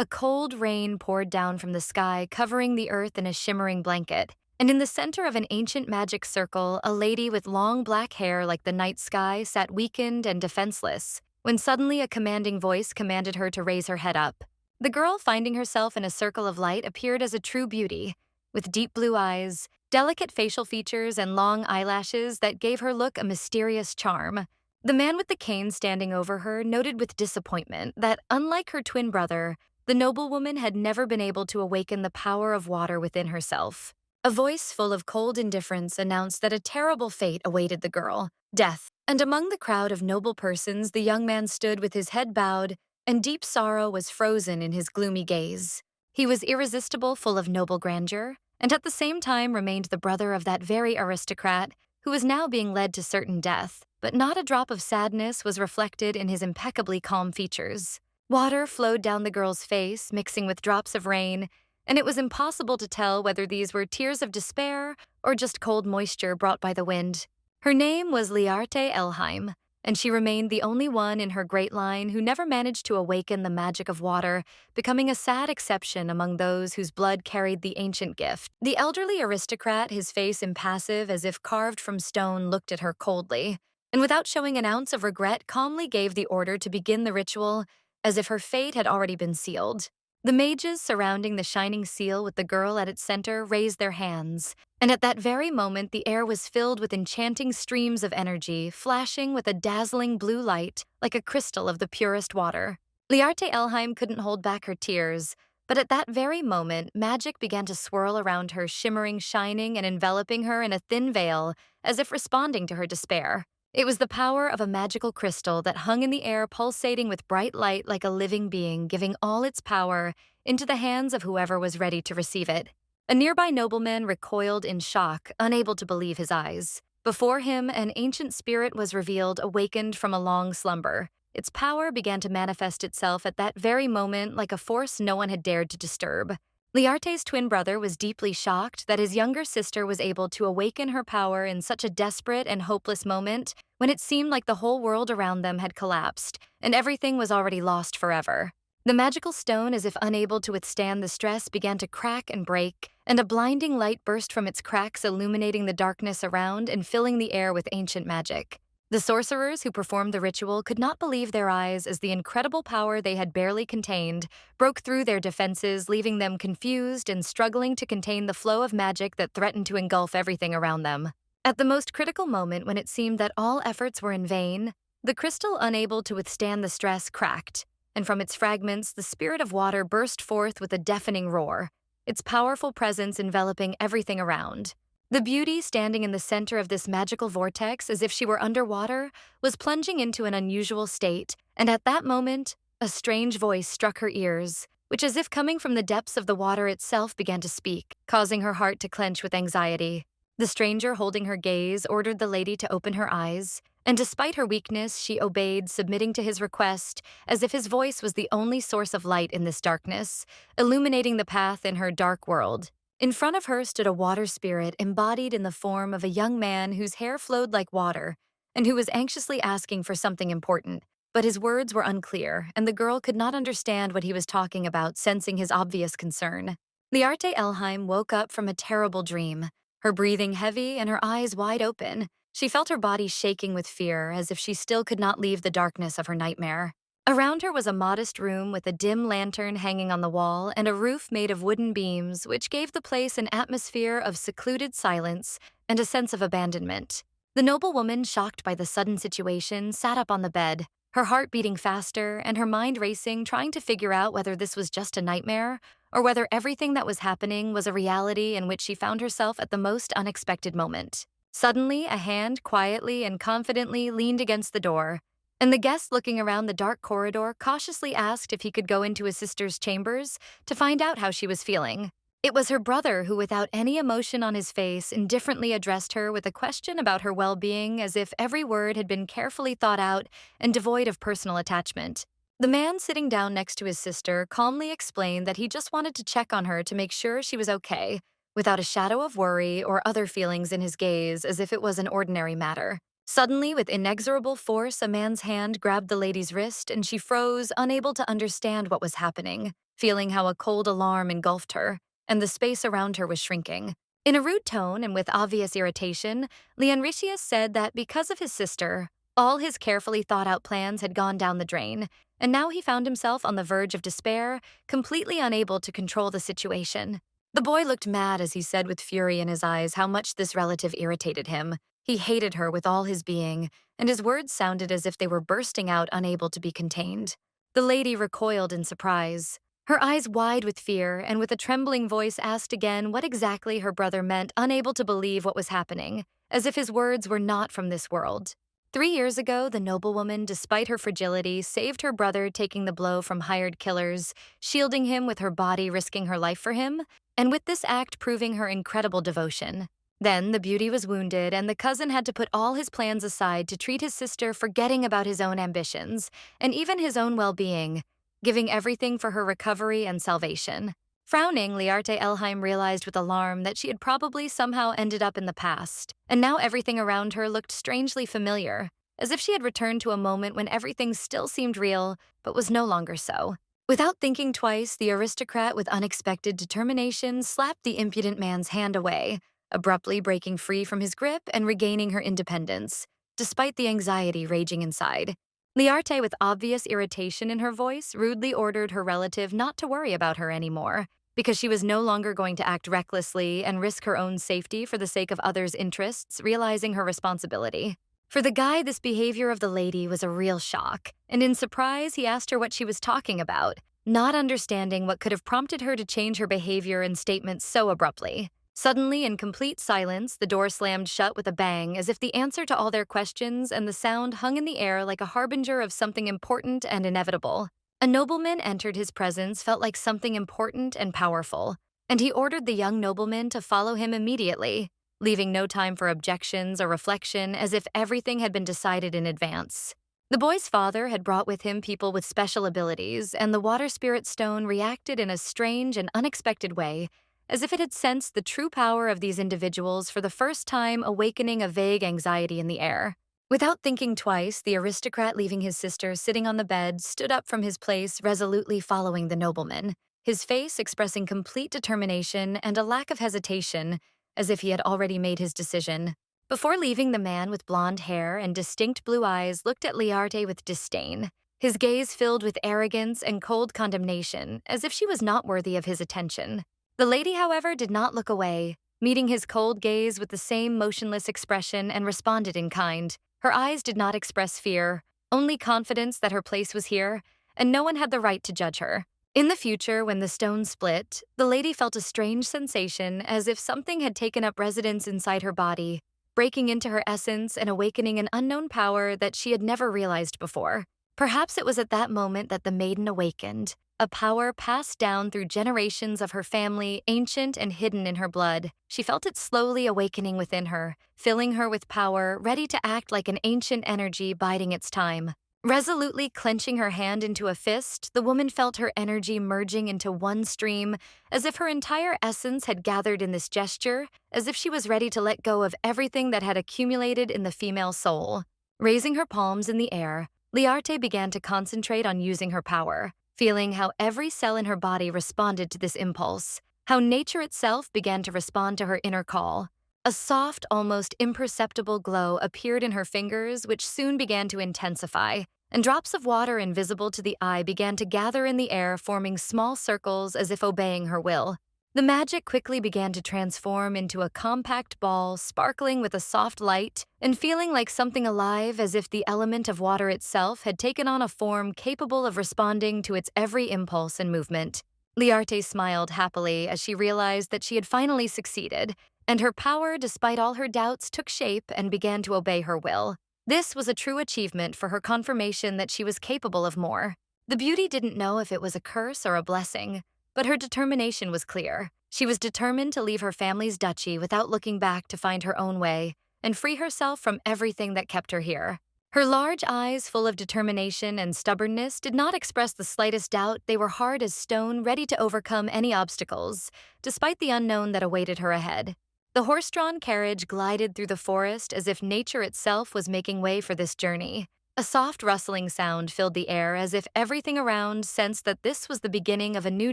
A cold rain poured down from the sky, covering the earth in a shimmering blanket. And in the center of an ancient magic circle, a lady with long black hair like the night sky sat weakened and defenseless, when suddenly a commanding voice commanded her to raise her head up. The girl, finding herself in a circle of light, appeared as a true beauty, with deep blue eyes, delicate facial features, and long eyelashes that gave her look a mysterious charm. The man with the cane standing over her noted with disappointment that, unlike her twin brother, the noblewoman had never been able to awaken the power of water within herself. A voice full of cold indifference announced that a terrible fate awaited the girl, death. And among the crowd of noble persons, the young man stood with his head bowed, and deep sorrow was frozen in his gloomy gaze. He was irresistible, full of noble grandeur, and at the same time remained the brother of that very aristocrat who was now being led to certain death, but not a drop of sadness was reflected in his impeccably calm features. Water flowed down the girl's face, mixing with drops of rain, and it was impossible to tell whether these were tears of despair or just cold moisture brought by the wind. Her name was Liarte Elheim, and she remained the only one in her great line who never managed to awaken the magic of water, becoming a sad exception among those whose blood carried the ancient gift. The elderly aristocrat, his face impassive as if carved from stone, looked at her coldly, and without showing an ounce of regret, calmly gave the order to begin the ritual, as if her fate had already been sealed. The mages surrounding the shining seal with the girl at its center raised their hands, and at that very moment the air was filled with enchanting streams of energy, flashing with a dazzling blue light like a crystal of the purest water. Liarte Elheim couldn't hold back her tears, but at that very moment magic began to swirl around her, shimmering, shining, and enveloping her in a thin veil, as if responding to her despair. It was the power of a magical crystal that hung in the air, pulsating with bright light like a living being, giving all its power into the hands of whoever was ready to receive it. A nearby nobleman recoiled in shock, unable to believe his eyes. Before him, an ancient spirit was revealed, awakened from a long slumber. Its power began to manifest itself at that very moment like a force no one had dared to disturb. Liarte's twin brother was deeply shocked that his younger sister was able to awaken her power in such a desperate and hopeless moment when it seemed like the whole world around them had collapsed and everything was already lost forever. The magical stone, as if unable to withstand the stress, began to crack and break, and a blinding light burst from its cracks, illuminating the darkness around and filling the air with ancient magic. The sorcerers who performed the ritual could not believe their eyes as the incredible power they had barely contained broke through their defenses, leaving them confused and struggling to contain the flow of magic that threatened to engulf everything around them. At the most critical moment, when it seemed that all efforts were in vain, the crystal, unable to withstand the stress, cracked, and from its fragments the spirit of water burst forth with a deafening roar, its powerful presence enveloping everything around. The beauty, standing in the center of this magical vortex as if she were underwater, was plunging into an unusual state, and at that moment, a strange voice struck her ears, which, as if coming from the depths of the water itself, began to speak, causing her heart to clench with anxiety. The stranger, holding her gaze, ordered the lady to open her eyes, and despite her weakness, she obeyed, submitting to his request, as if his voice was the only source of light in this darkness, illuminating the path in her dark world. In front of her stood a water spirit embodied in the form of a young man whose hair flowed like water and who was anxiously asking for something important, but his words were unclear, and the girl could not understand what he was talking about, sensing his obvious concern. Liarte Elheim woke up from a terrible dream, her breathing heavy and her eyes wide open. She felt her body shaking with fear, as if she still could not leave the darkness of her nightmare. Around her was a modest room with a dim lantern hanging on the wall and a roof made of wooden beams, which gave the place an atmosphere of secluded silence and a sense of abandonment. The noblewoman, shocked by the sudden situation, sat up on the bed, her heart beating faster and her mind racing, trying to figure out whether this was just a nightmare or whether everything that was happening was a reality in which she found herself at the most unexpected moment. Suddenly, a hand quietly and confidently leaned against the door, and the guest, looking around the dark corridor, cautiously asked if he could go into his sister's chambers to find out how she was feeling. It was her brother who, without any emotion on his face, indifferently addressed her with a question about her well-being, as if every word had been carefully thought out and devoid of personal attachment. The man sitting down next to his sister calmly explained that he just wanted to check on her to make sure she was okay, without a shadow of worry or other feelings in his gaze, as if it was an ordinary matter. Suddenly, with inexorable force, a man's hand grabbed the lady's wrist, and she froze, unable to understand what was happening. feeling how a cold alarm engulfed her, and the space around her was shrinking. In a rude tone and with obvious irritation, Leonritius said that because of his sister, all his carefully thought out plans had gone down the drain, and now he found himself on the verge of despair, completely unable to control the situation. The boy looked mad as he said with fury in his eyes how much this relative irritated him. He hated her with all his being, and his words sounded as if they were bursting out, unable to be contained. The lady recoiled in surprise, her eyes wide with fear, and with a trembling voice asked again what exactly her brother meant, unable to believe what was happening, as if his words were not from this world. 3 years ago, the noblewoman, despite her fragility, saved her brother, taking the blow from hired killers, shielding him with her body, risking her life for him, and with this act proving her incredible devotion. Then the beauty was wounded, and the cousin had to put all his plans aside to treat his sister, forgetting about his own ambitions, and even his own well-being, giving everything for her recovery and salvation. Frowning, Liarte Elheim realized with alarm that she had probably somehow ended up in the past, and now everything around her looked strangely familiar, as if she had returned to a moment when everything still seemed real, but was no longer so. Without thinking twice, the aristocrat with unexpected determination slapped the impudent man's hand away, abruptly breaking free from his grip and regaining her independence, despite the anxiety raging inside. Liarte, with obvious irritation in her voice, rudely ordered her relative not to worry about her anymore, because she was no longer going to act recklessly and risk her own safety for the sake of others' interests, realizing her responsibility. For the guy, this behavior of the lady was a real shock, and in surprise, he asked her what she was talking about, not understanding what could have prompted her to change her behavior and statements so abruptly. Suddenly, in complete silence, the door slammed shut with a bang, as if the answer to all their questions, and the sound hung in the air like a harbinger of something important and inevitable. A nobleman entered his presence, felt like something important and powerful, and he ordered the young nobleman to follow him immediately, leaving no time for objections or reflection, as if everything had been decided in advance. The boy's father had brought with him people with special abilities, and the water spirit stone reacted in a strange and unexpected way, as if it had sensed the true power of these individuals for the first time, awakening a vague anxiety in the air. Without thinking twice, the aristocrat, leaving his sister sitting on the bed, stood up from his place, resolutely following the nobleman, his face expressing complete determination and a lack of hesitation, as if he had already made his decision. Before leaving, the man with blonde hair and distinct blue eyes looked at Liarte with disdain, his gaze filled with arrogance and cold condemnation, as if she was not worthy of his attention. The lady, however, did not look away, meeting his cold gaze with the same motionless expression, and responded in kind. Her eyes did not express fear, only confidence that her place was here, and no one had the right to judge her. In the future, when the stone split, the lady felt a strange sensation, as if something had taken up residence inside her body, breaking into her essence and awakening an unknown power that she had never realized before. Perhaps it was at that moment that the maiden awakened, a power passed down through generations of her family, ancient and hidden in her blood. She felt it slowly awakening within her, filling her with power, ready to act like an ancient energy biding its time. Resolutely clenching her hand into a fist, the woman felt her energy merging into one stream, as if her entire essence had gathered in this gesture, as if she was ready to let go of everything that had accumulated in the female soul. Raising her palms in the air, Liarte began to concentrate on using her power, feeling how every cell in her body responded to this impulse, how nature itself began to respond to her inner call. A soft, almost imperceptible glow appeared in her fingers, which soon began to intensify, and drops of water invisible to the eye began to gather in the air, forming small circles as if obeying her will. The magic quickly began to transform into a compact ball, sparkling with a soft light and feeling like something alive, as if the element of water itself had taken on a form capable of responding to its every impulse and movement. Liarte smiled happily as she realized that she had finally succeeded, and her power, despite all her doubts, took shape and began to obey her will. This was a true achievement for her, confirmation that she was capable of more. The beauty didn't know if it was a curse or a blessing, but her determination was clear. She was determined to leave her family's duchy without looking back, to find her own way and free herself from everything that kept her here. Her large eyes, full of determination and stubbornness, did not express the slightest doubt. They were hard as stone, ready to overcome any obstacles, despite the unknown that awaited her ahead. The horse-drawn carriage glided through the forest as if nature itself was making way for this journey. A soft rustling sound filled the air as if everything around sensed that this was the beginning of a new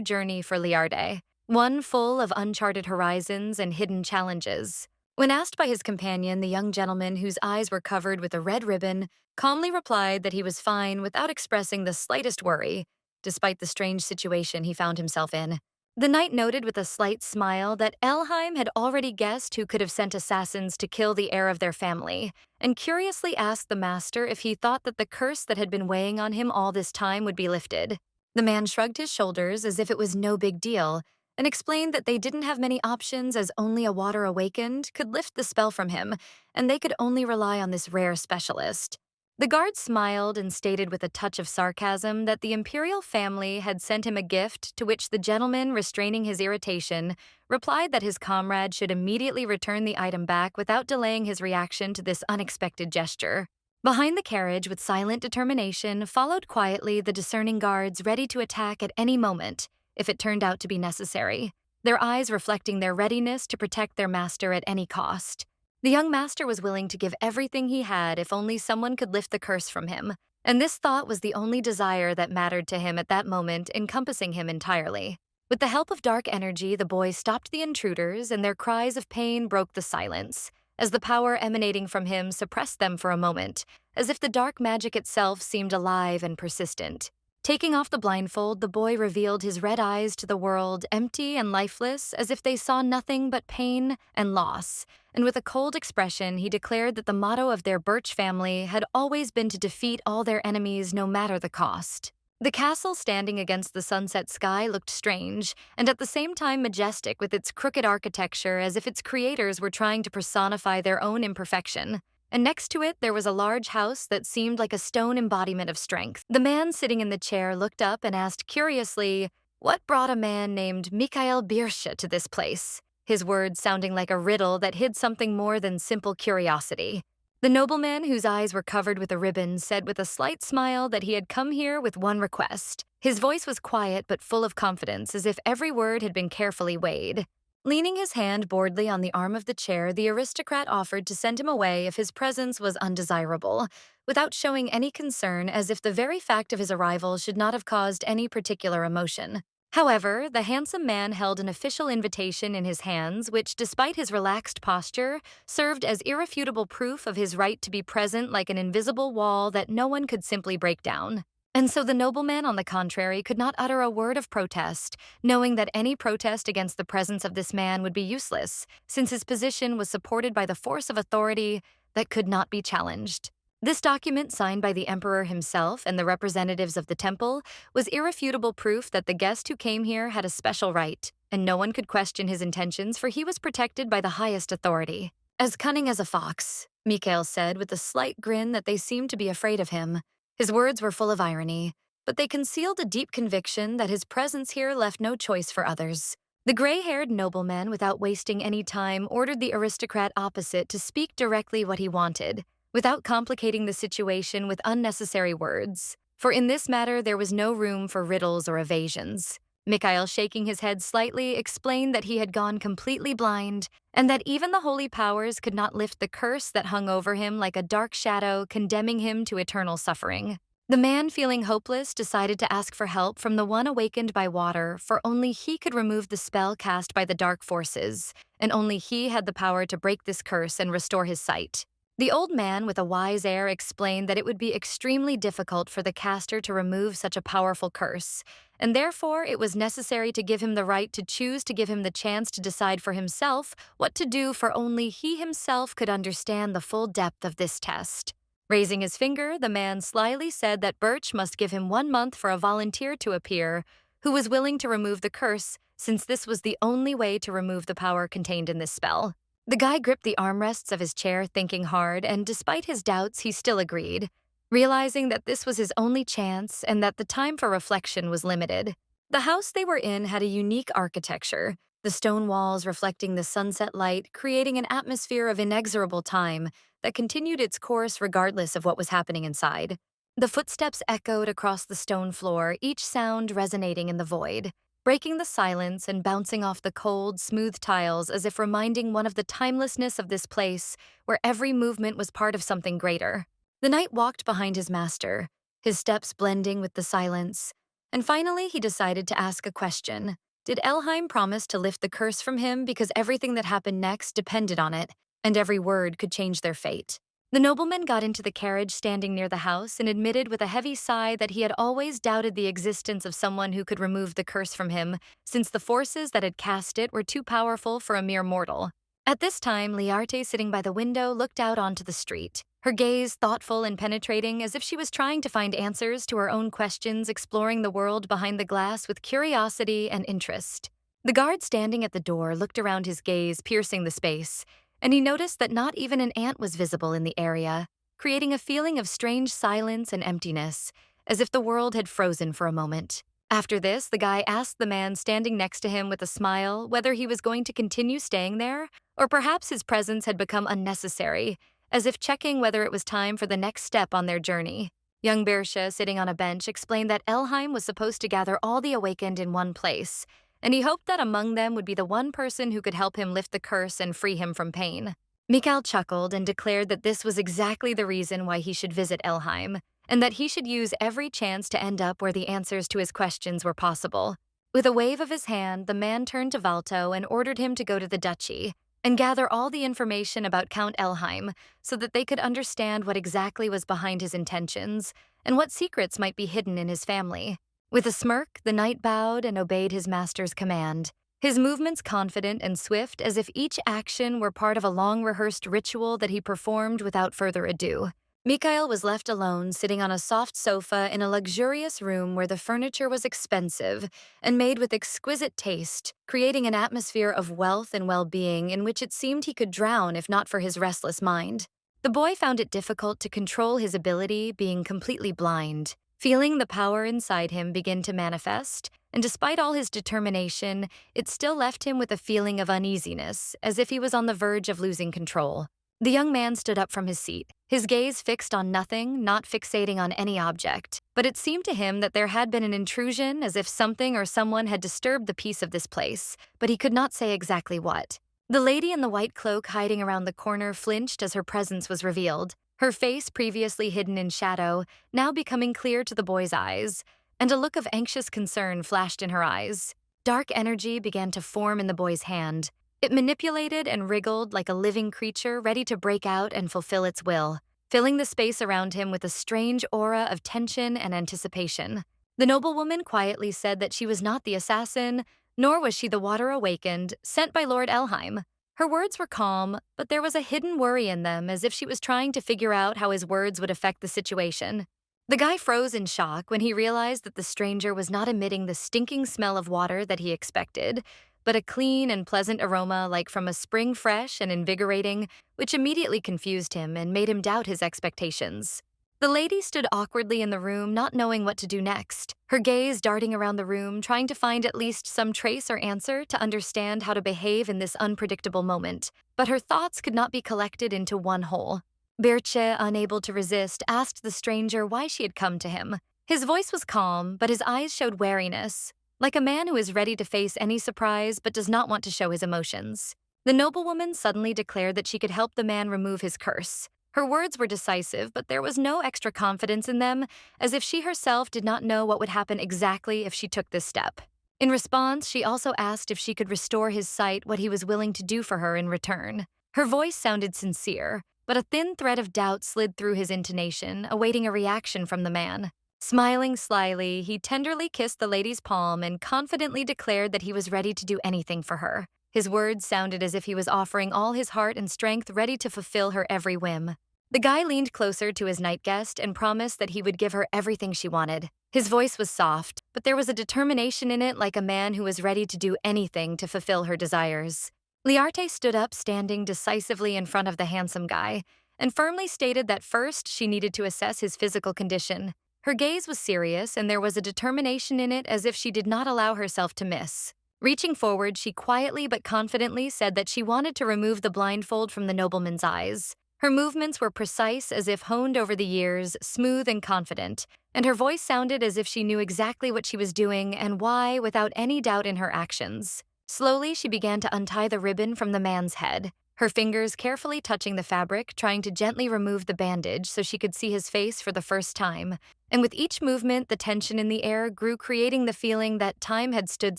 journey for Liarde, one full of uncharted horizons and hidden challenges. When asked by his companion, the young gentleman whose eyes were covered with a red ribbon calmly replied that he was fine without expressing the slightest worry, despite the strange situation he found himself in. The knight noted with a slight smile that Elheim had already guessed who could have sent assassins to kill the heir of their family, and curiously asked the master if he thought that the curse that had been weighing on him all this time would be lifted. The man shrugged his shoulders as if it was no big deal, and explained that they didn't have many options as only a water awakened could lift the spell from him, and they could only rely on this rare specialist. The guard smiled and stated with a touch of sarcasm that the imperial family had sent him a gift, to which the gentleman, restraining his irritation, replied that his comrade should immediately return the item back without delaying his reaction to this unexpected gesture. Behind the carriage, with silent determination, followed quietly the discerning guards ready to attack at any moment, if it turned out to be necessary, their eyes reflecting their readiness to protect their master at any cost. The young master was willing to give everything he had if only someone could lift the curse from him, and this thought was the only desire that mattered to him at that moment, encompassing him entirely. With the help of dark energy, the boy stopped the intruders, and their cries of pain broke the silence, as the power emanating from him suppressed them for a moment, as if the dark magic itself seemed alive and persistent. Taking off the blindfold, the boy revealed his red eyes to the world, empty and lifeless, as if they saw nothing but pain and loss, and with a cold expression, he declared that the motto of their Birch family had always been to defeat all their enemies no matter the cost. The castle standing against the sunset sky looked strange, and at the same time majestic with its crooked architecture, as if its creators were trying to personify their own imperfection. And next to it, there was a large house that seemed like a stone embodiment of strength. The man sitting in the chair looked up and asked curiously, "What brought a man named Mikhail Birscha to this place?" His words sounding like a riddle that hid something more than simple curiosity. The nobleman, whose eyes were covered with a ribbon, said with a slight smile that he had come here with one request. His voice was quiet but full of confidence, as if every word had been carefully weighed. Leaning his hand boredly on the arm of the chair, the aristocrat offered to send him away if his presence was undesirable, without showing any concern, as if the very fact of his arrival should not have caused any particular emotion. However, the handsome man held an official invitation in his hands, which, despite his relaxed posture, served as irrefutable proof of his right to be present, like an invisible wall that no one could simply break down. And so the nobleman, on the contrary, could not utter a word of protest, knowing that any protest against the presence of this man would be useless, since his position was supported by the force of authority that could not be challenged. This document, signed by the emperor himself and the representatives of the temple, was irrefutable proof that the guest who came here had a special right, and no one could question his intentions, for he was protected by the highest authority. "As cunning as a fox," Mikhail said with a slight grin that they seemed to be afraid of him. His words were full of irony, but they concealed a deep conviction that his presence here left no choice for others. The gray-haired nobleman, without wasting any time, ordered the aristocrat opposite to speak directly what he wanted, without complicating the situation with unnecessary words, for in this matter there was no room for riddles or evasions. Mikhail, shaking his head slightly, explained that he had gone completely blind, and that even the holy powers could not lift the curse that hung over him like a dark shadow, condemning him to eternal suffering. The man, feeling hopeless, decided to ask for help from the one awakened by water, for only he could remove the spell cast by the dark forces, and only he had the power to break this curse and restore his sight. The old man, with a wise air, explained that it would be extremely difficult for the caster to remove such a powerful curse, and therefore it was necessary to give him the right to choose, to give him the chance to decide for himself what to do, for only he himself could understand the full depth of this test. Raising his finger, the man slyly said that Birch must give him 1 month for a volunteer to appear who was willing to remove the curse, since this was the only way to remove the power contained in this spell. The guy gripped the armrests of his chair, thinking hard, and despite his doubts, he still agreed, realizing that this was his only chance and that the time for reflection was limited. The house they were in had a unique architecture, the stone walls reflecting the sunset light, creating an atmosphere of inexorable time that continued its course regardless of what was happening inside. The footsteps echoed across the stone floor, each sound resonating in the void, breaking the silence and bouncing off the cold, smooth tiles as if reminding one of the timelessness of this place, where every movement was part of something greater. The knight walked behind his master, his steps blending with the silence, and finally he decided to ask a question. Did Elheim promise to lift the curse from him because everything that happened next depended on it, and every word could change their fate? The nobleman got into the carriage standing near the house and admitted with a heavy sigh that he had always doubted the existence of someone who could remove the curse from him, since the forces that had cast it were too powerful for a mere mortal. At this time, Liarte, sitting by the window, looked out onto the street, her gaze thoughtful and penetrating as if she was trying to find answers to her own questions, exploring the world behind the glass with curiosity and interest. The guard standing at the door looked around, his gaze piercing the space, and he noticed that not even an ant was visible in the area, creating a feeling of strange silence and emptiness, as if the world had frozen for a moment. After this, the guy asked the man standing next to him with a smile whether he was going to continue staying there, or perhaps his presence had become unnecessary, as if checking whether it was time for the next step on their journey. Young Bersha, sitting on a bench, explained that Elheim was supposed to gather all the awakened in one place, and he hoped that among them would be the one person who could help him lift the curse and free him from pain. Mikhail chuckled and declared that this was exactly the reason why he should visit Elheim, and that he should use every chance to end up where the answers to his questions were possible. With a wave of his hand, the man turned to Valto and ordered him to go to the duchy and gather all the information about Count Elheim so that they could understand what exactly was behind his intentions and what secrets might be hidden in his family. With a smirk, the knight bowed and obeyed his master's command, his movements confident and swift as if each action were part of a long-rehearsed ritual that he performed without further ado. Mikhail was left alone, sitting on a soft sofa in a luxurious room where the furniture was expensive and made with exquisite taste, creating an atmosphere of wealth and well-being in which it seemed he could drown if not for his restless mind. The boy found it difficult to control his ability, being completely blind. Feeling the power inside him begin to manifest, and despite all his determination, it still left him with a feeling of uneasiness, as if he was on the verge of losing control. The young man stood up from his seat, his gaze fixed on nothing, not fixating on any object. But it seemed to him that there had been an intrusion, as if something or someone had disturbed the peace of this place, but he could not say exactly what. The lady in the white cloak hiding around the corner flinched as her presence was revealed, her face previously hidden in shadow, now becoming clear to the boy's eyes, and a look of anxious concern flashed in her eyes. Dark energy began to form in the boy's hand. It manipulated and wriggled like a living creature ready to break out and fulfill its will, filling the space around him with a strange aura of tension and anticipation. The noblewoman quietly said that she was not the assassin, nor was she the water awakened, sent by Lord Elheim. Her words were calm, but there was a hidden worry in them, as if she was trying to figure out how his words would affect the situation. The guy froze in shock when he realized that the stranger was not emitting the stinking smell of water that he expected, but a clean and pleasant aroma like from a spring, fresh and invigorating, which immediately confused him and made him doubt his expectations. The lady stood awkwardly in the room, not knowing what to do next, her gaze darting around the room, trying to find at least some trace or answer to understand how to behave in this unpredictable moment. But her thoughts could not be collected into one whole. Birce, unable to resist, asked the stranger why she had come to him. His voice was calm, but his eyes showed wariness, like a man who is ready to face any surprise but does not want to show his emotions. The noblewoman suddenly declared that she could help the man remove his curse. Her words were decisive, but there was no extra confidence in them, as if she herself did not know what would happen exactly if she took this step. In response, she also asked if she could restore his sight, what he was willing to do for her in return. Her voice sounded sincere, but a thin thread of doubt slid through his intonation, awaiting a reaction from the man. Smiling slyly, he tenderly kissed the lady's palm and confidently declared that he was ready to do anything for her. His words sounded as if he was offering all his heart and strength, ready to fulfill her every whim. The guy leaned closer to his night guest and promised that he would give her everything she wanted. His voice was soft, but there was a determination in it, like a man who was ready to do anything to fulfill her desires. Liarte stood up, standing decisively in front of the handsome guy, and firmly stated that first she needed to assess his physical condition. Her gaze was serious, and there was a determination in it, as if she did not allow herself to miss. Reaching forward, she quietly but confidently said that she wanted to remove the blindfold from the nobleman's eyes. Her movements were precise, as if honed over the years, smooth and confident, and her voice sounded as if she knew exactly what she was doing and why, without any doubt in her actions. Slowly, she began to untie the ribbon from the man's head. her fingers carefully touching the fabric, trying to gently remove the bandage so she could see his face for the first time. And with each movement, the tension in the air grew, creating the feeling that time had stood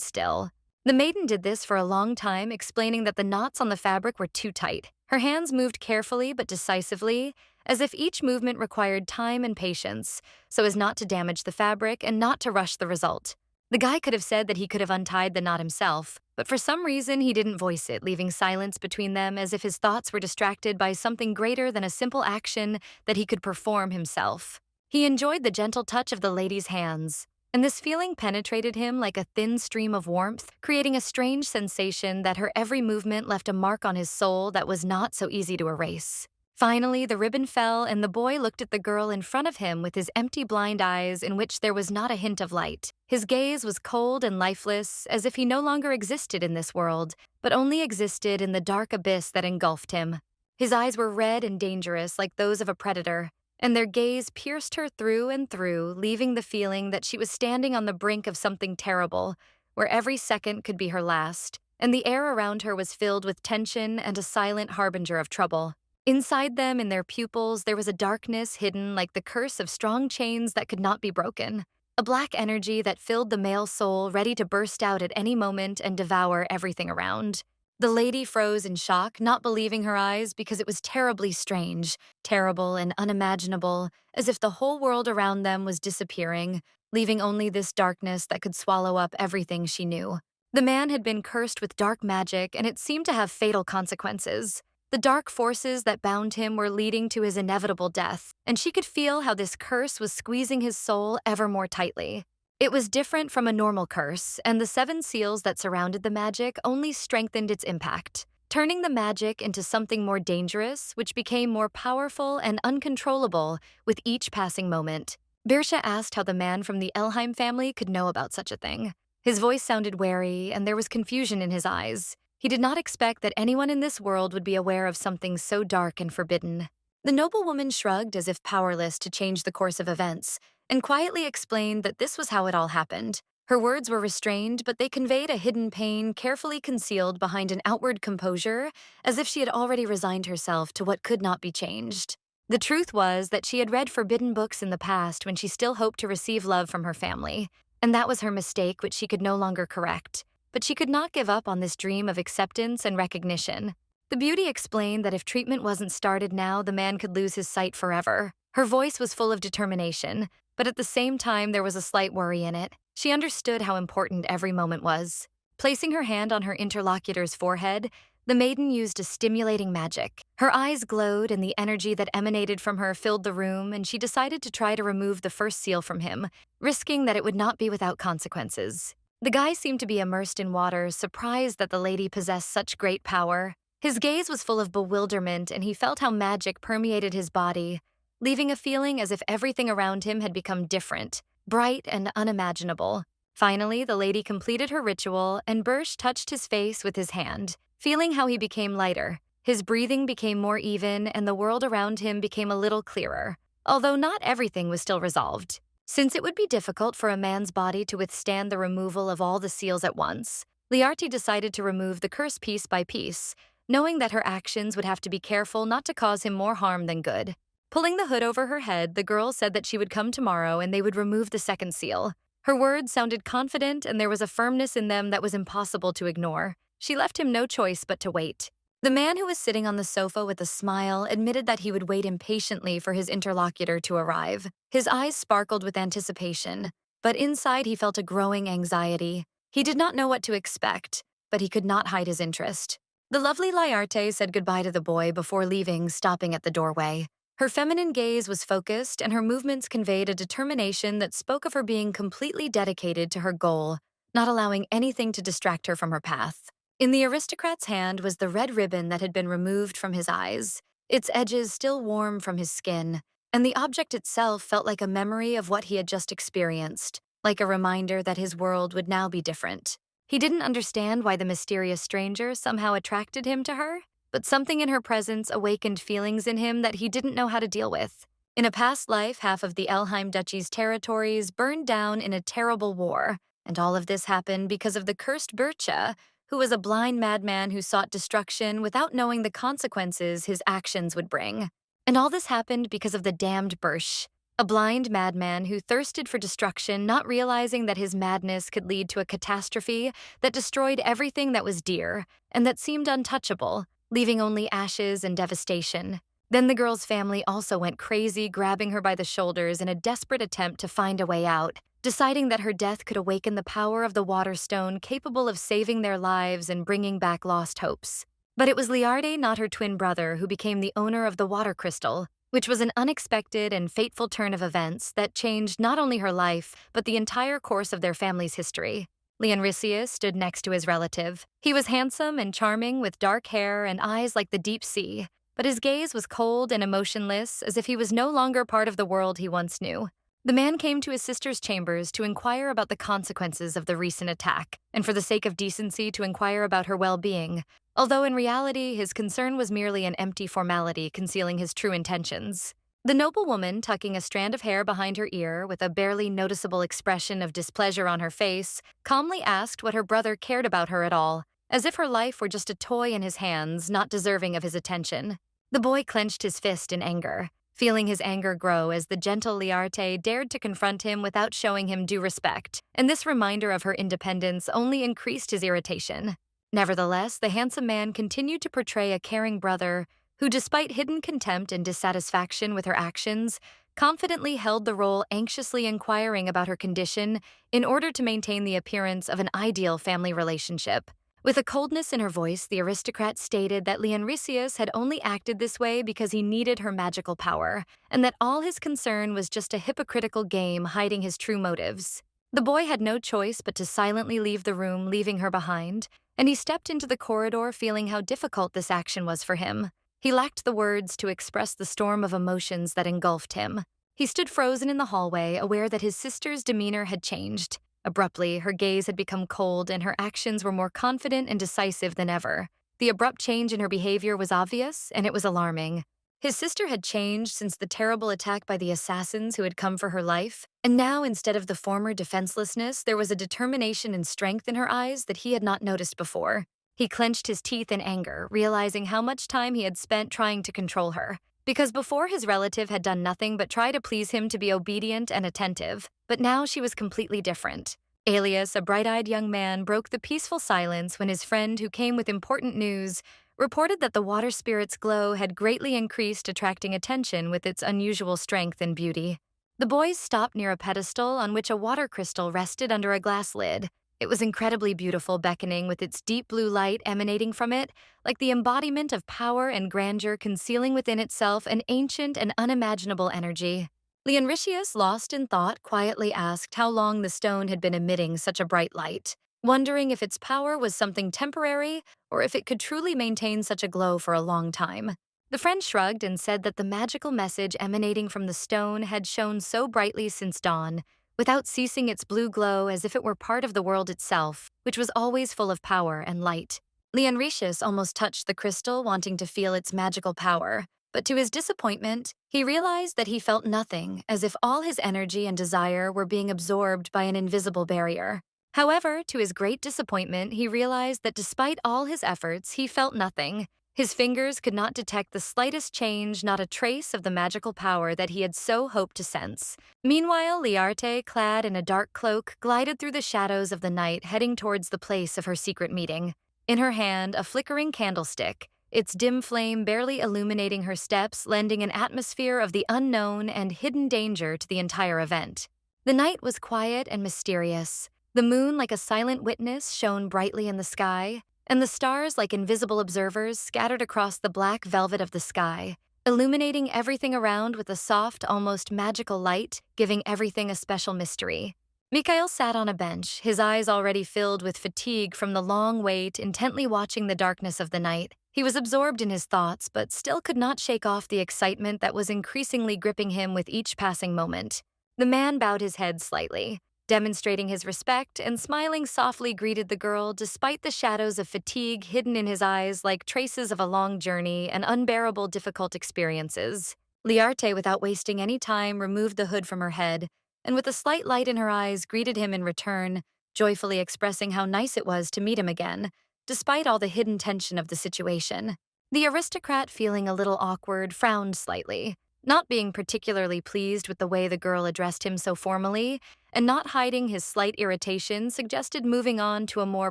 still. The maiden did this for a long time, explaining that the knots on the fabric were too tight. Her hands moved carefully but decisively, as if each movement required time and patience, so as not to damage the fabric and not to rush the result. The guy could have said that he could have untied the knot himself, but for some reason he didn't voice it, leaving silence between them as if his thoughts were distracted by something greater than a simple action that he could perform himself. He enjoyed the gentle touch of the lady's hands, and this feeling penetrated him like a thin stream of warmth, creating a strange sensation that her every movement left a mark on his soul that was not so easy to erase. Finally, the ribbon fell, and the boy looked at the girl in front of him with his empty blind eyes in which there was not a hint of light. His gaze was cold and lifeless, as if he no longer existed in this world, but only existed in the dark abyss that engulfed him. His eyes were red and dangerous, like those of a predator, and their gaze pierced her through and through, leaving the feeling that she was standing on the brink of something terrible, where every second could be her last, and the air around her was filled with tension and a silent harbinger of trouble. Inside them, in their pupils, there was a darkness hidden like the curse of strong chains that could not be broken, a black energy that filled the male soul, ready to burst out at any moment and devour everything around. The lady froze in shock, not believing her eyes because it was terribly strange, terrible and unimaginable, as if the whole world around them was disappearing, leaving only this darkness that could swallow up everything she knew. The man had been cursed with dark magic, and it seemed to have fatal consequences. The dark forces that bound him were leading to his inevitable death, and she could feel how this curse was squeezing his soul ever more tightly. It was different from a normal curse, and the 7 seals that surrounded the magic only strengthened its impact, turning the magic into something more dangerous, which became more powerful and uncontrollable with each passing moment. Birsha asked how the man from the Elheim family could know about such a thing. His voice sounded wary, and there was confusion in his eyes. He did not expect that anyone in this world would be aware of something so dark and forbidden. The noblewoman shrugged as if powerless to change the course of events, and quietly explained that this was how it all happened. Her words were restrained, but they conveyed a hidden pain carefully concealed behind an outward composure, as if she had already resigned herself to what could not be changed. The truth was that she had read forbidden books in the past when she still hoped to receive love from her family, and that was her mistake, which she could no longer correct. But she could not give up on this dream of acceptance and recognition. The beauty explained that if treatment wasn't started now, the man could lose his sight forever. Her voice was full of determination, but at the same time there was a slight worry in it. She understood how important every moment was. Placing her hand on her interlocutor's forehead, the maiden used a stimulating magic. Her eyes glowed, and the energy that emanated from her filled the room, and she decided to try to remove the first seal from him, risking that it would not be without consequences. The guy seemed to be immersed in water, surprised that the lady possessed such great power. His gaze was full of bewilderment, and he felt how magic permeated his body, leaving a feeling as if everything around him had become different, bright and unimaginable. Finally, the lady completed her ritual, and Birch touched his face with his hand, feeling how he became lighter. His breathing became more even, and the world around him became a little clearer, although not everything was still resolved. Since it would be difficult for a man's body to withstand the removal of all the seals at once, Liarti decided to remove the curse piece by piece, knowing that her actions would have to be careful not to cause him more harm than good. Pulling the hood over her head, the girl said that she would come tomorrow and they would remove the second seal. Her words sounded confident, and there was a firmness in them that was impossible to ignore. She left him no choice but to wait. The man who was sitting on the sofa with a smile admitted that he would wait impatiently for his interlocutor to arrive. His eyes sparkled with anticipation, but inside he felt a growing anxiety. He did not know what to expect, but he could not hide his interest. The lovely Liarte said goodbye to the boy before leaving, stopping at the doorway. Her feminine gaze was focused, and her movements conveyed a determination that spoke of her being completely dedicated to her goal, not allowing anything to distract her from her path. In the aristocrat's hand was the red ribbon that had been removed from his eyes, its edges still warm from his skin, and the object itself felt like a memory of what he had just experienced, like a reminder that his world would now be different. He didn't understand why the mysterious stranger somehow attracted him to her, but something in her presence awakened feelings in him that he didn't know how to deal with. In a past life, half of the Elheim Duchy's territories burned down in a terrible war, and all of this happened because of the cursed Bircha, who was a blind madman who sought destruction without knowing the consequences his actions would bring. And all this happened because of the damned Bursch, a blind madman who thirsted for destruction, not realizing that his madness could lead to a catastrophe that destroyed everything that was dear and that seemed untouchable, leaving only ashes and devastation. Then the girl's family also went crazy, grabbing her by the shoulders in a desperate attempt to find a way out, deciding that her death could awaken the power of the water stone capable of saving their lives and bringing back lost hopes. But it was Liarde, not her twin brother, who became the owner of the water crystal, which was an unexpected and fateful turn of events that changed not only her life, but the entire course of their family's history. Leonrisius stood next to his relative. He was handsome and charming with dark hair and eyes like the deep sea, but his gaze was cold and emotionless, as if he was no longer part of the world he once knew. The man came to his sister's chambers to inquire about the consequences of the recent attack, and for the sake of decency to inquire about her well-being, although in reality his concern was merely an empty formality concealing his true intentions. The noblewoman, tucking a strand of hair behind her ear with a barely noticeable expression of displeasure on her face, calmly asked what her brother cared about her at all, as if her life were just a toy in his hands, not deserving of his attention. The boy clenched his fist in anger, feeling his anger grow as the gentle Liarte dared to confront him without showing him due respect, and this reminder of her independence only increased his irritation. Nevertheless, the handsome man continued to portray a caring brother who, despite hidden contempt and dissatisfaction with her actions, confidently held the role, anxiously inquiring about her condition in order to maintain the appearance of an ideal family relationship. With a coldness in her voice, the aristocrat stated that Leonrisius had only acted this way because he needed her magical power, and that all his concern was just a hypocritical game hiding his true motives. The boy had no choice but to silently leave the room, leaving her behind, and he stepped into the corridor feeling how difficult this action was for him. He lacked the words to express the storm of emotions that engulfed him. He stood frozen in the hallway, aware that his sister's demeanor had changed. Abruptly, her gaze had become cold and her actions were more confident and decisive than ever. The abrupt change in her behavior was obvious, and it was alarming. His sister had changed since the terrible attack by the assassins who had come for her life, and now, instead of the former defenselessness, there was a determination and strength in her eyes that he had not noticed before. He clenched his teeth in anger, realizing how much time he had spent trying to control her. Because before his relative had done nothing but try to please him to be obedient and attentive, but now she was completely different. Alias, a bright-eyed young man, broke the peaceful silence when his friend, who came with important news, reported that the water spirit's glow had greatly increased, attracting attention with its unusual strength and beauty. The boys stopped near a pedestal on which a water crystal rested under a glass lid. It was incredibly beautiful, beckoning with its deep blue light emanating from it, like the embodiment of power and grandeur concealing within itself an ancient and unimaginable energy. Leonrisius, lost in thought, quietly asked how long the stone had been emitting such a bright light, wondering if its power was something temporary or if it could truly maintain such a glow for a long time. The friend shrugged and said that the magical message emanating from the stone had shone so brightly since dawn, without ceasing its blue glow, as if it were part of the world itself, which was always full of power and light. Leonrisius almost touched the crystal, wanting to feel its magical power, but to his disappointment, he realized that he felt nothing, as if all his energy and desire were being absorbed by an invisible barrier. However, to his great disappointment, he realized that despite all his efforts, he felt nothing. His fingers could not detect the slightest change, not a trace of the magical power that he had so hoped to sense. Meanwhile, Liarte, clad in a dark cloak, glided through the shadows of the night, heading towards the place of her secret meeting. In her hand, a flickering candlestick, its dim flame barely illuminating her steps, lending an atmosphere of the unknown and hidden danger to the entire event. The night was quiet and mysterious. The moon, like a silent witness, shone brightly in the sky, and the stars, like invisible observers, scattered across the black velvet of the sky, illuminating everything around with a soft, almost magical light, giving everything a special mystery. Mikhail sat on a bench, his eyes already filled with fatigue from the long wait, intently watching the darkness of the night. He was absorbed in his thoughts, but still could not shake off the excitement that was increasingly gripping him with each passing moment. The man bowed his head slightly, demonstrating his respect, and smiling softly greeted the girl despite the shadows of fatigue hidden in his eyes like traces of a long journey and unbearable difficult experiences. Liarte, without wasting any time, removed the hood from her head, and with a slight light in her eyes greeted him in return, joyfully expressing how nice it was to meet him again, despite all the hidden tension of the situation. The aristocrat, feeling a little awkward, frowned slightly, not being particularly pleased with the way the girl addressed him so formally, and not hiding his slight irritation, suggested moving on to a more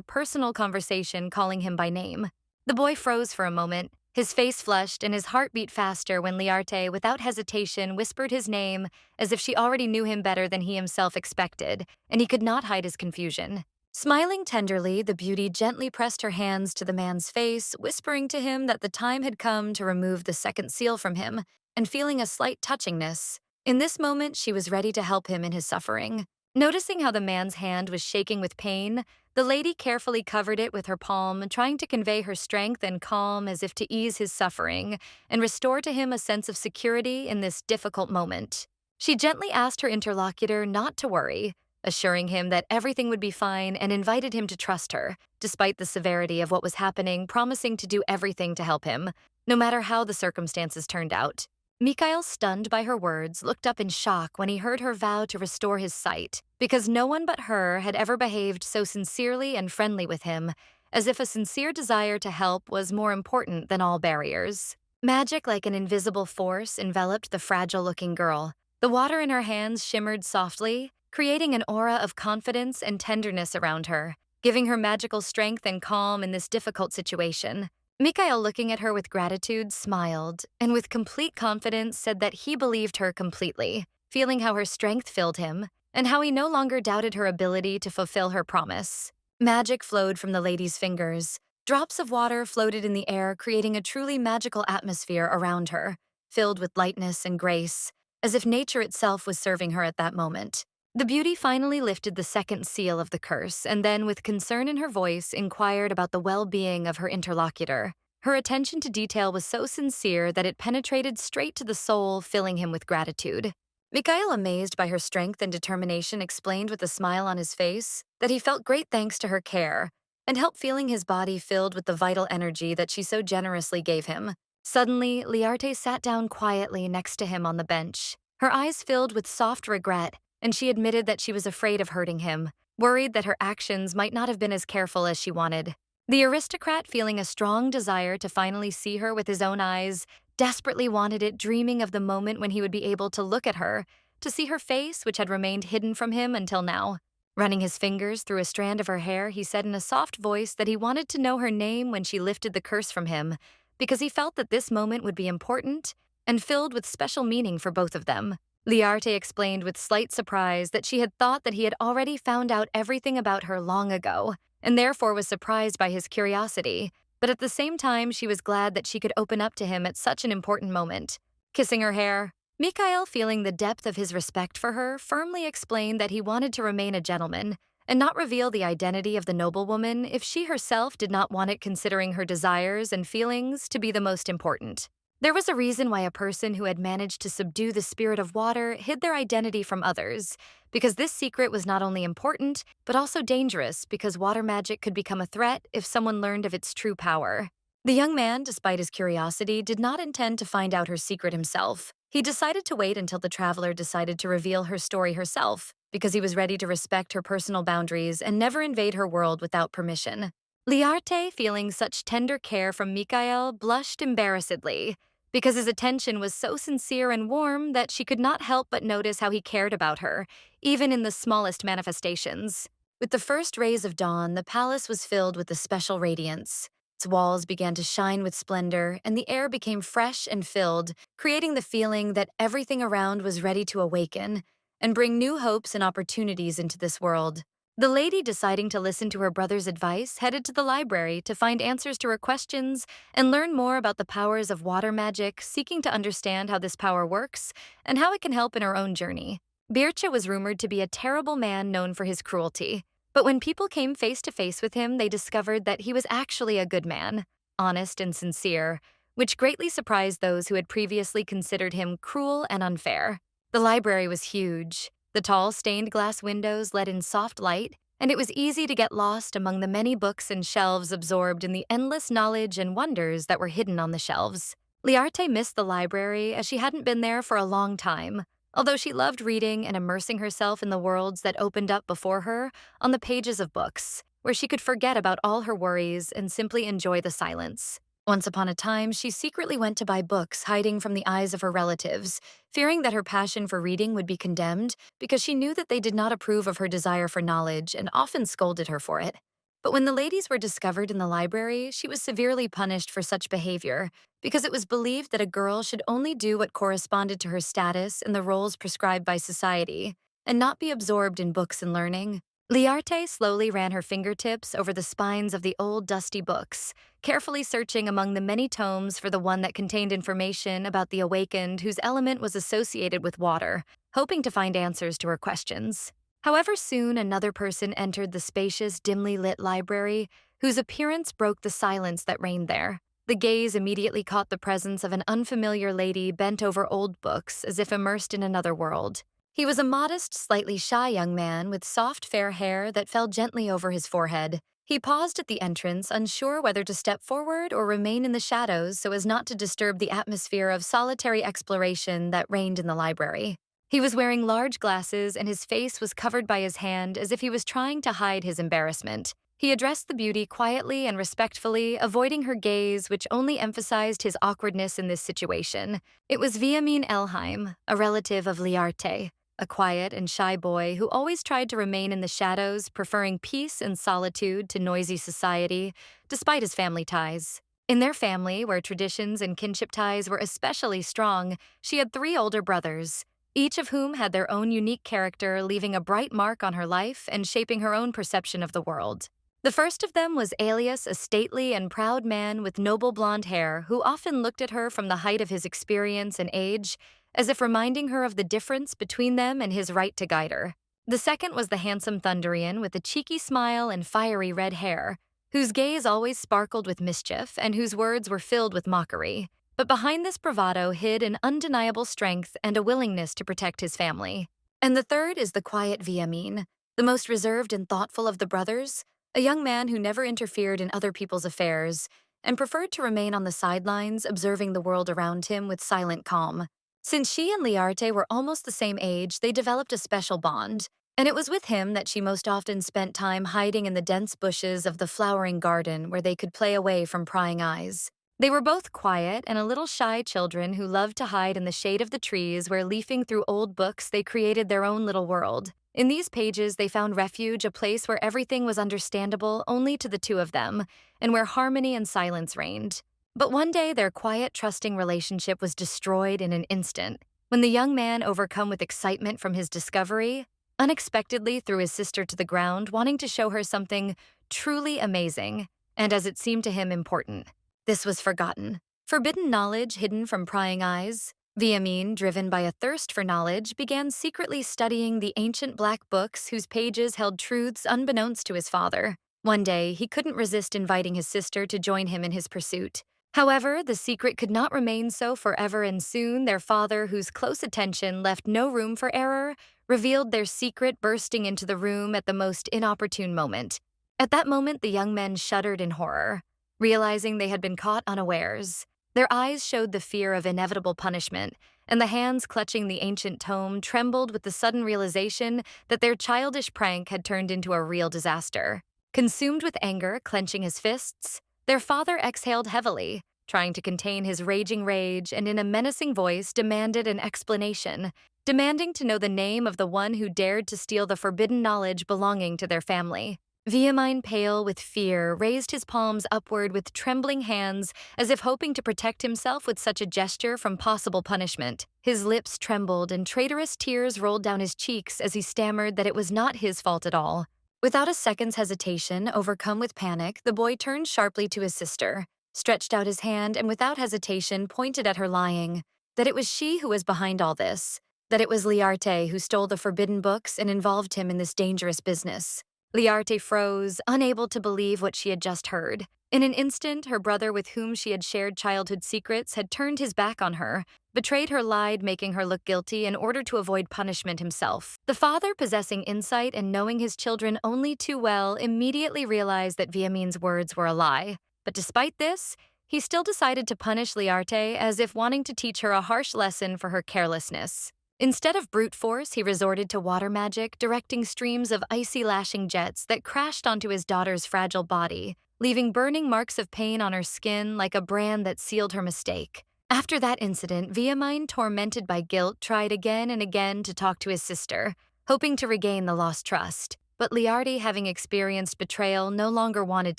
personal conversation, calling him by name. The boy froze for a moment, his face flushed and his heart beat faster when Liarte, without hesitation, whispered his name as if she already knew him better than he himself expected, and he could not hide his confusion. Smiling tenderly, the beauty gently pressed her hands to the man's face, whispering to him that the time had come to remove the second seal from him, and feeling a slight touchingness. In this moment, she was ready to help him in his suffering. Noticing how the man's hand was shaking with pain, the lady carefully covered it with her palm, trying to convey her strength and calm as if to ease his suffering and restore to him a sense of security in this difficult moment. She gently asked her interlocutor not to worry, assuring him that everything would be fine and invited him to trust her, despite the severity of what was happening, promising to do everything to help him, no matter how the circumstances turned out. Mikhail, stunned by her words, looked up in shock when he heard her vow to restore his sight, because no one but her had ever behaved so sincerely and friendly with him, as if a sincere desire to help was more important than all barriers. Magic, like an invisible force, enveloped the fragile-looking girl. The water in her hands shimmered softly, creating an aura of confidence and tenderness around her, giving her magical strength and calm in this difficult situation. Mikhail, looking at her with gratitude, smiled, and with complete confidence said that he believed her completely, feeling how her strength filled him, and how he no longer doubted her ability to fulfill her promise. Magic flowed from the lady's fingers. Drops of water floated in the air, creating a truly magical atmosphere around her, filled with lightness and grace, as if nature itself was serving her at that moment. The beauty finally lifted the second seal of the curse, and then, with concern in her voice, inquired about the well-being of her interlocutor. Her attention to detail was so sincere that it penetrated straight to the soul, filling him with gratitude. Mikhail, amazed by her strength and determination, explained with a smile on his face that he felt great thanks to her care, and helped feeling his body filled with the vital energy that she so generously gave him. Suddenly, Liarte sat down quietly next to him on the bench, her eyes filled with soft regret, and she admitted that she was afraid of hurting him, worried that her actions might not have been as careful as she wanted. The aristocrat, feeling a strong desire to finally see her with his own eyes, desperately wanted it, dreaming of the moment when he would be able to look at her, to see her face, which had remained hidden from him until now. Running his fingers through a strand of her hair, he said in a soft voice that he wanted to know her name when she lifted the curse from him, because he felt that this moment would be important and filled with special meaning for both of them. Liarte explained with slight surprise that she had thought that he had already found out everything about her long ago, and therefore was surprised by his curiosity, but at the same time she was glad that she could open up to him at such an important moment. Kissing her hair, Mikhail, feeling the depth of his respect for her, firmly explained that he wanted to remain a gentleman and not reveal the identity of the noblewoman if she herself did not want it, considering her desires and feelings to be the most important. There was a reason why a person who had managed to subdue the spirit of water hid their identity from others, because this secret was not only important, but also dangerous, because water magic could become a threat if someone learned of its true power. The young man, despite his curiosity, did not intend to find out her secret himself. He decided to wait until the traveler decided to reveal her story herself, because he was ready to respect her personal boundaries and never invade her world without permission. Liarte, feeling such tender care from Mikhail, blushed embarrassedly, because his attention was so sincere and warm that she could not help but notice how he cared about her, even in the smallest manifestations. With the first rays of dawn, the palace was filled with a special radiance. Its walls began to shine with splendor, and the air became fresh and filled, creating the feeling that everything around was ready to awaken and bring new hopes and opportunities into this world. The lady, deciding to listen to her brother's advice, headed to the library to find answers to her questions and learn more about the powers of water magic, seeking to understand how this power works and how it can help in her own journey. Bircha was rumored to be a terrible man known for his cruelty, but when people came face to face with him, they discovered that he was actually a good man, honest and sincere, which greatly surprised those who had previously considered him cruel and unfair. The library was huge. The tall stained glass windows let in soft light, and it was easy to get lost among the many books and shelves, absorbed in the endless knowledge and wonders that were hidden on the shelves. Liarte missed the library as she hadn't been there for a long time, although she loved reading and immersing herself in the worlds that opened up before her on the pages of books. where she could forget about all her worries and simply enjoy the silence. Once upon a time, she secretly went to buy books, hiding from the eyes of her relatives, fearing that her passion for reading would be condemned because she knew that they did not approve of her desire for knowledge and often scolded her for it. But when the ladies were discovered in the library, she was severely punished for such behavior because it was believed that a girl should only do what corresponded to her status and the roles prescribed by society, and not be absorbed in books and learning. Liarte slowly ran her fingertips over the spines of the old dusty books, carefully searching among the many tomes for the one that contained information about the awakened whose element was associated with water, hoping to find answers to her questions. However, soon another person entered the spacious, dimly lit library, whose appearance broke the silence that reigned there. The gaze immediately caught the presence of an unfamiliar lady bent over old books as if immersed in another world. He was a modest, slightly shy young man with soft, fair hair that fell gently over his forehead. He paused at the entrance, unsure whether to step forward or remain in the shadows so as not to disturb the atmosphere of solitary exploration that reigned in the library. He was wearing large glasses and his face was covered by his hand as if he was trying to hide his embarrassment. He addressed the beauty quietly and respectfully, avoiding her gaze, which only emphasized his awkwardness in this situation. It was Viamin Elheim, a relative of Liarte, a quiet and shy boy who always tried to remain in the shadows, preferring peace and solitude to noisy society, despite his family ties. In their family, where traditions and kinship ties were especially strong, she had 3 older brothers, each of whom had their own unique character, leaving a bright mark on her life and shaping her own perception of the world. The first of them was Alias, a stately and proud man with noble blonde hair who often looked at her from the height of his experience and age, as if reminding her of the difference between them and his right to guide her. The second was the handsome Thunderian with a cheeky smile and fiery red hair, whose gaze always sparkled with mischief and whose words were filled with mockery. But behind this bravado hid an undeniable strength and a willingness to protect his family. And the third is the quiet Viamin, the most reserved and thoughtful of the brothers, a young man who never interfered in other people's affairs and preferred to remain on the sidelines, observing the world around him with silent calm. Since she and Liarte were almost the same age, they developed a special bond, and it was with him that she most often spent time hiding in the dense bushes of the flowering garden where they could play away from prying eyes. They were both quiet and a little shy children who loved to hide in the shade of the trees where, leafing through old books, they created their own little world. In these pages, they found refuge, a place where everything was understandable only to the two of them, and where harmony and silence reigned. But one day, their quiet, trusting relationship was destroyed in an instant, when the young man, overcome with excitement from his discovery, unexpectedly threw his sister to the ground, wanting to show her something truly amazing, and as it seemed to him, important. This was forgotten. Forbidden knowledge hidden from prying eyes, Viamin, driven by a thirst for knowledge, began secretly studying the ancient black books whose pages held truths unbeknownst to his father. One day, he couldn't resist inviting his sister to join him in his pursuit. However, the secret could not remain so forever, and soon their father, whose close attention left no room for error, revealed their secret, bursting into the room at the most inopportune moment. At that moment, the young men shuddered in horror, realizing they had been caught unawares. Their eyes showed the fear of inevitable punishment, and the hands clutching the ancient tome trembled with the sudden realization that their childish prank had turned into a real disaster. Consumed with anger, clenching his fists, their father exhaled heavily, trying to contain his raging rage, and in a menacing voice demanded an explanation, demanding to know the name of the one who dared to steal the forbidden knowledge belonging to their family. Viamine, pale with fear, raised his palms upward with trembling hands, as if hoping to protect himself with such a gesture from possible punishment. His lips trembled and traitorous tears rolled down his cheeks as he stammered that it was not his fault at all. Without a second's hesitation, overcome with panic, the boy turned sharply to his sister, stretched out his hand, and without hesitation pointed at her, lying, that it was she who was behind all this, that it was Liarte who stole the forbidden books and involved him in this dangerous business. Liarte froze, unable to believe what she had just heard. In an instant, her brother, with whom she had shared childhood secrets, had turned his back on her, betrayed her, lied, making her look guilty in order to avoid punishment himself. The father, possessing insight and knowing his children only too well, immediately realized that Viamin's words were a lie. But despite this, he still decided to punish Liarte as if wanting to teach her a harsh lesson for her carelessness. Instead of brute force, he resorted to water magic, directing streams of icy lashing jets that crashed onto his daughter's fragile body, leaving burning marks of pain on her skin like a brand that sealed her mistake. After that incident, Viamine, tormented by guilt, tried again and again to talk to his sister, hoping to regain the lost trust. But Liardi, having experienced betrayal, no longer wanted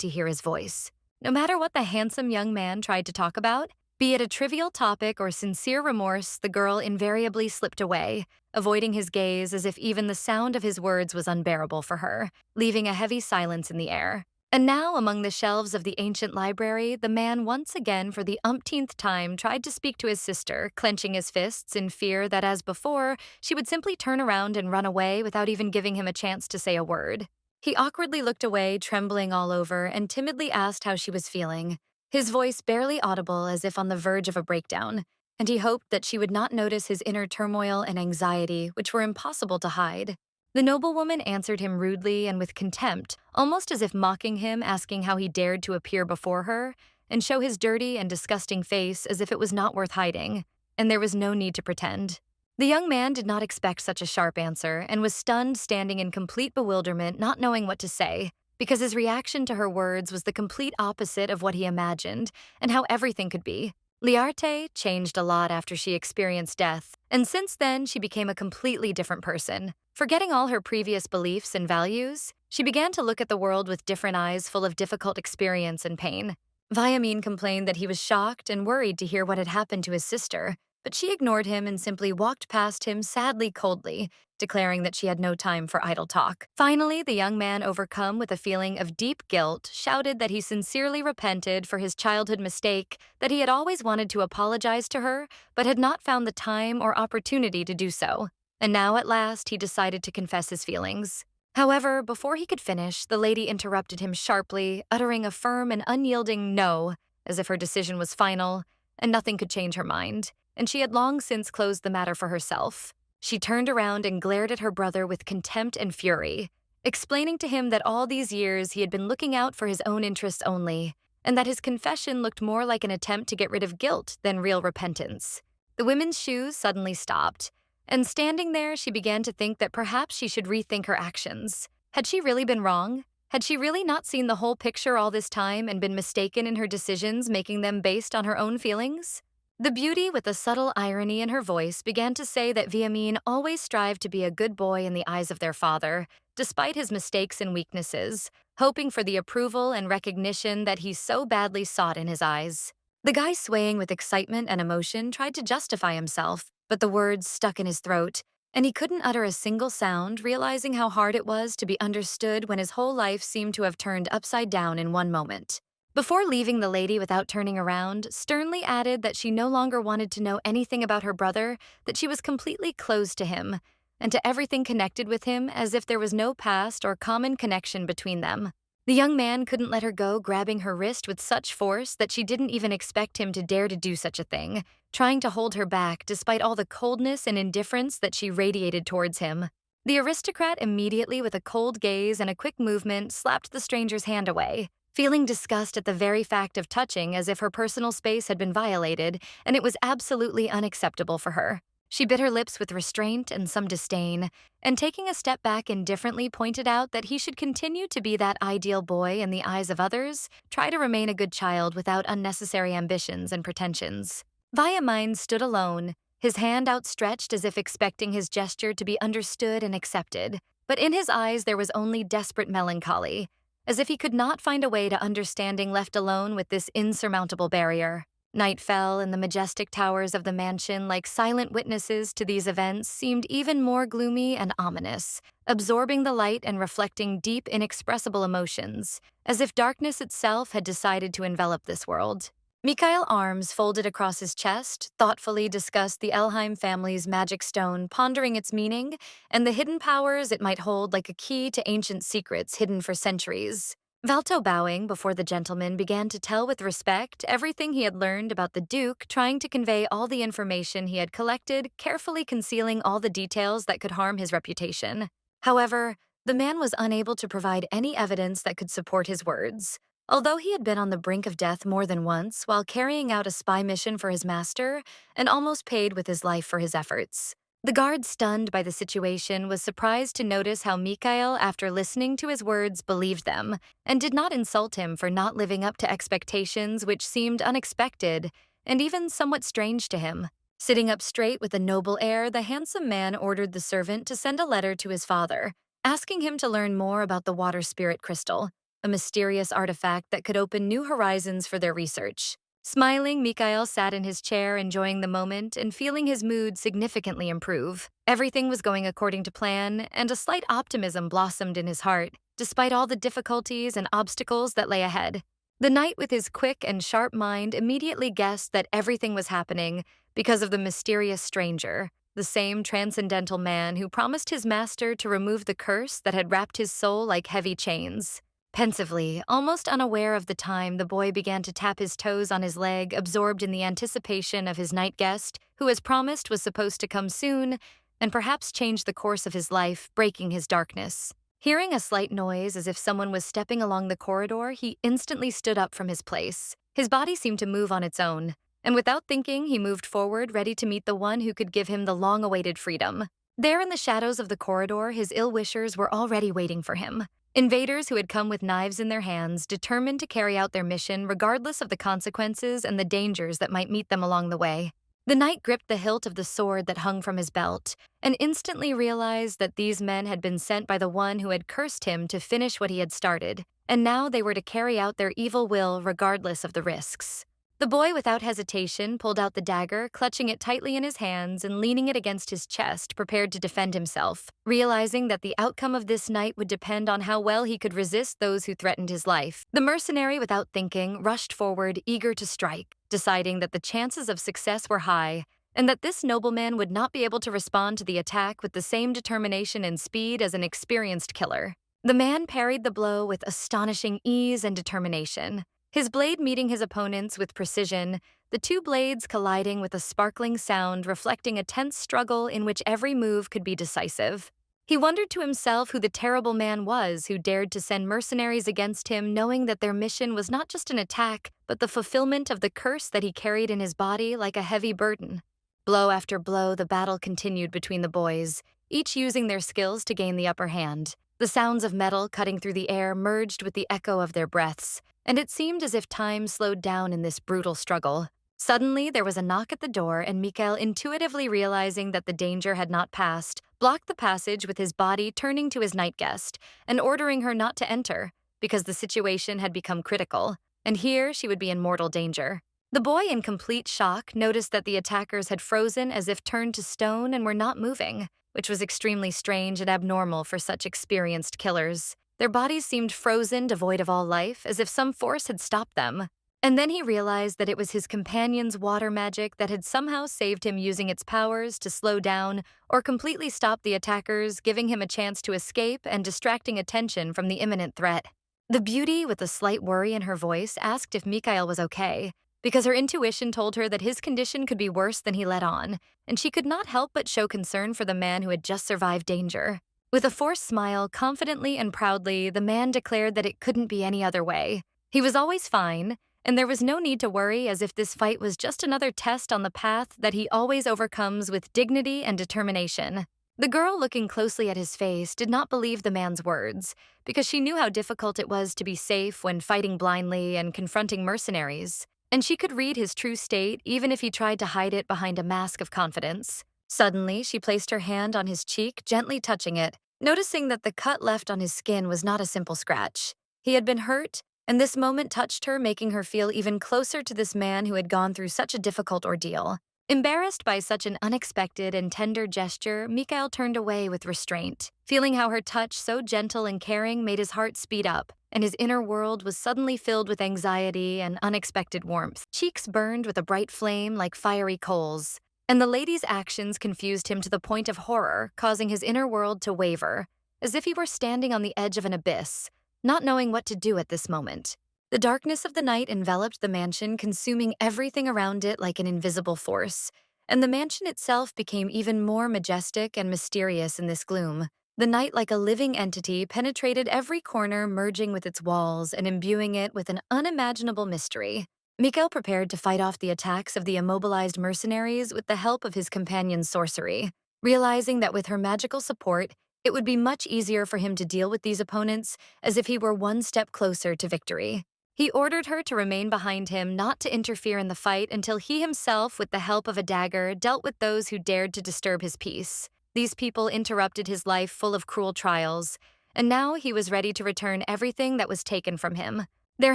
to hear his voice. No matter what the handsome young man tried to talk about, be it a trivial topic or sincere remorse, the girl invariably slipped away, avoiding his gaze as if even the sound of his words was unbearable for her, leaving a heavy silence in the air. And now, among the shelves of the ancient library, the man once again, for the umpteenth time, tried to speak to his sister, clenching his fists in fear that, as before, she would simply turn around and run away without even giving him a chance to say a word. He awkwardly looked away, trembling all over, and timidly asked how she was feeling, his voice barely audible as if on the verge of a breakdown, and he hoped that she would not notice his inner turmoil and anxiety, which were impossible to hide. The noblewoman answered him rudely and with contempt, almost as if mocking him, asking how he dared to appear before her and show his dirty and disgusting face as if it was not worth hiding, and there was no need to pretend. The young man did not expect such a sharp answer and was stunned, standing in complete bewilderment, not knowing what to say, because his reaction to her words was the complete opposite of what he imagined and how everything could be. Liarte changed a lot after she experienced death, and since then she became a completely different person. Forgetting all her previous beliefs and values, she began to look at the world with different eyes full of difficult experience and pain. Viamine complained that he was shocked and worried to hear what had happened to his sister, but she ignored him and simply walked past him sadly coldly, declaring that she had no time for idle talk. Finally, the young man, overcome with a feeling of deep guilt, shouted that he sincerely repented for his childhood mistake, that he had always wanted to apologize to her, but had not found the time or opportunity to do so. And now, at last, he decided to confess his feelings. However, before he could finish, the lady interrupted him sharply, uttering a firm and unyielding no, as if her decision was final, and nothing could change her mind, and she had long since closed the matter for herself. She turned around and glared at her brother with contempt and fury, explaining to him that all these years he had been looking out for his own interests only, and that his confession looked more like an attempt to get rid of guilt than real repentance. The women's shoes suddenly stopped, and standing there, she began to think that perhaps she should rethink her actions. Had she really been wrong? Had she really not seen the whole picture all this time and been mistaken in her decisions, making them based on her own feelings? The beauty, with a subtle irony in her voice, began to say that Viamine always strived to be a good boy in the eyes of their father, despite his mistakes and weaknesses, hoping for the approval and recognition that he so badly sought in his eyes. The guy, swaying with excitement and emotion, tried to justify himself, but the words stuck in his throat, and he couldn't utter a single sound, realizing how hard it was to be understood when his whole life seemed to have turned upside down in one moment. Before leaving the lady without turning around, sternly added that she no longer wanted to know anything about her brother, that she was completely closed to him, and to everything connected with him, as if there was no past or common connection between them. The young man couldn't let her go, grabbing her wrist with such force that she didn't even expect him to dare to do such a thing, trying to hold her back despite all the coldness and indifference that she radiated towards him. The aristocrat immediately, with a cold gaze and a quick movement, slapped the stranger's hand away, feeling disgust at the very fact of touching, as if her personal space had been violated, and it was absolutely unacceptable for her. She bit her lips with restraint and some disdain, and taking a step back indifferently pointed out that he should continue to be that ideal boy in the eyes of others, try to remain a good child without unnecessary ambitions and pretensions. Viamine stood alone, his hand outstretched as if expecting his gesture to be understood and accepted, but in his eyes there was only desperate melancholy, as if he could not find a way to understanding, left alone with this insurmountable barrier. Night fell, and the majestic towers of the mansion, like silent witnesses to these events, seemed even more gloomy and ominous, absorbing the light and reflecting deep, inexpressible emotions, as if darkness itself had decided to envelop this world. Mikhail, arms folded across his chest, thoughtfully discussed the Elheim family's magic stone, pondering its meaning and the hidden powers it might hold, like a key to ancient secrets hidden for centuries. Valto, bowing before the gentleman, began to tell with respect everything he had learned about the Duke, trying to convey all the information he had collected, carefully concealing all the details that could harm his reputation. However, the man was unable to provide any evidence that could support his words. Although he had been on the brink of death more than once while carrying out a spy mission for his master, and almost paid with his life for his efforts, The guard, stunned by the situation, was surprised to notice how Mikhail, after listening to his words, believed them and did not insult him for not living up to expectations, which seemed unexpected and even somewhat strange to him. Sitting up straight with a noble air, the handsome man ordered the servant to send a letter to his father, asking him to learn more about the water spirit crystal, a mysterious artifact that could open new horizons for their research. Smiling, Mikhail sat in his chair, enjoying the moment and feeling his mood significantly improve. Everything was going according to plan, and a slight optimism blossomed in his heart, despite all the difficulties and obstacles that lay ahead. The knight, with his quick and sharp mind, immediately guessed that everything was happening because of the mysterious stranger, the same transcendental man who promised his master to remove the curse that had wrapped his soul like heavy chains. Pensively, almost unaware of the time, the boy began to tap his toes on his leg, absorbed in the anticipation of his night guest, who, as promised, was supposed to come soon and perhaps change the course of his life, breaking his darkness. Hearing a slight noise as if someone was stepping along the corridor, he instantly stood up from his place. His body seemed to move on its own, and without thinking, he moved forward, ready to meet the one who could give him the long-awaited freedom. There in the shadows of the corridor, his ill-wishers were already waiting for him. Invaders who had come with knives in their hands, determined to carry out their mission regardless of the consequences and the dangers that might meet them along the way. The knight gripped the hilt of the sword that hung from his belt and instantly realized that these men had been sent by the one who had cursed him to finish what he had started, and now they were to carry out their evil will regardless of the risks. The boy, without hesitation, pulled out the dagger, clutching it tightly in his hands and leaning it against his chest, prepared to defend himself, realizing that the outcome of this night would depend on how well he could resist those who threatened his life. The mercenary, without thinking, rushed forward, eager to strike, deciding that the chances of success were high and that this nobleman would not be able to respond to the attack with the same determination and speed as an experienced killer. The man parried the blow with astonishing ease and determination, his blade meeting his opponent's with precision, the two blades colliding with a sparkling sound reflecting a tense struggle in which every move could be decisive. He wondered to himself who the terrible man was who dared to send mercenaries against him, knowing that their mission was not just an attack, but the fulfillment of the curse that he carried in his body like a heavy burden. Blow after blow, the battle continued between the boys, each using their skills to gain the upper hand. The sounds of metal cutting through the air merged with the echo of their breaths, and it seemed as if time slowed down in this brutal struggle. Suddenly, there was a knock at the door, and Mikhail, intuitively realizing that the danger had not passed, blocked the passage with his body, turning to his night guest and ordering her not to enter, because the situation had become critical, and here she would be in mortal danger. The boy, in complete shock, noticed that the attackers had frozen as if turned to stone and were not moving, which was extremely strange and abnormal for such experienced killers. Their bodies seemed frozen, devoid of all life, as if some force had stopped them. And then he realized that it was his companion's water magic that had somehow saved him, using its powers to slow down or completely stop the attackers, giving him a chance to escape and distracting attention from the imminent threat. The beauty, with a slight worry in her voice, asked if Mikhail was okay, because her intuition told her that his condition could be worse than he let on, and she could not help but show concern for the man who had just survived danger. With a forced smile, confidently and proudly, the man declared that it couldn't be any other way. He was always fine, and there was no need to worry, as if this fight was just another test on the path that he always overcomes with dignity and determination. The girl, looking closely at his face, did not believe the man's words, because she knew how difficult it was to be safe when fighting blindly and confronting mercenaries, and she could read his true state even if he tried to hide it behind a mask of confidence. Suddenly, she placed her hand on his cheek, gently touching it, noticing that the cut left on his skin was not a simple scratch. He had been hurt, and this moment touched her, making her feel even closer to this man who had gone through such a difficult ordeal. Embarrassed by such an unexpected and tender gesture, Mikhail turned away with restraint, feeling how her touch, so gentle and caring, made his heart speed up, and his inner world was suddenly filled with anxiety and unexpected warmth. Cheeks burned with a bright flame like fiery coals, and the lady's actions confused him to the point of horror, causing his inner world to waver, as if he were standing on the edge of an abyss, not knowing what to do at this moment. The darkness of the night enveloped the mansion, consuming everything around it like an invisible force, and the mansion itself became even more majestic and mysterious in this gloom. The night, like a living entity, penetrated every corner, merging with its walls and imbuing it with an unimaginable mystery. Mikhail prepared to fight off the attacks of the immobilized mercenaries with the help of his companion's sorcery. realizing that with her magical support, it would be much easier for him to deal with these opponents as if he were one step closer to victory. He ordered her to remain behind him, not to interfere in the fight until he himself, with the help of a dagger, dealt with those who dared to disturb his peace. These people interrupted his life full of cruel trials, and now he was ready to return everything that was taken from him. Their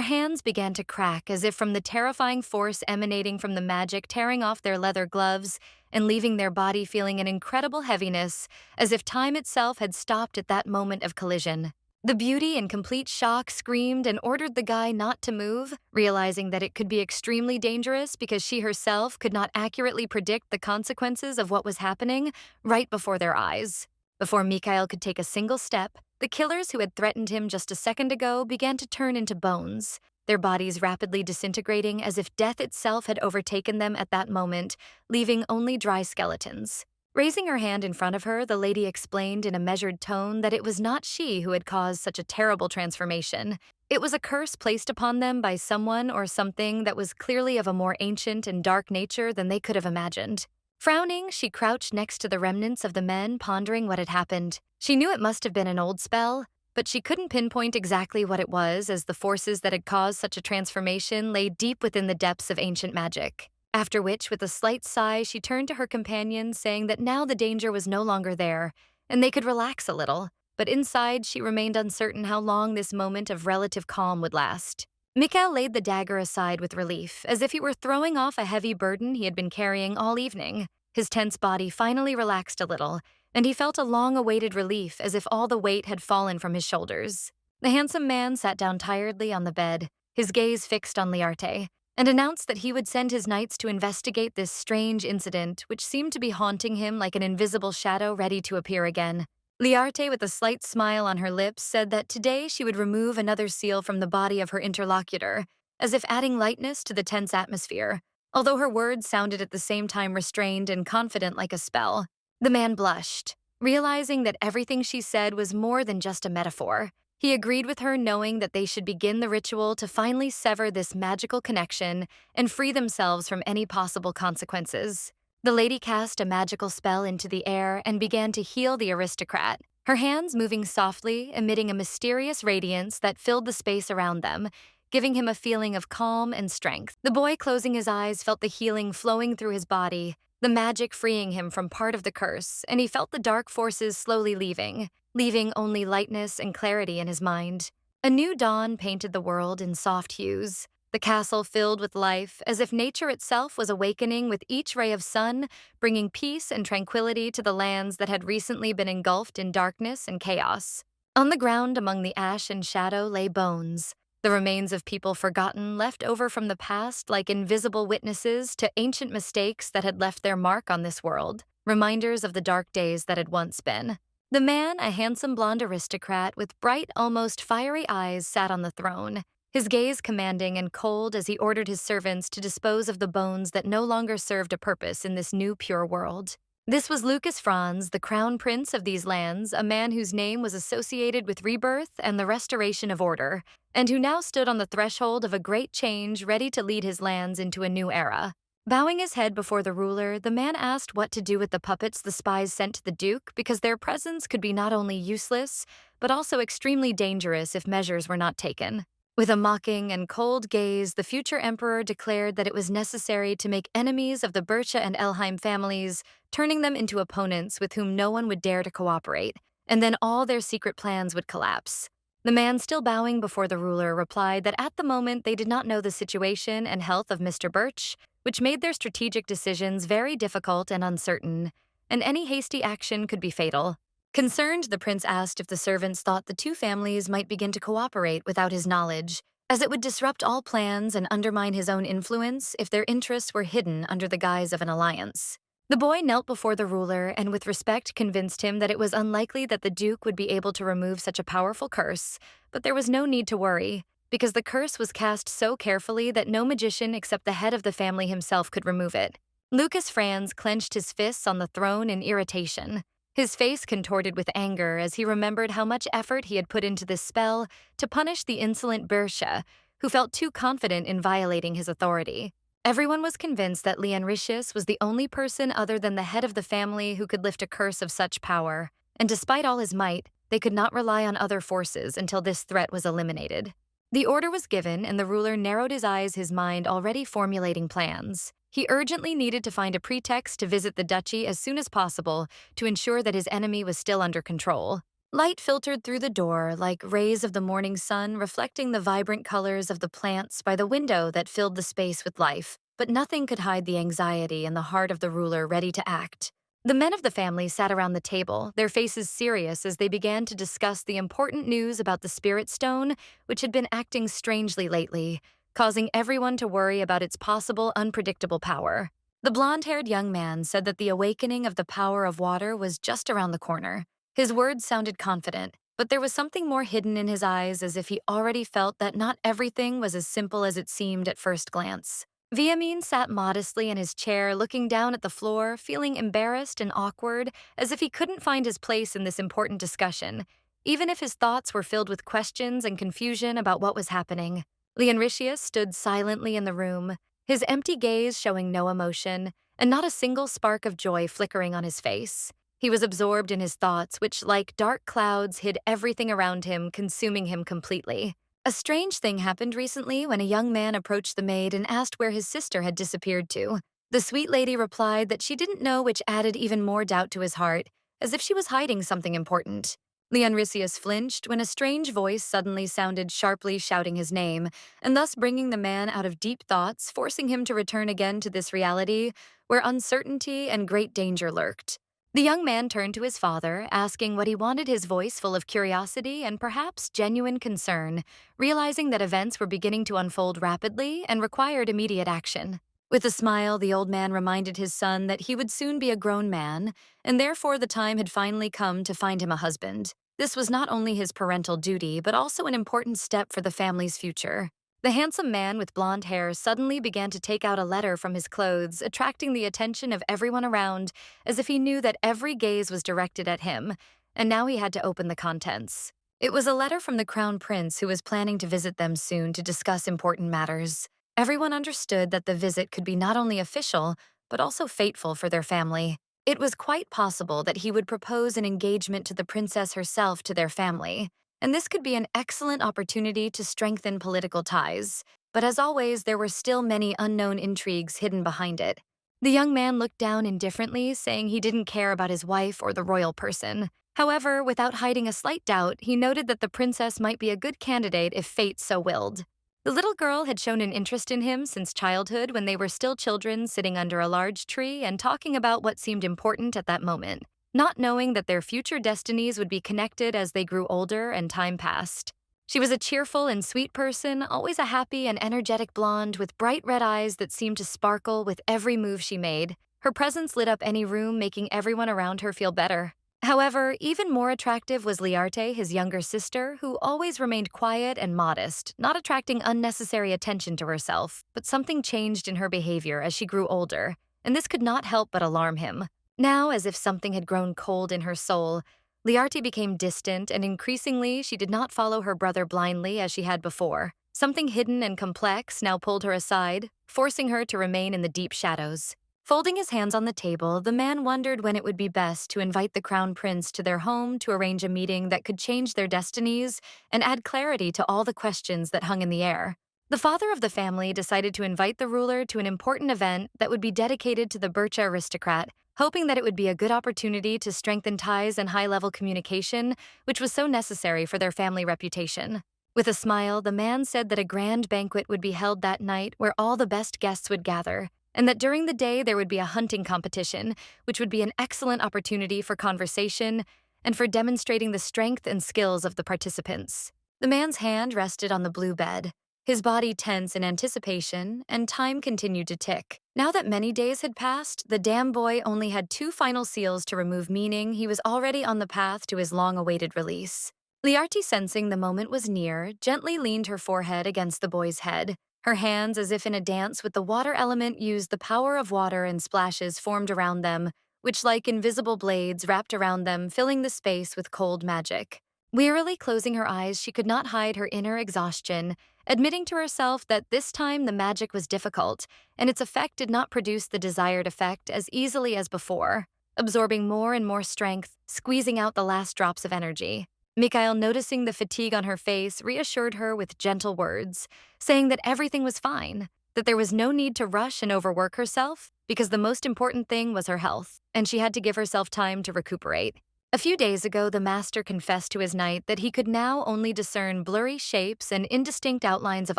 hands began to crack as if from the terrifying force emanating from the magic tearing off their leather gloves and leaving their body feeling an incredible heaviness, as if time itself had stopped at that moment of collision. The beauty, in complete shock, screamed and ordered the guy not to move, realizing that it could be extremely dangerous because she herself could not accurately predict the consequences of what was happening right before their eyes. Before Mikhail could take a single step, the killers who had threatened him just a second ago began to turn into bones, their bodies rapidly disintegrating as if death itself had overtaken them at that moment, leaving only dry skeletons. Raising her hand in front of her, the lady explained in a measured tone that it was not she who had caused such a terrible transformation. It was a curse placed upon them by someone or something that was clearly of a more ancient and dark nature than they could have imagined. Frowning, she crouched next to the remnants of the men, pondering what had happened. She knew it must have been an old spell, but she couldn't pinpoint exactly what it was, as the forces that had caused such a transformation lay deep within the depths of ancient magic. After which, with a slight sigh, she turned to her companion, saying that now the danger was no longer there, and they could relax a little. But inside, she remained uncertain how long this moment of relative calm would last. Mikhail laid the dagger aside with relief, as if he were throwing off a heavy burden he had been carrying all evening. His tense body finally relaxed a little, and he felt a long-awaited relief, as if all the weight had fallen from his shoulders. The handsome man sat down tiredly on the bed, his gaze fixed on Liarte, and announced that he would send his knights to investigate this strange incident, which seemed to be haunting him like an invisible shadow ready to appear again. Liarte, with a slight smile on her lips, said that today she would remove another seal from the body of her interlocutor, as if adding lightness to the tense atmosphere, although her words sounded at the same time restrained and confident like a spell. The man blushed, realizing that everything she said was more than just a metaphor. He agreed with her, knowing that they should begin the ritual to finally sever this magical connection and free themselves from any possible consequences. The lady cast a magical spell into the air and began to heal the aristocrat, her hands moving softly, emitting a mysterious radiance that filled the space around them, giving him a feeling of calm and strength. The boy, closing his eyes, felt the healing flowing through his body, the magic freeing him from part of the curse, and he felt the dark forces slowly leaving only lightness and clarity in his mind. A new dawn painted the world in soft hues, the castle filled with life, as if nature itself was awakening with each ray of sun, bringing peace and tranquility to the lands that had recently been engulfed in darkness and chaos. On the ground among the ash and shadow lay bones, the remains of people forgotten, left over from the past like invisible witnesses to ancient mistakes that had left their mark on this world, reminders of the dark days that had once been. The man, a handsome blonde aristocrat with bright, almost fiery eyes, sat on the throne, his gaze commanding and cold as he ordered his servants to dispose of the bones that no longer served a purpose in this new pure world. This was Lucas Franz, the crown prince of these lands, a man whose name was associated with rebirth and the restoration of order, and who now stood on the threshold of a great change, ready to lead his lands into a new era. Bowing his head before the ruler, the man asked what to do with the puppets the spies sent to the Duke, because their presence could be not only useless, but also extremely dangerous if measures were not taken. With a mocking and cold gaze, the future emperor declared that it was necessary to make enemies of the Bircha and Elheim families, turning them into opponents with whom no one would dare to cooperate, and then all their secret plans would collapse. The man, still bowing before the ruler, replied that at the moment they did not know the situation and health of Mr. Birch, which made their strategic decisions very difficult and uncertain, and any hasty action could be fatal. Concerned, the prince asked if the servants thought the two families might begin to cooperate without his knowledge, as it would disrupt all plans and undermine his own influence if their interests were hidden under the guise of an alliance. The boy knelt before the ruler and with respect convinced him that it was unlikely that the Duke would be able to remove such a powerful curse, but there was no need to worry, because the curse was cast so carefully that no magician except the head of the family himself could remove it. Lucas Franz clenched his fists on the throne in irritation, his face contorted with anger as he remembered how much effort he had put into this spell to punish the insolent Bersha, who felt too confident in violating his authority. Everyone was convinced that Leonritius was the only person other than the head of the family who could lift a curse of such power, and despite all his might, they could not rely on other forces until this threat was eliminated. The order was given, and the ruler narrowed his eyes, his mind already formulating plans. He urgently needed to find a pretext to visit the duchy as soon as possible to ensure that his enemy was still under control. Light filtered through the door like rays of the morning sun, reflecting the vibrant colors of the plants by the window that filled the space with life, but nothing could hide the anxiety in the heart of the ruler ready to act. The men of the family sat around the table, their faces serious as they began to discuss the important news about the spirit stone, which had been acting strangely lately, causing everyone to worry about its possible unpredictable power. The blonde-haired young man said that the awakening of the power of water was just around the corner. His words sounded confident, but there was something more hidden in his eyes, as if he already felt that not everything was as simple as it seemed at first glance. Viamin sat modestly in his chair, looking down at the floor, feeling embarrassed and awkward, as if he couldn't find his place in this important discussion, even if his thoughts were filled with questions and confusion about what was happening. Leonritius stood silently in the room, his empty gaze showing no emotion, and not a single spark of joy flickering on his face. He was absorbed in his thoughts, which, like dark clouds, hid everything around him, consuming him completely. A strange thing happened recently when a young man approached the maid and asked where his sister had disappeared to. The sweet lady replied that she didn't know, which added even more doubt to his heart, as if she was hiding something important. Leonritius flinched when a strange voice suddenly sounded sharply shouting his name, and thus bringing the man out of deep thoughts, forcing him to return again to this reality where uncertainty and great danger lurked. The young man turned to his father, asking what he wanted, his voice full of curiosity and perhaps genuine concern, realizing that events were beginning to unfold rapidly and required immediate action. With a smile, the old man reminded his son that he would soon be a grown man, and therefore the time had finally come to find him a husband. This was not only his parental duty, but also an important step for the family's future. The handsome man with blonde hair suddenly began to take out a letter from his clothes, attracting the attention of everyone around, as if he knew that every gaze was directed at him, and now he had to open the contents. It was a letter from the crown prince, who was planning to visit them soon to discuss important matters. Everyone understood that the visit could be not only official, but also fateful for their family. It was quite possible that he would propose an engagement to the princess herself to their family, and this could be an excellent opportunity to strengthen political ties. But as always, there were still many unknown intrigues hidden behind it. The young man looked down indifferently, saying he didn't care about his wife or the royal person. However, without hiding a slight doubt, he noted that the princess might be a good candidate if fate so willed. The little girl had shown an interest in him since childhood, when they were still children, sitting under a large tree and talking about what seemed important at that moment, not knowing that their future destinies would be connected as they grew older and time passed. She was a cheerful and sweet person, always a happy and energetic blonde with bright red eyes that seemed to sparkle with every move she made. Her presence lit up any room, making everyone around her feel better. However, even more attractive was Liarte, his younger sister, who always remained quiet and modest, not attracting unnecessary attention to herself, but something changed in her behavior as she grew older, and this could not help but alarm him. Now, as if something had grown cold in her soul, Liarte became distant, and increasingly she did not follow her brother blindly as she had before. Something hidden and complex now pulled her aside, forcing her to remain in the deep shadows. Folding his hands on the table, the man wondered when it would be best to invite the crown prince to their home to arrange a meeting that could change their destinies and add clarity to all the questions that hung in the air. The father of the family decided to invite the ruler to an important event that would be dedicated to the Bircha aristocrat, hoping that it would be a good opportunity to strengthen ties and high-level communication, which was so necessary for their family reputation. With a smile, the man said that a grand banquet would be held that night where all the best guests would gather, and that during the day there would be a hunting competition, which would be an excellent opportunity for conversation and for demonstrating the strength and skills of the participants. The man's hand rested on the blue bed, his body tense in anticipation, and time continued to tick. Now that many days had passed, the dam boy only had 2 final seals to remove, meaning he was already on the path to his long-awaited release. Liarte, sensing the moment was near, gently leaned her forehead against the boy's head. Her hands, as if in a dance with the water element, used the power of water, and splashes formed around them, which, like invisible blades, wrapped around them, filling the space with cold magic. Wearily closing her eyes, she could not hide her inner exhaustion, admitting to herself that this time the magic was difficult, and its effect did not produce the desired effect as easily as before, absorbing more and more strength, squeezing out the last drops of energy. Mikhail, noticing the fatigue on her face, reassured her with gentle words, saying that everything was fine, that there was no need to rush and overwork herself, because the most important thing was her health, and she had to give herself time to recuperate. A few days ago, the master confessed to his knight that he could now only discern blurry shapes and indistinct outlines of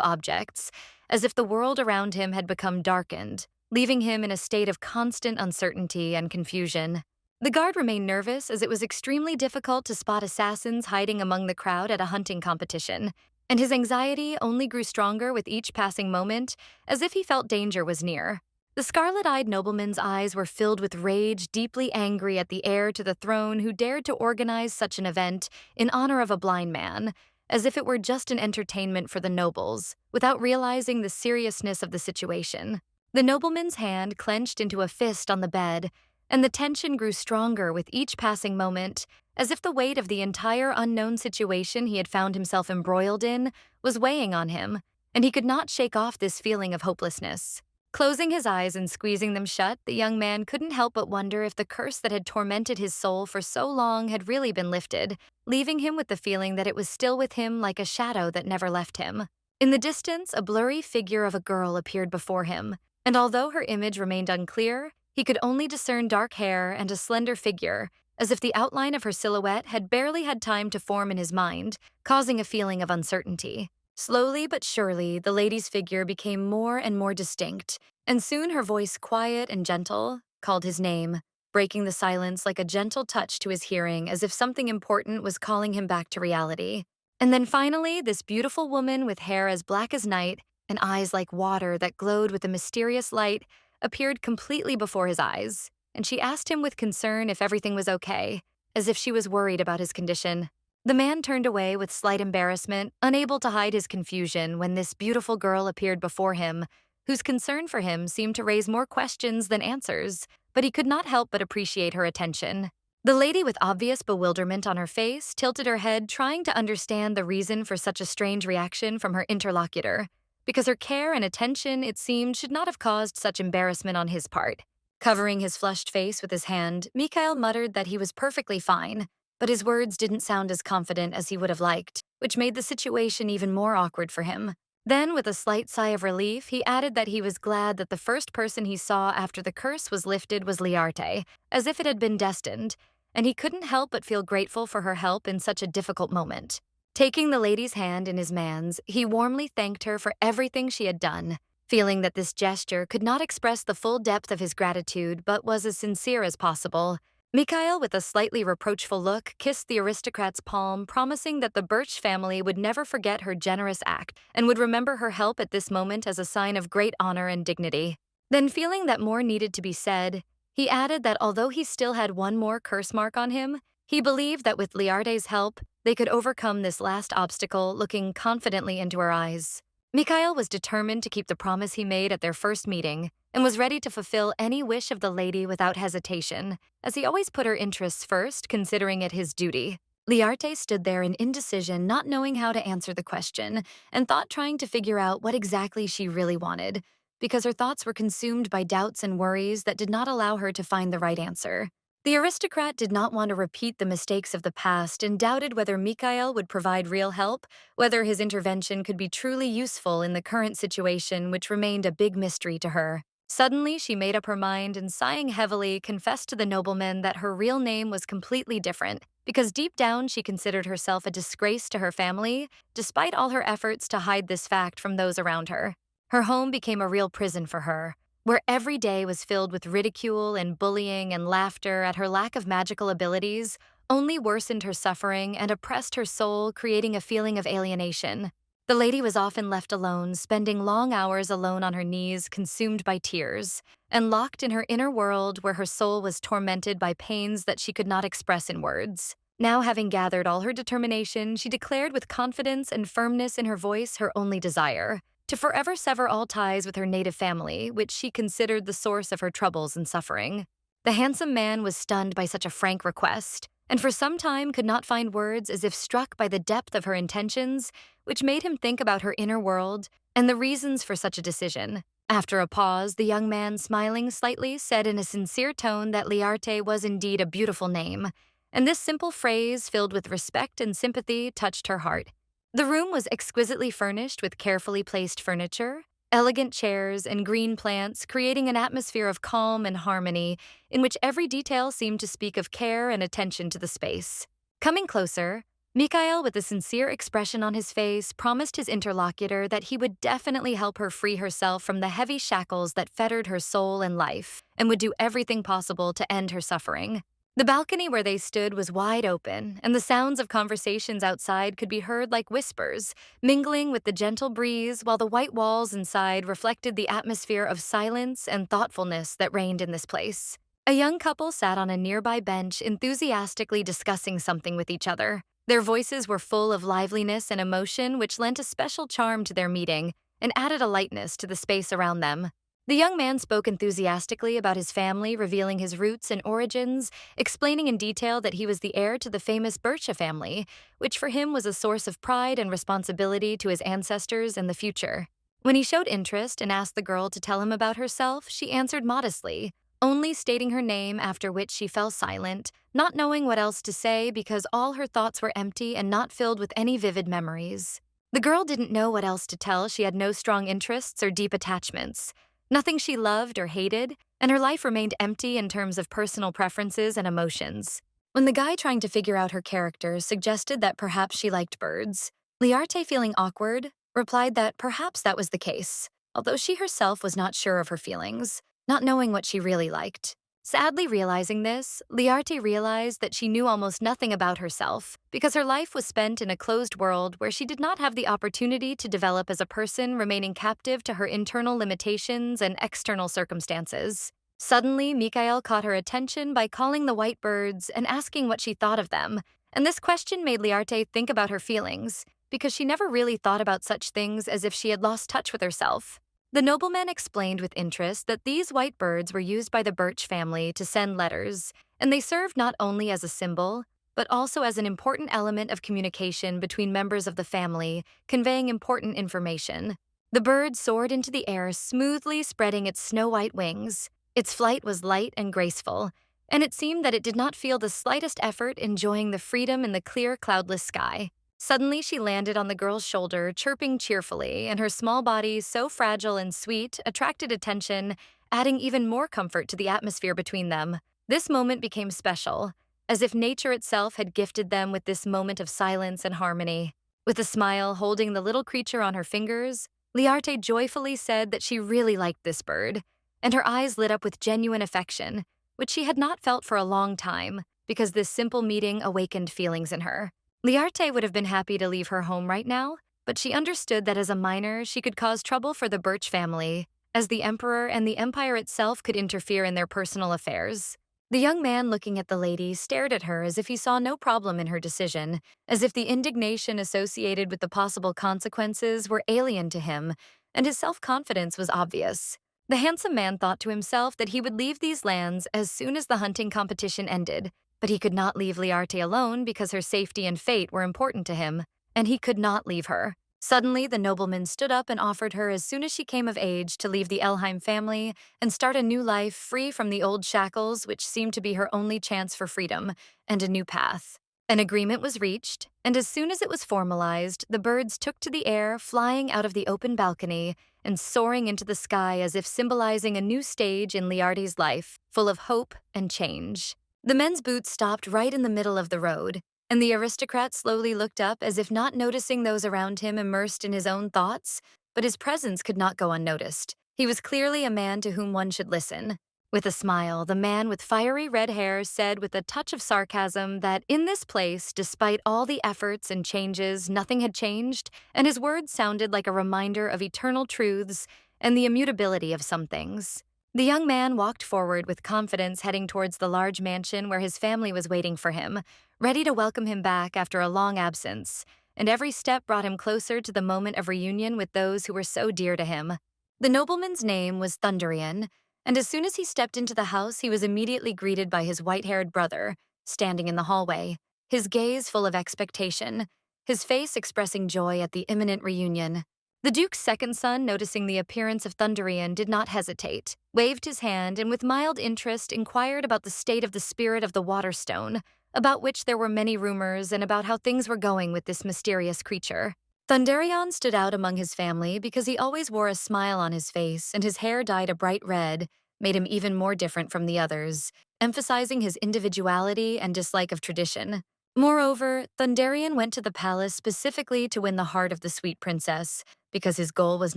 objects, as if the world around him had become darkened, leaving him in a state of constant uncertainty and confusion. The guard remained nervous as it was extremely difficult to spot assassins hiding among the crowd at a hunting competition, and his anxiety only grew stronger with each passing moment, as if he felt danger was near. The scarlet-eyed nobleman's eyes were filled with rage, deeply angry at the heir to the throne who dared to organize such an event in honor of a blind man, as if it were just an entertainment for the nobles, without realizing the seriousness of the situation. The nobleman's hand clenched into a fist on the bed, and the tension grew stronger with each passing moment, as if the weight of the entire unknown situation he had found himself embroiled in was weighing on him, and he could not shake off this feeling of hopelessness. Closing his eyes and squeezing them shut, the young man couldn't help but wonder if the curse that had tormented his soul for so long had really been lifted, leaving him with the feeling that it was still with him like a shadow that never left him. In the distance, a blurry figure of a girl appeared before him, and although her image remained unclear, he could only discern dark hair and a slender figure, as if the outline of her silhouette had barely had time to form in his mind, causing a feeling of uncertainty. Slowly but surely, the lady's figure became more and more distinct, and soon her voice, quiet and gentle, called his name, breaking the silence like a gentle touch to his hearing, as if something important was calling him back to reality. And then finally, this beautiful woman with hair as black as night and eyes like water that glowed with a mysterious light appeared completely before his eyes, and she asked him with concern if everything was okay, as if she was worried about his condition. The man turned away with slight embarrassment, unable to hide his confusion when this beautiful girl appeared before him, whose concern for him seemed to raise more questions than answers, but he could not help but appreciate her attention. The lady, with obvious bewilderment on her face, tilted her head, trying to understand the reason for such a strange reaction from her interlocutor, because her care and attention, it seemed, should not have caused such embarrassment on his part. Covering his flushed face with his hand, Mikhail muttered that he was perfectly fine, but his words didn't sound as confident as he would have liked, which made the situation even more awkward for him. Then, with a slight sigh of relief, he added that he was glad that the first person he saw after the curse was lifted was Liarte, as if it had been destined, and he couldn't help but feel grateful for her help in such a difficult moment. Taking the lady's hand in his man's, he warmly thanked her for everything she had done, feeling that this gesture could not express the full depth of his gratitude but was as sincere as possible. Mikhail, with a slightly reproachful look, kissed the aristocrat's palm, promising that the Birch family would never forget her generous act and would remember her help at this moment as a sign of great honor and dignity. Then, feeling that more needed to be said, he added that although he still had one more curse mark on him, he believed that with Liarte's help, they could overcome this last obstacle, looking confidently into her eyes. Mikhail was determined to keep the promise he made at their first meeting, and was ready to fulfill any wish of the lady without hesitation, as he always put her interests first, considering it his duty. Liarte stood there in indecision, not knowing how to answer the question, and trying to figure out what exactly she really wanted, because her thoughts were consumed by doubts and worries that did not allow her to find the right answer. The aristocrat did not want to repeat the mistakes of the past and doubted whether Mikhail would provide real help, whether his intervention could be truly useful in the current situation, which remained a big mystery to her. Suddenly, she made up her mind and, sighing heavily, confessed to the nobleman that her real name was completely different, because deep down she considered herself a disgrace to her family, despite all her efforts to hide this fact from those around her. Her home became a real prison for her, where every day was filled with ridicule and bullying and laughter at her lack of magical abilities, only worsened her suffering and oppressed her soul, creating a feeling of alienation. The lady was often left alone, spending long hours alone on her knees, consumed by tears, and locked in her inner world where her soul was tormented by pains that she could not express in words. Now, having gathered all her determination, she declared with confidence and firmness in her voice her only desire: to forever sever all ties with her native family, which she considered the source of her troubles and suffering. The handsome man was stunned by such a frank request, and for some time could not find words as if struck by the depth of her intentions, which made him think about her inner world and the reasons for such a decision. After a pause, the young man, smiling slightly, said in a sincere tone that Liarte was indeed a beautiful name, and this simple phrase, filled with respect and sympathy, touched her heart. The room was exquisitely furnished with carefully placed furniture, elegant chairs, and green plants, creating an atmosphere of calm and harmony in which every detail seemed to speak of care and attention to the space. Coming closer, Mikhail, with a sincere expression on his face, promised his interlocutor that he would definitely help her free herself from the heavy shackles that fettered her soul and life, and would do everything possible to end her suffering. The balcony where they stood was wide open, and the sounds of conversations outside could be heard like whispers, mingling with the gentle breeze, while the white walls inside reflected the atmosphere of silence and thoughtfulness that reigned in this place. A young couple sat on a nearby bench, enthusiastically discussing something with each other. Their voices were full of liveliness and emotion, which lent a special charm to their meeting and added a lightness to the space around them. The young man spoke enthusiastically about his family, revealing his roots and origins, explaining in detail that he was the heir to the famous Bircha family, which for him was a source of pride and responsibility to his ancestors and the future. When he showed interest and asked the girl to tell him about herself, she answered modestly, only stating her name, after which she fell silent, not knowing what else to say because all her thoughts were empty and not filled with any vivid memories. The girl didn't know what else to tell. She had no strong interests or deep attachments. Nothing she loved or hated, and her life remained empty in terms of personal preferences and emotions. When the guy trying to figure out her character suggested that perhaps she liked birds, Liarte, feeling awkward, replied that perhaps that was the case, although she herself was not sure of her feelings, not knowing what she really liked. Sadly realizing this, Liarte realized that she knew almost nothing about herself because her life was spent in a closed world where she did not have the opportunity to develop as a person, remaining captive to her internal limitations and external circumstances. Suddenly, Mikhail caught her attention by calling the white birds and asking what she thought of them, and this question made Liarte think about her feelings because she never really thought about such things, as if she had lost touch with herself. The nobleman explained with interest that these white birds were used by the Birch family to send letters, and they served not only as a symbol, but also as an important element of communication between members of the family, conveying important information. The bird soared into the air, smoothly spreading its snow-white wings. Its flight was light and graceful, and it seemed that it did not feel the slightest effort, enjoying the freedom in the clear, cloudless sky. Suddenly, she landed on the girl's shoulder, chirping cheerfully, and her small body, so fragile and sweet, attracted attention, adding even more comfort to the atmosphere between them. This moment became special, as if nature itself had gifted them with this moment of silence and harmony. With a smile, holding the little creature on her fingers, Liarte joyfully said that she really liked this bird, and her eyes lit up with genuine affection, which she had not felt for a long time, because this simple meeting awakened feelings in her. Liarte would have been happy to leave her home right now, but she understood that as a minor, she could cause trouble for the Birch family, as the emperor and the empire itself could interfere in their personal affairs. The young man, looking at the lady, stared at her as if he saw no problem in her decision, as if the indignation associated with the possible consequences were alien to him, and his self-confidence was obvious. The handsome man thought to himself that he would leave these lands as soon as the hunting competition ended, but he could not leave Liarte alone because her safety and fate were important to him, and he could not leave her. Suddenly, the nobleman stood up and offered her, as soon as she came of age, to leave the Elheim family and start a new life free from the old shackles, which seemed to be her only chance for freedom and a new path. An agreement was reached, and as soon as it was formalized, the birds took to the air, flying out of the open balcony and soaring into the sky as if symbolizing a new stage in Liarte's life, full of hope and change. The men's boots stopped right in the middle of the road, and the aristocrat slowly looked up as if not noticing those around him, immersed in his own thoughts, but his presence could not go unnoticed. He was clearly a man to whom one should listen. With a smile, the man with fiery red hair said with a touch of sarcasm that in this place, despite all the efforts and changes, nothing had changed, and his words sounded like a reminder of eternal truths and the immutability of some things. The young man walked forward with confidence, heading towards the large mansion where his family was waiting for him, ready to welcome him back after a long absence, and every step brought him closer to the moment of reunion with those who were so dear to him. The nobleman's name was Thunderian, and as soon as he stepped into the house, he was immediately greeted by his white-haired brother, standing in the hallway, his gaze full of expectation, his face expressing joy at the imminent reunion. The Duke's second son, noticing the appearance of Thunderian, did not hesitate, waved his hand, and with mild interest inquired about the state of the spirit of the Waterstone, about which there were many rumors and about how things were going with this mysterious creature. Thunderian stood out among his family because he always wore a smile on his face and his hair dyed a bright red, made him even more different from the others, emphasizing his individuality and dislike of tradition. Moreover, Thunderian went to the palace specifically to win the heart of the sweet princess, because his goal was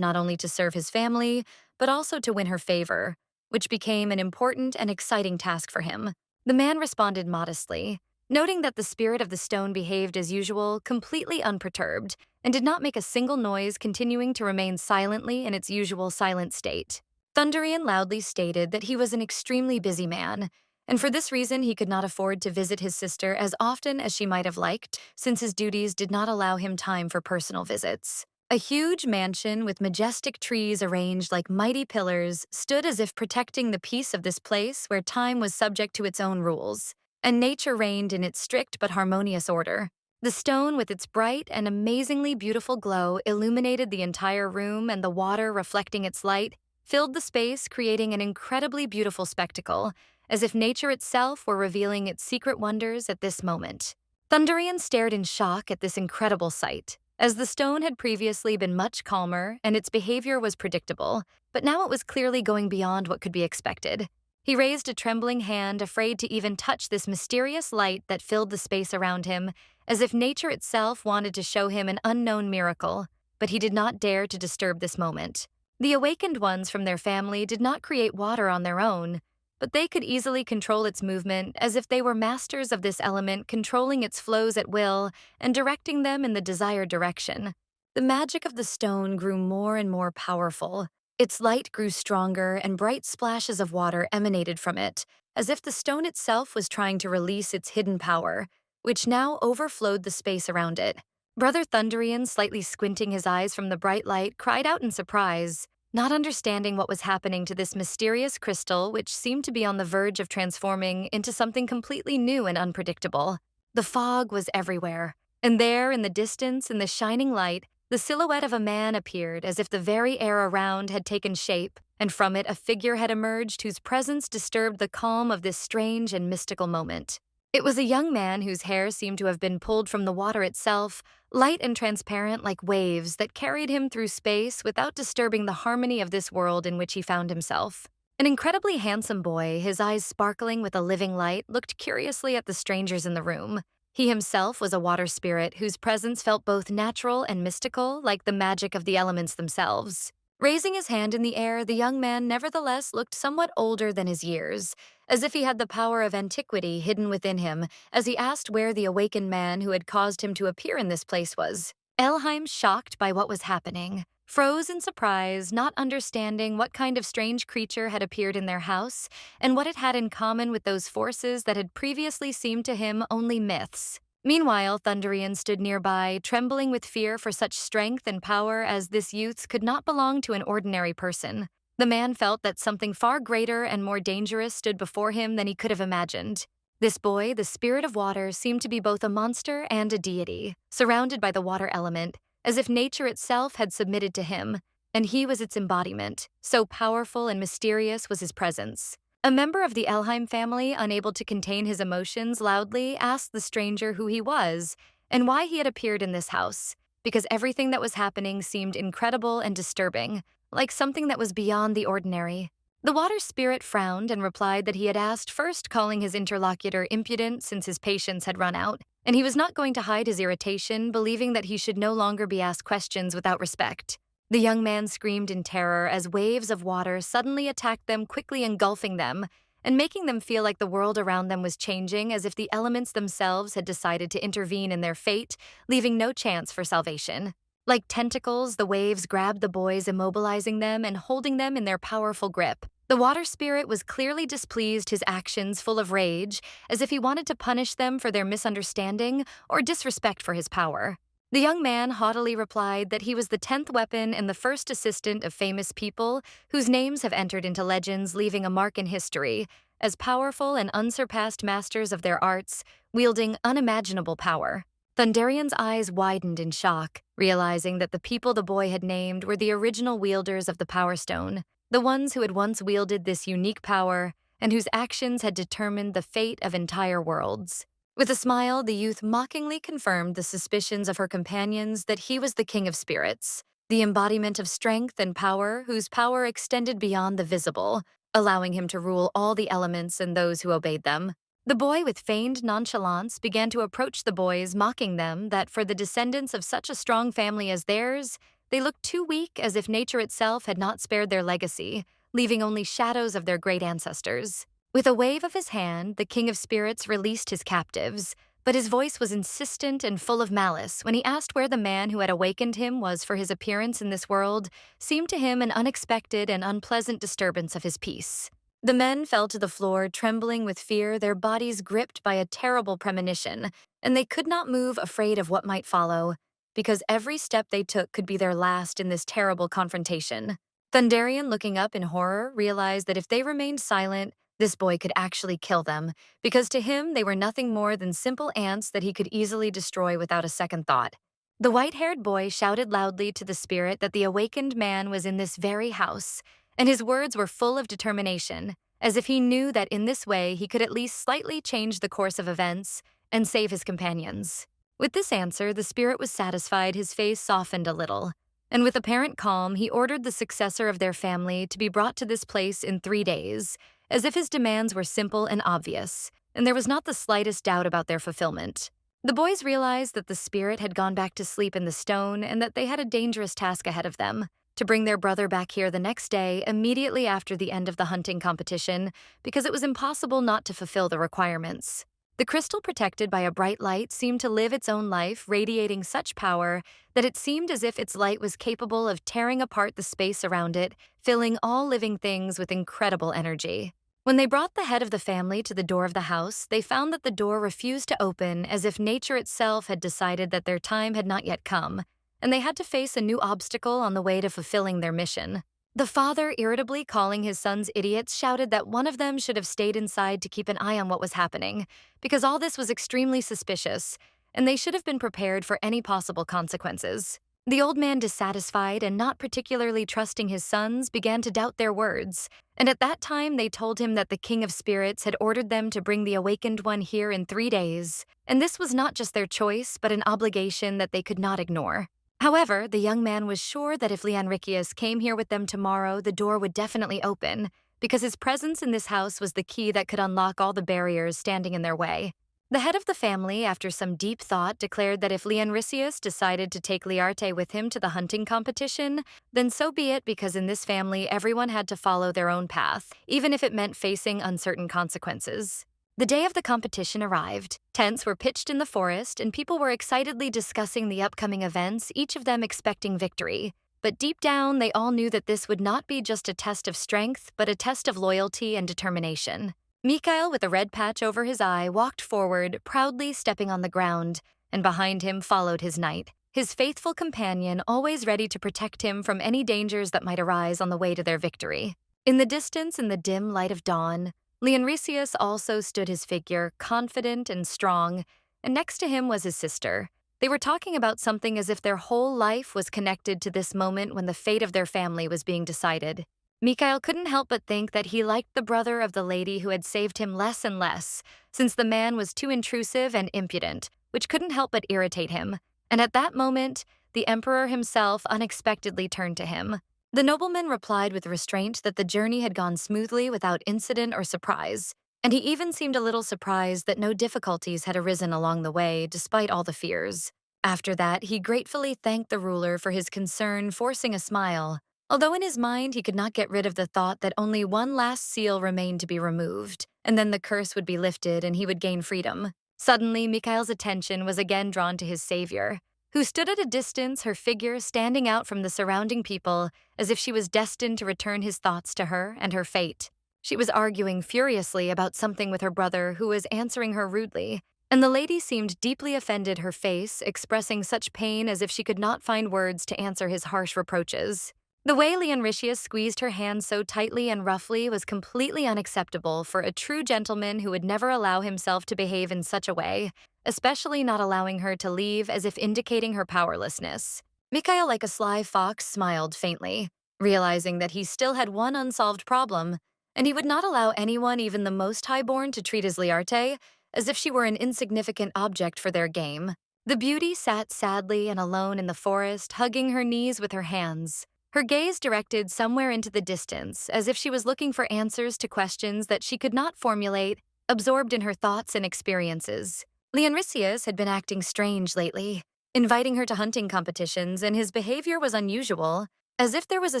not only to serve his family, but also to win her favor, which became an important and exciting task for him. The man responded modestly, noting that the spirit of the stone behaved as usual, completely unperturbed, and did not make a single noise, continuing to remain silently in its usual silent state. Thunderian loudly stated that he was an extremely busy man, and for this reason he could not afford to visit his sister as often as she might have liked, since his duties did not allow him time for personal visits. A huge mansion with majestic trees arranged like mighty pillars stood as if protecting the peace of this place where time was subject to its own rules, and nature reigned in its strict but harmonious order. The stone, with its bright and amazingly beautiful glow, illuminated the entire room, and the water, reflecting its light, filled the space, creating an incredibly beautiful spectacle, as if nature itself were revealing its secret wonders at this moment. Thunderian stared in shock at this incredible sight, as the stone had previously been much calmer and its behavior was predictable, but now it was clearly going beyond what could be expected. He raised a trembling hand, afraid to even touch this mysterious light that filled the space around him, as if nature itself wanted to show him an unknown miracle, but he did not dare to disturb this moment. The awakened ones from their family did not create water on their own, but they could easily control its movement as if they were masters of this element, controlling its flows at will and directing them in the desired direction. The magic of the stone grew more and more powerful. Its light grew stronger, and bright splashes of water emanated from it, as if the stone itself was trying to release its hidden power, which now overflowed the space around it. Brother Thunderian, slightly squinting his eyes from the bright light, cried out in surprise, not understanding what was happening to this mysterious crystal, which seemed to be on the verge of transforming into something completely new and unpredictable. The fog was everywhere, and there, in the distance, in the shining light, the silhouette of a man appeared, as if the very air around had taken shape, and from it a figure had emerged whose presence disturbed the calm of this strange and mystical moment. It was a young man whose hair seemed to have been pulled from the water itself, light and transparent like waves that carried him through space without disturbing the harmony of this world in which he found himself. An incredibly handsome boy, his eyes sparkling with a living light, looked curiously at the strangers in the room. He himself was a water spirit whose presence felt both natural and mystical, like the magic of the elements themselves. Raising his hand in the air, the young man nevertheless looked somewhat older than his years, as if he had the power of antiquity hidden within him, as he asked where the awakened man who had caused him to appear in this place was. Elheim, shocked by what was happening, froze in surprise, not understanding what kind of strange creature had appeared in their house and what it had in common with those forces that had previously seemed to him only myths. Meanwhile, Thunderian stood nearby, trembling with fear, for such strength and power as this youth's could not belong to an ordinary person. The man felt that something far greater and more dangerous stood before him than he could have imagined. This boy, the spirit of water, seemed to be both a monster and a deity, surrounded by the water element, as if nature itself had submitted to him, and he was its embodiment. So powerful and mysterious was his presence. A member of the Elheim family, unable to contain his emotions, loudly asked the stranger who he was and why he had appeared in this house, because everything that was happening seemed incredible and disturbing, like something that was beyond the ordinary. The water spirit frowned and replied that he had asked, first calling his interlocutor impudent since his patience had run out, and he was not going to hide his irritation, believing that he should no longer be asked questions without respect. The young man screamed in terror as waves of water suddenly attacked them, quickly engulfing them and making them feel like the world around them was changing, as if the elements themselves had decided to intervene in their fate, leaving no chance for salvation. Like tentacles, the waves grabbed the boys, immobilizing them and holding them in their powerful grip. The water spirit was clearly displeased, his actions full of rage, as if he wanted to punish them for their misunderstanding or disrespect for his power. The young man haughtily replied that he was the 10th weapon and the first assistant of famous people whose names have entered into legends, leaving a mark in history, as powerful and unsurpassed masters of their arts, wielding unimaginable power. Thunderian's eyes widened in shock, realizing that the people the boy had named were the original wielders of the Power Stone, the ones who had once wielded this unique power and whose actions had determined the fate of entire worlds. With a smile, the youth mockingly confirmed the suspicions of her companions that he was the King of Spirits, the embodiment of strength and power whose power extended beyond the visible, allowing him to rule all the elements and those who obeyed them. The boy, with feigned nonchalance, began to approach the boys, mocking them that for the descendants of such a strong family as theirs, they looked too weak, as if nature itself had not spared their legacy, leaving only shadows of their great ancestors. With a wave of his hand, the King of Spirits released his captives, but his voice was insistent and full of malice when he asked where the man who had awakened him was, for his appearance in this world seemed to him an unexpected and unpleasant disturbance of his peace. The men fell to the floor, trembling with fear, their bodies gripped by a terrible premonition, and they could not move, afraid of what might follow, because every step they took could be their last in this terrible confrontation. Thunderian, looking up in horror, realized that if they remained silent, this boy could actually kill them, because to him they were nothing more than simple ants that he could easily destroy without a second thought. The white-haired boy shouted loudly to the spirit that the awakened man was in this very house, and his words were full of determination, as if he knew that in this way he could at least slightly change the course of events and save his companions. With this answer, the spirit was satisfied, his face softened a little, and with apparent calm, he ordered the successor of their family to be brought to this place in 3 days, as if his demands were simple and obvious, and there was not the slightest doubt about their fulfillment. The boys realized that the spirit had gone back to sleep in the stone and that they had a dangerous task ahead of them, to bring their brother back here the next day, immediately after the end of the hunting competition, because it was impossible not to fulfill the requirements. The crystal, protected by a bright light, seemed to live its own life, radiating such power that it seemed as if its light was capable of tearing apart the space around it, filling all living things with incredible energy. When they brought the head of the family to the door of the house, they found that the door refused to open, as if nature itself had decided that their time had not yet come, and they had to face a new obstacle on the way to fulfilling their mission. The father, irritably calling his sons idiots, shouted that one of them should have stayed inside to keep an eye on what was happening, because all this was extremely suspicious, and they should have been prepared for any possible consequences. The old man, dissatisfied and not particularly trusting his sons, began to doubt their words, and at that time they told him that the King of Spirits had ordered them to bring the awakened one here in 3 days, and this was not just their choice, but an obligation that they could not ignore. However, the young man was sure that if Leonricius came here with them tomorrow, the door would definitely open, because his presence in this house was the key that could unlock all the barriers standing in their way. The head of the family, after some deep thought, declared that if Leonricius decided to take Liarte with him to the hunting competition, then so be it, because in this family everyone had to follow their own path, even if it meant facing uncertain consequences. The day of the competition arrived. Tents were pitched in the forest, and people were excitedly discussing the upcoming events, each of them expecting victory. But deep down, they all knew that this would not be just a test of strength, but a test of loyalty and determination. Mikhail, with a red patch over his eye, walked forward, proudly stepping on the ground, and behind him followed his knight, his faithful companion, always ready to protect him from any dangers that might arise on the way to their victory. In the distance, in the dim light of dawn, Leonricius also stood his figure, confident and strong, and next to him was his sister. They were talking about something as if their whole life was connected to this moment when the fate of their family was being decided. Mikhail couldn't help but think that he liked the brother of the lady who had saved him less and less, since the man was too intrusive and impudent, which couldn't help but irritate him. And at that moment, the emperor himself unexpectedly turned to him. The nobleman replied with restraint that the journey had gone smoothly without incident or surprise, and he even seemed a little surprised that no difficulties had arisen along the way, despite all the fears. After that, he gratefully thanked the ruler for his concern, forcing a smile, although in his mind he could not get rid of the thought that only one last seal remained to be removed, and then the curse would be lifted and he would gain freedom. Suddenly, Mikhail's attention was again drawn to his savior, who stood at a distance, her figure standing out from the surrounding people as if she was destined to return his thoughts to her and her fate. She was arguing furiously about something with her brother, who was answering her rudely, and the lady seemed deeply offended, her face expressing such pain as if she could not find words to answer his harsh reproaches. The way Leonritius squeezed her hand so tightly and roughly was completely unacceptable for a true gentleman who would never allow himself to behave in such a way, especially not allowing her to leave as if indicating her powerlessness. Mikhail, like a sly fox, smiled faintly, realizing that he still had one unsolved problem, and he would not allow anyone, even the most highborn, to treat his Liarte as if she were an insignificant object for their game. The beauty sat sadly and alone in the forest, hugging her knees with her hands, her gaze directed somewhere into the distance, as if she was looking for answers to questions that she could not formulate, absorbed in her thoughts and experiences. Leonrisius had been acting strange lately, inviting her to hunting competitions, and his behavior was unusual, as if there was a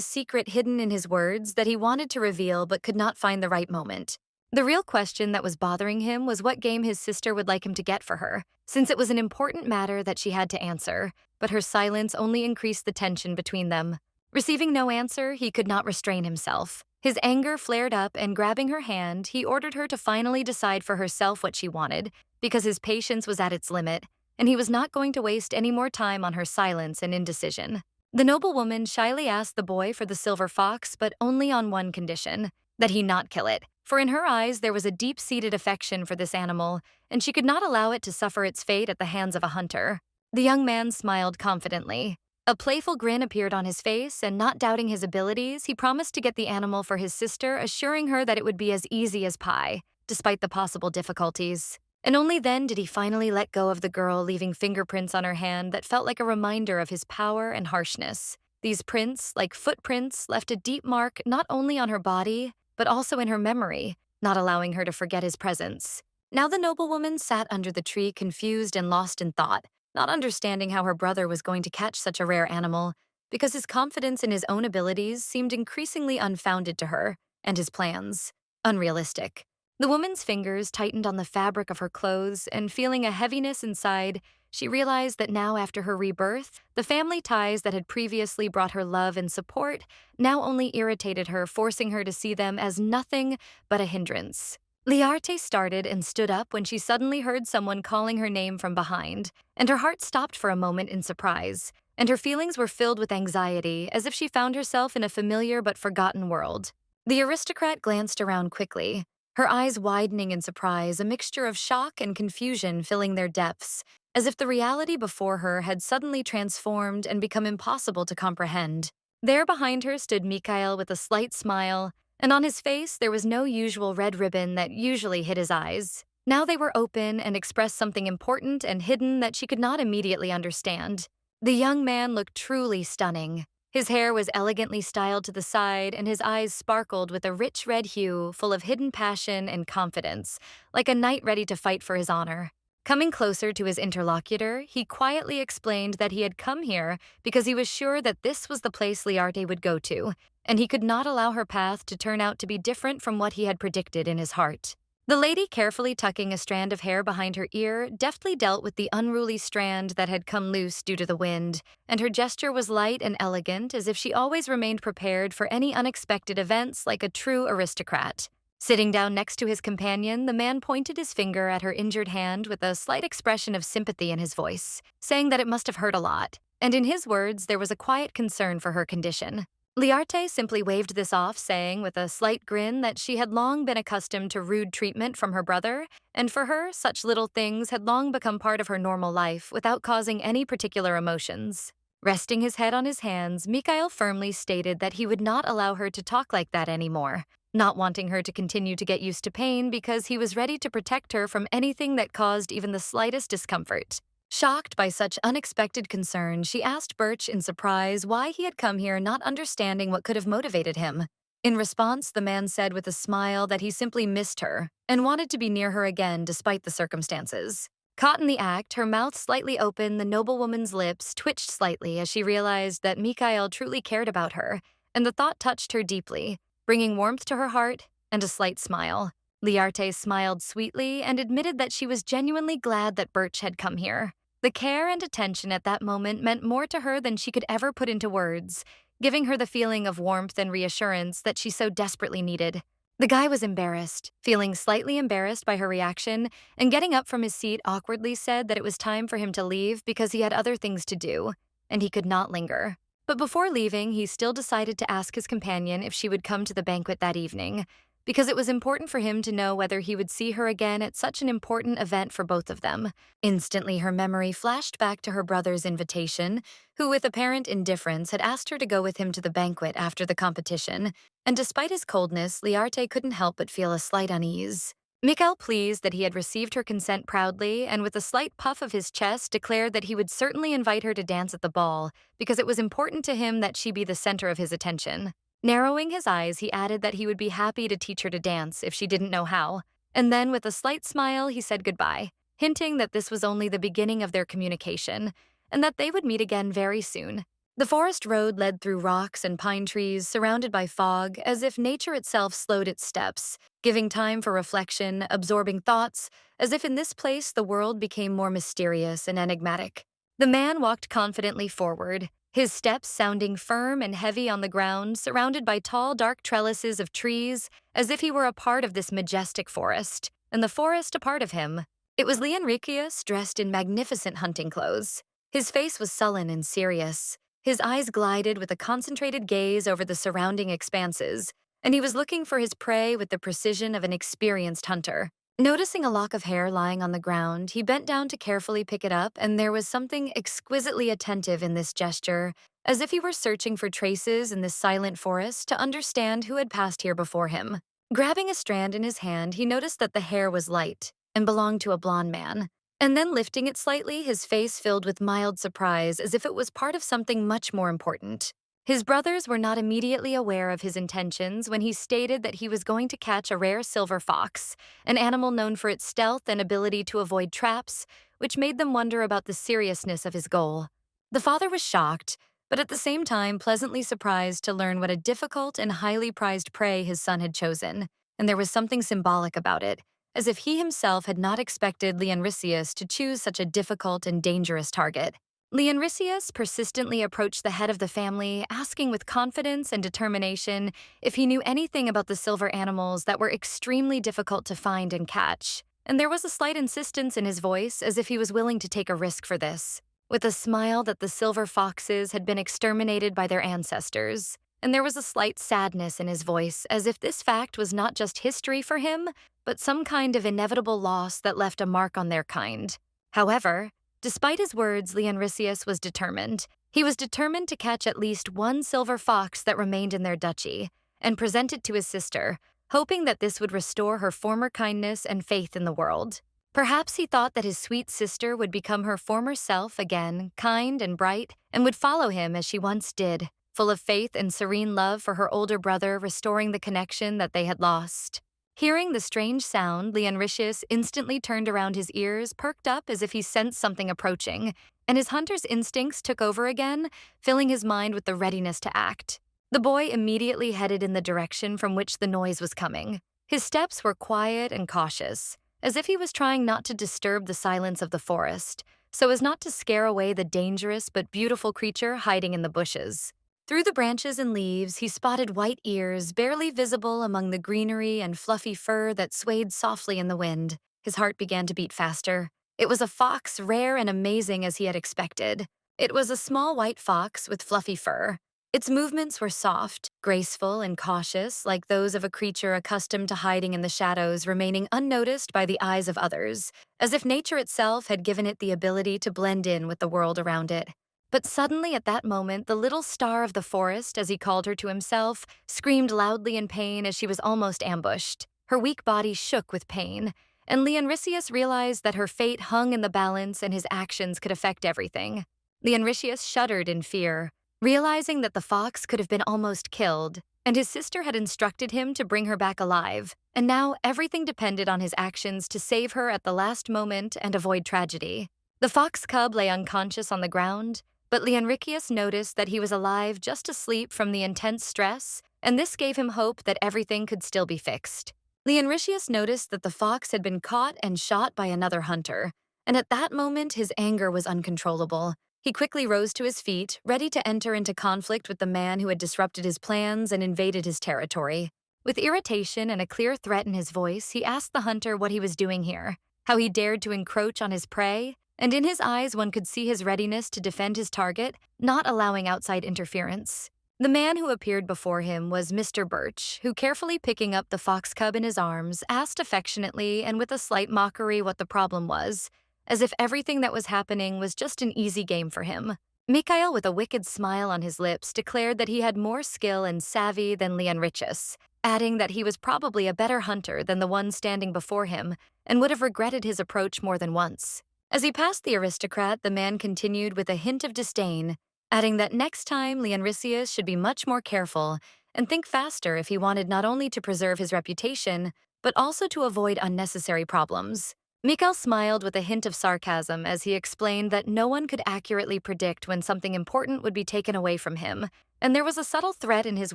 secret hidden in his words that he wanted to reveal but could not find the right moment. The real question that was bothering him was what game his sister would like him to get for her, since it was an important matter that she had to answer, but her silence only increased the tension between them. Receiving no answer, he could not restrain himself. His anger flared up, and grabbing her hand, he ordered her to finally decide for herself what she wanted, because his patience was at its limit, and he was not going to waste any more time on her silence and indecision. The noblewoman shyly asked the boy for the silver fox, but only on one condition, that he not kill it, for in her eyes there was a deep-seated affection for this animal, and she could not allow it to suffer its fate at the hands of a hunter. The young man smiled confidently. A playful grin appeared on his face, and not doubting his abilities, he promised to get the animal for his sister, assuring her that it would be as easy as pie, despite the possible difficulties. And only then did he finally let go of the girl, leaving fingerprints on her hand that felt like a reminder of his power and harshness. These prints, like footprints, left a deep mark not only on her body, but also in her memory, not allowing her to forget his presence. Now the noblewoman sat under the tree, confused and lost in thought, not understanding how her brother was going to catch such a rare animal, because his confidence in his own abilities seemed increasingly unfounded to her, and his plans unrealistic. The woman's fingers tightened on the fabric of her clothes, and feeling a heaviness inside, she realized that now, after her rebirth, the family ties that had previously brought her love and support now only irritated her, forcing her to see them as nothing but a hindrance. Liarte started and stood up when she suddenly heard someone calling her name from behind, and her heart stopped for a moment in surprise, and her feelings were filled with anxiety, as if she found herself in a familiar but forgotten world. The aristocrat glanced around quickly, her eyes widening in surprise, a mixture of shock and confusion filling their depths, as if the reality before her had suddenly transformed and become impossible to comprehend. There behind her stood Mikhail with a slight smile, and on his face there was no usual red ribbon that usually hid his eyes. Now they were open and expressed something important and hidden that she could not immediately understand. The young man looked truly stunning. His hair was elegantly styled to the side, and his eyes sparkled with a rich red hue full of hidden passion and confidence, like a knight ready to fight for his honor. Coming closer to his interlocutor, he quietly explained that he had come here because he was sure that this was the place Liarte would go to, and he could not allow her path to turn out to be different from what he had predicted in his heart. The lady, carefully tucking a strand of hair behind her ear, deftly dealt with the unruly strand that had come loose due to the wind, and her gesture was light and elegant, as if she always remained prepared for any unexpected events like a true aristocrat. Sitting down next to his companion, the man pointed his finger at her injured hand with a slight expression of sympathy in his voice, saying that it must have hurt a lot, and in his words there was a quiet concern for her condition. Liarte simply waved this off, saying with a slight grin that she had long been accustomed to rude treatment from her brother, and for her, such little things had long become part of her normal life without causing any particular emotions. Resting his head on his hands, Mikhail firmly stated that he would not allow her to talk like that anymore, not wanting her to continue to get used to pain because he was ready to protect her from anything that caused even the slightest discomfort. Shocked by such unexpected concern, she asked Birch in surprise why he had come here, not understanding what could have motivated him. In response, the man said with a smile that he simply missed her and wanted to be near her again despite the circumstances. Caught in the act, her mouth slightly open, the noblewoman's lips twitched slightly as she realized that Mikhail truly cared about her, and the thought touched her deeply, bringing warmth to her heart and a slight smile. Liarte smiled sweetly and admitted that she was genuinely glad that Birch had come here. The care and attention at that moment meant more to her than she could ever put into words, giving her the feeling of warmth and reassurance that she so desperately needed. The guy was embarrassed, feeling slightly embarrassed by her reaction, and getting up from his seat awkwardly said that it was time for him to leave because he had other things to do, and he could not linger. But before leaving, he still decided to ask his companion if she would come to the banquet that evening, because it was important for him to know whether he would see her again at such an important event for both of them. Instantly, her memory flashed back to her brother's invitation, who, with apparent indifference, had asked her to go with him to the banquet after the competition, and despite his coldness, Liarte couldn't help but feel a slight unease. Mikhail, pleased that he had received her consent proudly, and with a slight puff of his chest, declared that he would certainly invite her to dance at the ball, because it was important to him that she be the center of his attention. Narrowing his eyes, he added that he would be happy to teach her to dance if she didn't know how, and then with a slight smile, he said goodbye, hinting that this was only the beginning of their communication, and that they would meet again very soon. The forest road led through rocks and pine trees, surrounded by fog, as if nature itself slowed its steps, giving time for reflection, absorbing thoughts, as if in this place the world became more mysterious and enigmatic. The man walked confidently forward, his steps sounding firm and heavy on the ground, surrounded by tall, dark trellises of trees, as if he were a part of this majestic forest, and the forest a part of him. It was Leonricius, dressed in magnificent hunting clothes. His face was sullen and serious. His eyes glided with a concentrated gaze over the surrounding expanses, and he was looking for his prey with the precision of an experienced hunter. Noticing a lock of hair lying on the ground, he bent down to carefully pick it up, and there was something exquisitely attentive in this gesture, as if he were searching for traces in this silent forest to understand who had passed here before him. Grabbing a strand in his hand, he noticed that the hair was light and belonged to a blond man. And then lifting it slightly, his face filled with mild surprise, as if it was part of something much more important. His brothers were not immediately aware of his intentions when he stated that he was going to catch a rare silver fox, an animal known for its stealth and ability to avoid traps, which made them wonder about the seriousness of his goal. The father was shocked, but at the same time pleasantly surprised to learn what a difficult and highly prized prey his son had chosen, and there was something symbolic about it, as if he himself had not expected Leonricius to choose such a difficult and dangerous target. Leonricius persistently approached the head of the family, asking with confidence and determination if he knew anything about the silver animals that were extremely difficult to find and catch, and there was a slight insistence in his voice as if he was willing to take a risk for this, with a smile that the silver foxes had been exterminated by their ancestors, and there was a slight sadness in his voice as if this fact was not just history for him, but some kind of inevitable loss that left a mark on their kind. However, despite his words, Leonricius was determined. He was determined to catch at least one silver fox that remained in their duchy and present it to his sister, hoping that this would restore her former kindness and faith in the world. Perhaps he thought that his sweet sister would become her former self again, kind and bright, and would follow him as she once did, full of faith and serene love for her older brother, restoring the connection that they had lost. Hearing the strange sound, Leonricius instantly turned around his ears, perked up as if he sensed something approaching, and his hunter's instincts took over again, filling his mind with the readiness to act. The boy immediately headed in the direction from which the noise was coming. His steps were quiet and cautious, as if he was trying not to disturb the silence of the forest, so as not to scare away the dangerous but beautiful creature hiding in the bushes. Through the branches and leaves, he spotted white ears barely visible among the greenery and fluffy fur that swayed softly in the wind. His heart began to beat faster. It was a fox, rare and amazing as he had expected. It was a small white fox with fluffy fur. Its movements were soft, graceful, and cautious, like those of a creature accustomed to hiding in the shadows, remaining unnoticed by the eyes of others, as if nature itself had given it the ability to blend in with the world around it. But suddenly at that moment, the little star of the forest, as he called her to himself, screamed loudly in pain as she was almost ambushed. Her weak body shook with pain, and Leonricius realized that her fate hung in the balance and his actions could affect everything. Leonricius shuddered in fear, realizing that the fox could have been almost killed, and his sister had instructed him to bring her back alive, and now everything depended on his actions to save her at the last moment and avoid tragedy. The fox cub lay unconscious on the ground, but Leonricius noticed that he was alive, just asleep from the intense stress, and this gave him hope that everything could still be fixed. Leonricius noticed that the fox had been caught and shot by another hunter, and at that moment his anger was uncontrollable. He quickly rose to his feet, ready to enter into conflict with the man who had disrupted his plans and invaded his territory. With irritation and a clear threat in his voice, he asked the hunter what he was doing here, how he dared to encroach on his prey, and in his eyes one could see his readiness to defend his target, not allowing outside interference. The man who appeared before him was Mr. Birch, who, carefully picking up the fox cub in his arms, asked affectionately and with a slight mockery what the problem was, as if everything that was happening was just an easy game for him. Mikhail, with a wicked smile on his lips, declared that he had more skill and savvy than Leonricius, adding that he was probably a better hunter than the one standing before him and would have regretted his approach more than once. As he passed the aristocrat, the man continued with a hint of disdain, adding that next time Leonricius should be much more careful and think faster if he wanted not only to preserve his reputation, but also to avoid unnecessary problems. Mikhail smiled with a hint of sarcasm as he explained that no one could accurately predict when something important would be taken away from him, and there was a subtle threat in his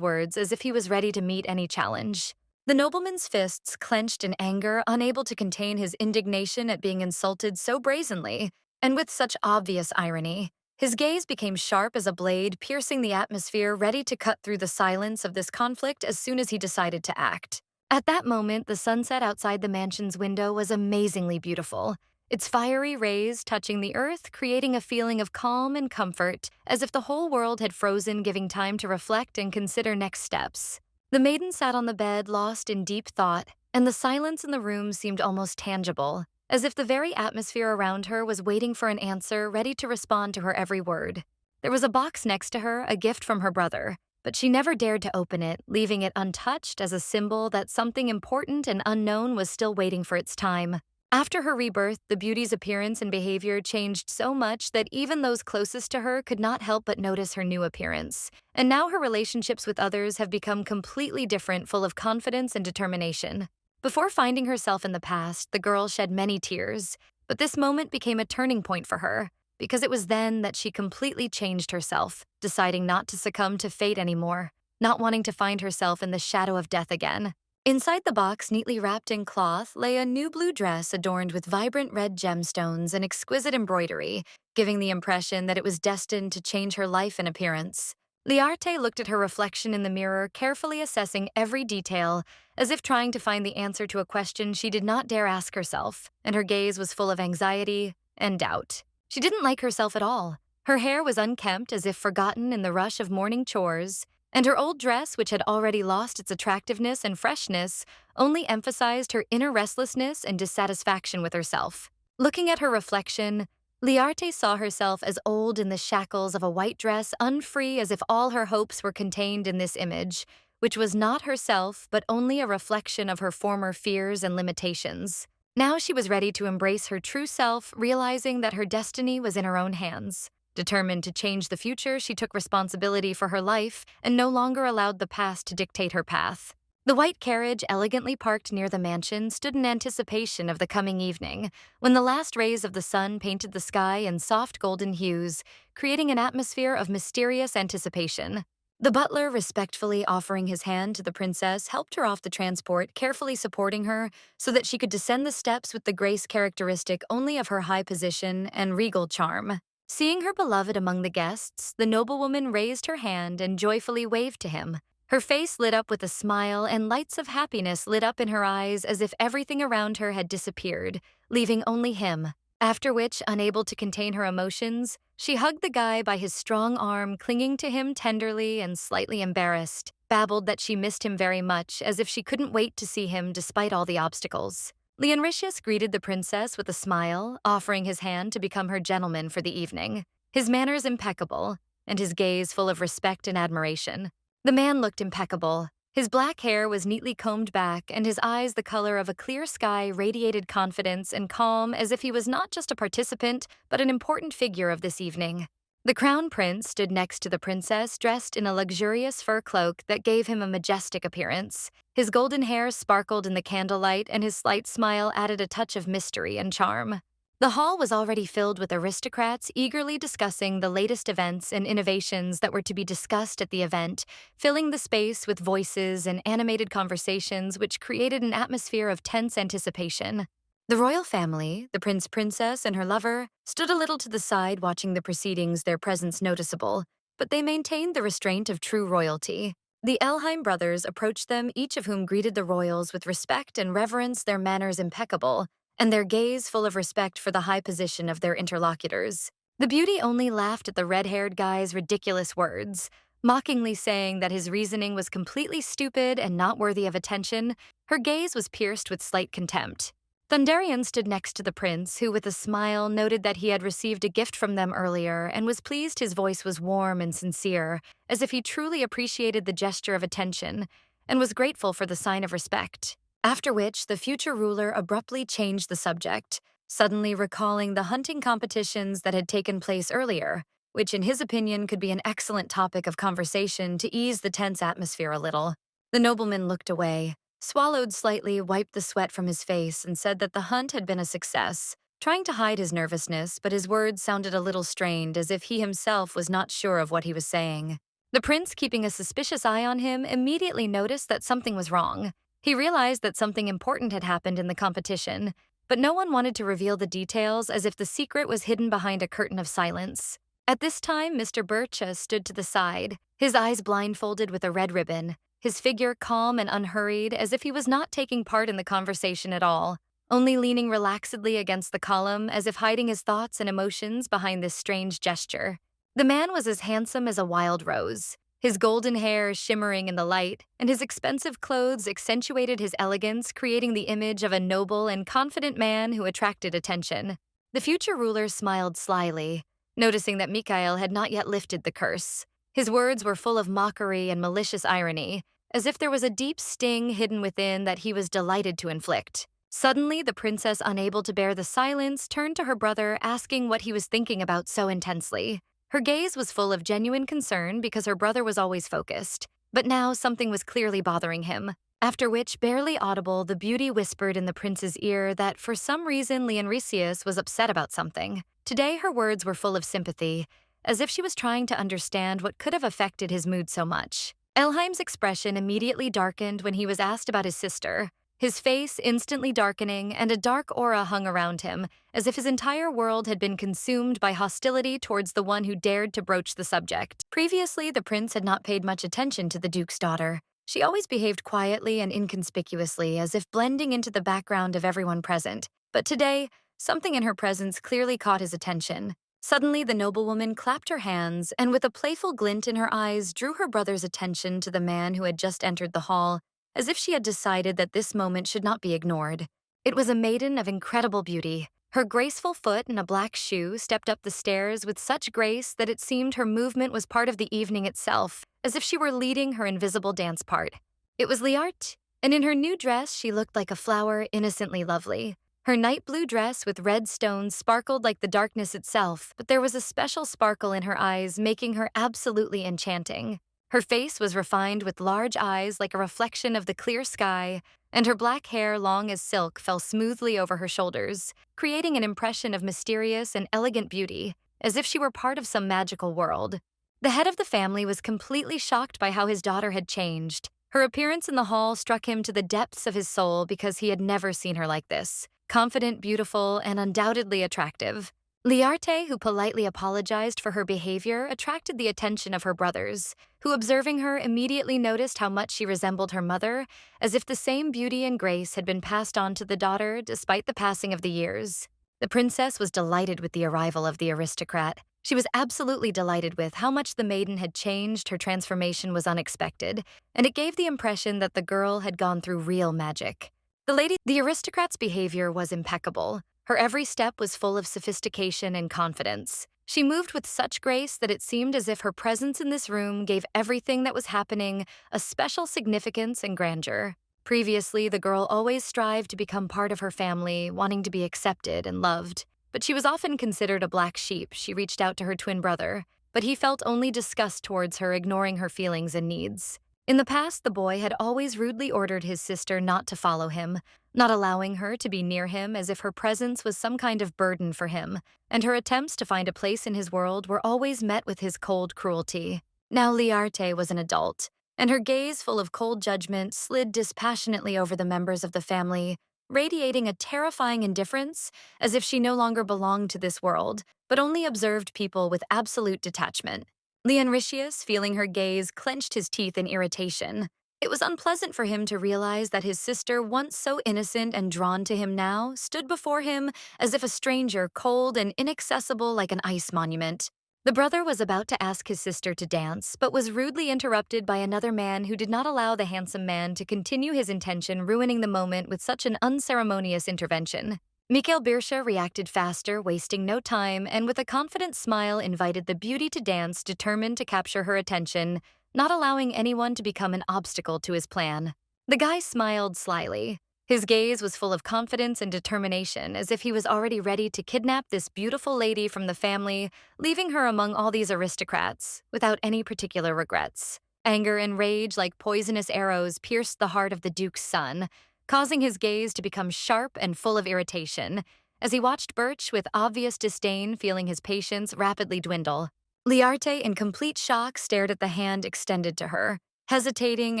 words as if he was ready to meet any challenge. The nobleman's fists clenched in anger, unable to contain his indignation at being insulted so brazenly, and with such obvious irony. His gaze became sharp as a blade, piercing the atmosphere, ready to cut through the silence of this conflict as soon as he decided to act. At that moment, the sunset outside the mansion's window was amazingly beautiful, its fiery rays touching the earth, creating a feeling of calm and comfort, as if the whole world had frozen, giving time to reflect and consider next steps. The maiden sat on the bed, lost in deep thought, and the silence in the room seemed almost tangible, as if the very atmosphere around her was waiting for an answer, ready to respond to her every word. There was a box next to her, a gift from her brother, but she never dared to open it, leaving it untouched as a symbol that something important and unknown was still waiting for its time. After her rebirth, the beauty's appearance and behavior changed so much that even those closest to her could not help but notice her new appearance. And now her relationships with others have become completely different, full of confidence and determination. Before finding herself in the past, the girl shed many tears, but this moment became a turning point for her, because it was then that she completely changed herself, deciding not to succumb to fate anymore, not wanting to find herself in the shadow of death again. Inside the box, neatly wrapped in cloth, lay a new blue dress adorned with vibrant red gemstones and exquisite embroidery, giving the impression that it was destined to change her life and appearance. Liarte looked at her reflection in the mirror, carefully assessing every detail, as if trying to find the answer to a question she did not dare ask herself, and her gaze was full of anxiety and doubt. She didn't like herself at all. Her hair was unkempt, as if forgotten in the rush of morning chores, and her old dress, which had already lost its attractiveness and freshness, only emphasized her inner restlessness and dissatisfaction with herself. Looking at her reflection, Liarte saw herself as old in the shackles of a white dress, unfree, as if all her hopes were contained in this image, which was not herself but only a reflection of her former fears and limitations. Now she was ready to embrace her true self, realizing that her destiny was in her own hands. Determined to change the future, she took responsibility for her life and no longer allowed the past to dictate her path. The white carriage, elegantly parked near the mansion, stood in anticipation of the coming evening, when the last rays of the sun painted the sky in soft golden hues, creating an atmosphere of mysterious anticipation. The butler, respectfully offering his hand to the princess, helped her off the transport, carefully supporting her so that she could descend the steps with the grace characteristic only of her high position and regal charm. Seeing her beloved among the guests, the noblewoman raised her hand and joyfully waved to him. Her face lit up with a smile, and lights of happiness lit up in her eyes as if everything around her had disappeared, leaving only him. After which, unable to contain her emotions, she hugged the guy by his strong arm, clinging to him tenderly and slightly embarrassed, babbled that she missed him very much, as if she couldn't wait to see him despite all the obstacles. Leonricius greeted the princess with a smile, offering his hand to become her gentleman for the evening, his manners impeccable, and his gaze full of respect and admiration. The man looked impeccable. His black hair was neatly combed back, and his eyes, the color of a clear sky, radiated confidence and calm, as if he was not just a participant, but an important figure of this evening. The crown prince stood next to the princess, dressed in a luxurious fur cloak that gave him a majestic appearance. His golden hair sparkled in the candlelight, and his slight smile added a touch of mystery and charm. The hall was already filled with aristocrats eagerly discussing the latest events and innovations that were to be discussed at the event, filling the space with voices and animated conversations which created an atmosphere of tense anticipation. The royal family, the prince-princess and her lover, stood a little to the side watching the proceedings, their presence noticeable, but they maintained the restraint of true royalty. The Elheim brothers approached them, each of whom greeted the royals with respect and reverence, their manners impeccable, and their gaze full of respect for the high position of their interlocutors. The beauty only laughed at the red-haired guy's ridiculous words, mockingly saying that his reasoning was completely stupid and not worthy of attention. Her gaze was pierced with slight contempt. Thunderian stood next to the prince, who with a smile noted that he had received a gift from them earlier and was pleased his voice was warm and sincere, as if he truly appreciated the gesture of attention and was grateful for the sign of respect. After which, the future ruler abruptly changed the subject, suddenly recalling the hunting competitions that had taken place earlier, which in his opinion could be an excellent topic of conversation to ease the tense atmosphere a little. The nobleman looked away, swallowed slightly, wiped the sweat from his face, and said that the hunt had been a success, trying to hide his nervousness, but his words sounded a little strained, as if he himself was not sure of what he was saying. The prince, keeping a suspicious eye on him, immediately noticed that something was wrong. He realized that something important had happened in the competition, but no one wanted to reveal the details, as if the secret was hidden behind a curtain of silence. At this time, Mr. Bircha stood to the side, his eyes blindfolded with a red ribbon, his figure calm and unhurried, as if he was not taking part in the conversation at all, only leaning relaxedly against the column, as if hiding his thoughts and emotions behind this strange gesture. The man was as handsome as a wild rose, his golden hair shimmering in the light, and his expensive clothes accentuated his elegance, creating the image of a noble and confident man who attracted attention. The future ruler smiled slyly, noticing that Mikhail had not yet lifted the curse. His words were full of mockery and malicious irony, as if there was a deep sting hidden within that he was delighted to inflict. Suddenly, the princess, unable to bear the silence, turned to her brother, asking what he was thinking about so intensely. Her gaze was full of genuine concern because her brother was always focused, but now something was clearly bothering him. After which, barely audible, the beauty whispered in the prince's ear that for some reason Leonrisius was upset about something. Today her words were full of sympathy, as if she was trying to understand what could have affected his mood so much. Elheim's expression immediately darkened when he was asked about his sister, his face instantly darkening, and a dark aura hung around him, as if his entire world had been consumed by hostility towards the one who dared to broach the subject. Previously, the prince had not paid much attention to the duke's daughter. She always behaved quietly and inconspicuously, as if blending into the background of everyone present. But today, something in her presence clearly caught his attention. Suddenly, the noblewoman clapped her hands and, with a playful glint in her eyes, drew her brother's attention to the man who had just entered the hall, as if she had decided that this moment should not be ignored. It was a maiden of incredible beauty. Her graceful foot in a black shoe stepped up the stairs with such grace that it seemed her movement was part of the evening itself, as if she were leading her invisible dance part. It was Liart, and in her new dress she looked like a flower, innocently lovely. Her night blue dress with red stones sparkled like the darkness itself, but there was a special sparkle in her eyes, making her absolutely enchanting. Her face was refined with large eyes like a reflection of the clear sky, and her black hair, long as silk, fell smoothly over her shoulders, creating an impression of mysterious and elegant beauty, as if she were part of some magical world. The head of the family was completely shocked by how his daughter had changed. Her appearance in the hall struck him to the depths of his soul because he had never seen her like this, confident, beautiful, and undoubtedly attractive. Liarte, who politely apologized for her behavior, attracted the attention of her brothers, who, observing her, immediately noticed how much she resembled her mother, as if the same beauty and grace had been passed on to the daughter despite the passing of the years. The princess was delighted with the arrival of the aristocrat. She was absolutely delighted with how much the maiden had changed. Her transformation was unexpected, and it gave the impression that the girl had gone through real magic. The aristocrat's behavior was impeccable. Her every step was full of sophistication and confidence. She moved with such grace that it seemed as if her presence in this room gave everything that was happening a special significance and grandeur. Previously, the girl always strived to become part of her family, wanting to be accepted and loved. But she was often considered a black sheep. She reached out to her twin brother, but he felt only disgust towards her, ignoring her feelings and needs. In the past, the boy had always rudely ordered his sister not to follow him, not allowing her to be near him, as if her presence was some kind of burden for him, and her attempts to find a place in his world were always met with his cold cruelty. Now Liarte was an adult, and her gaze, full of cold judgment, slid dispassionately over the members of the family, radiating a terrifying indifference, as if she no longer belonged to this world, but only observed people with absolute detachment. Leonritius, feeling her gaze, clenched his teeth in irritation. It was unpleasant for him to realize that his sister, once so innocent and drawn to him now, stood before him as if a stranger, cold and inaccessible like an ice monument. The brother was about to ask his sister to dance, but was rudely interrupted by another man who did not allow the handsome man to continue his intention, ruining the moment with such an unceremonious intervention. Mikhail Birsha reacted faster, wasting no time, and with a confident smile invited the beauty to dance, determined to capture her attention, not allowing anyone to become an obstacle to his plan. The guy smiled slyly. His gaze was full of confidence and determination, as if he was already ready to kidnap this beautiful lady from the family, leaving her among all these aristocrats, without any particular regrets. Anger and rage, like poisonous arrows, pierced the heart of the Duke's son, causing his gaze to become sharp and full of irritation, as he watched Birch with obvious disdain, feeling his patience rapidly dwindle. Liarte, in complete shock, stared at the hand extended to her, hesitating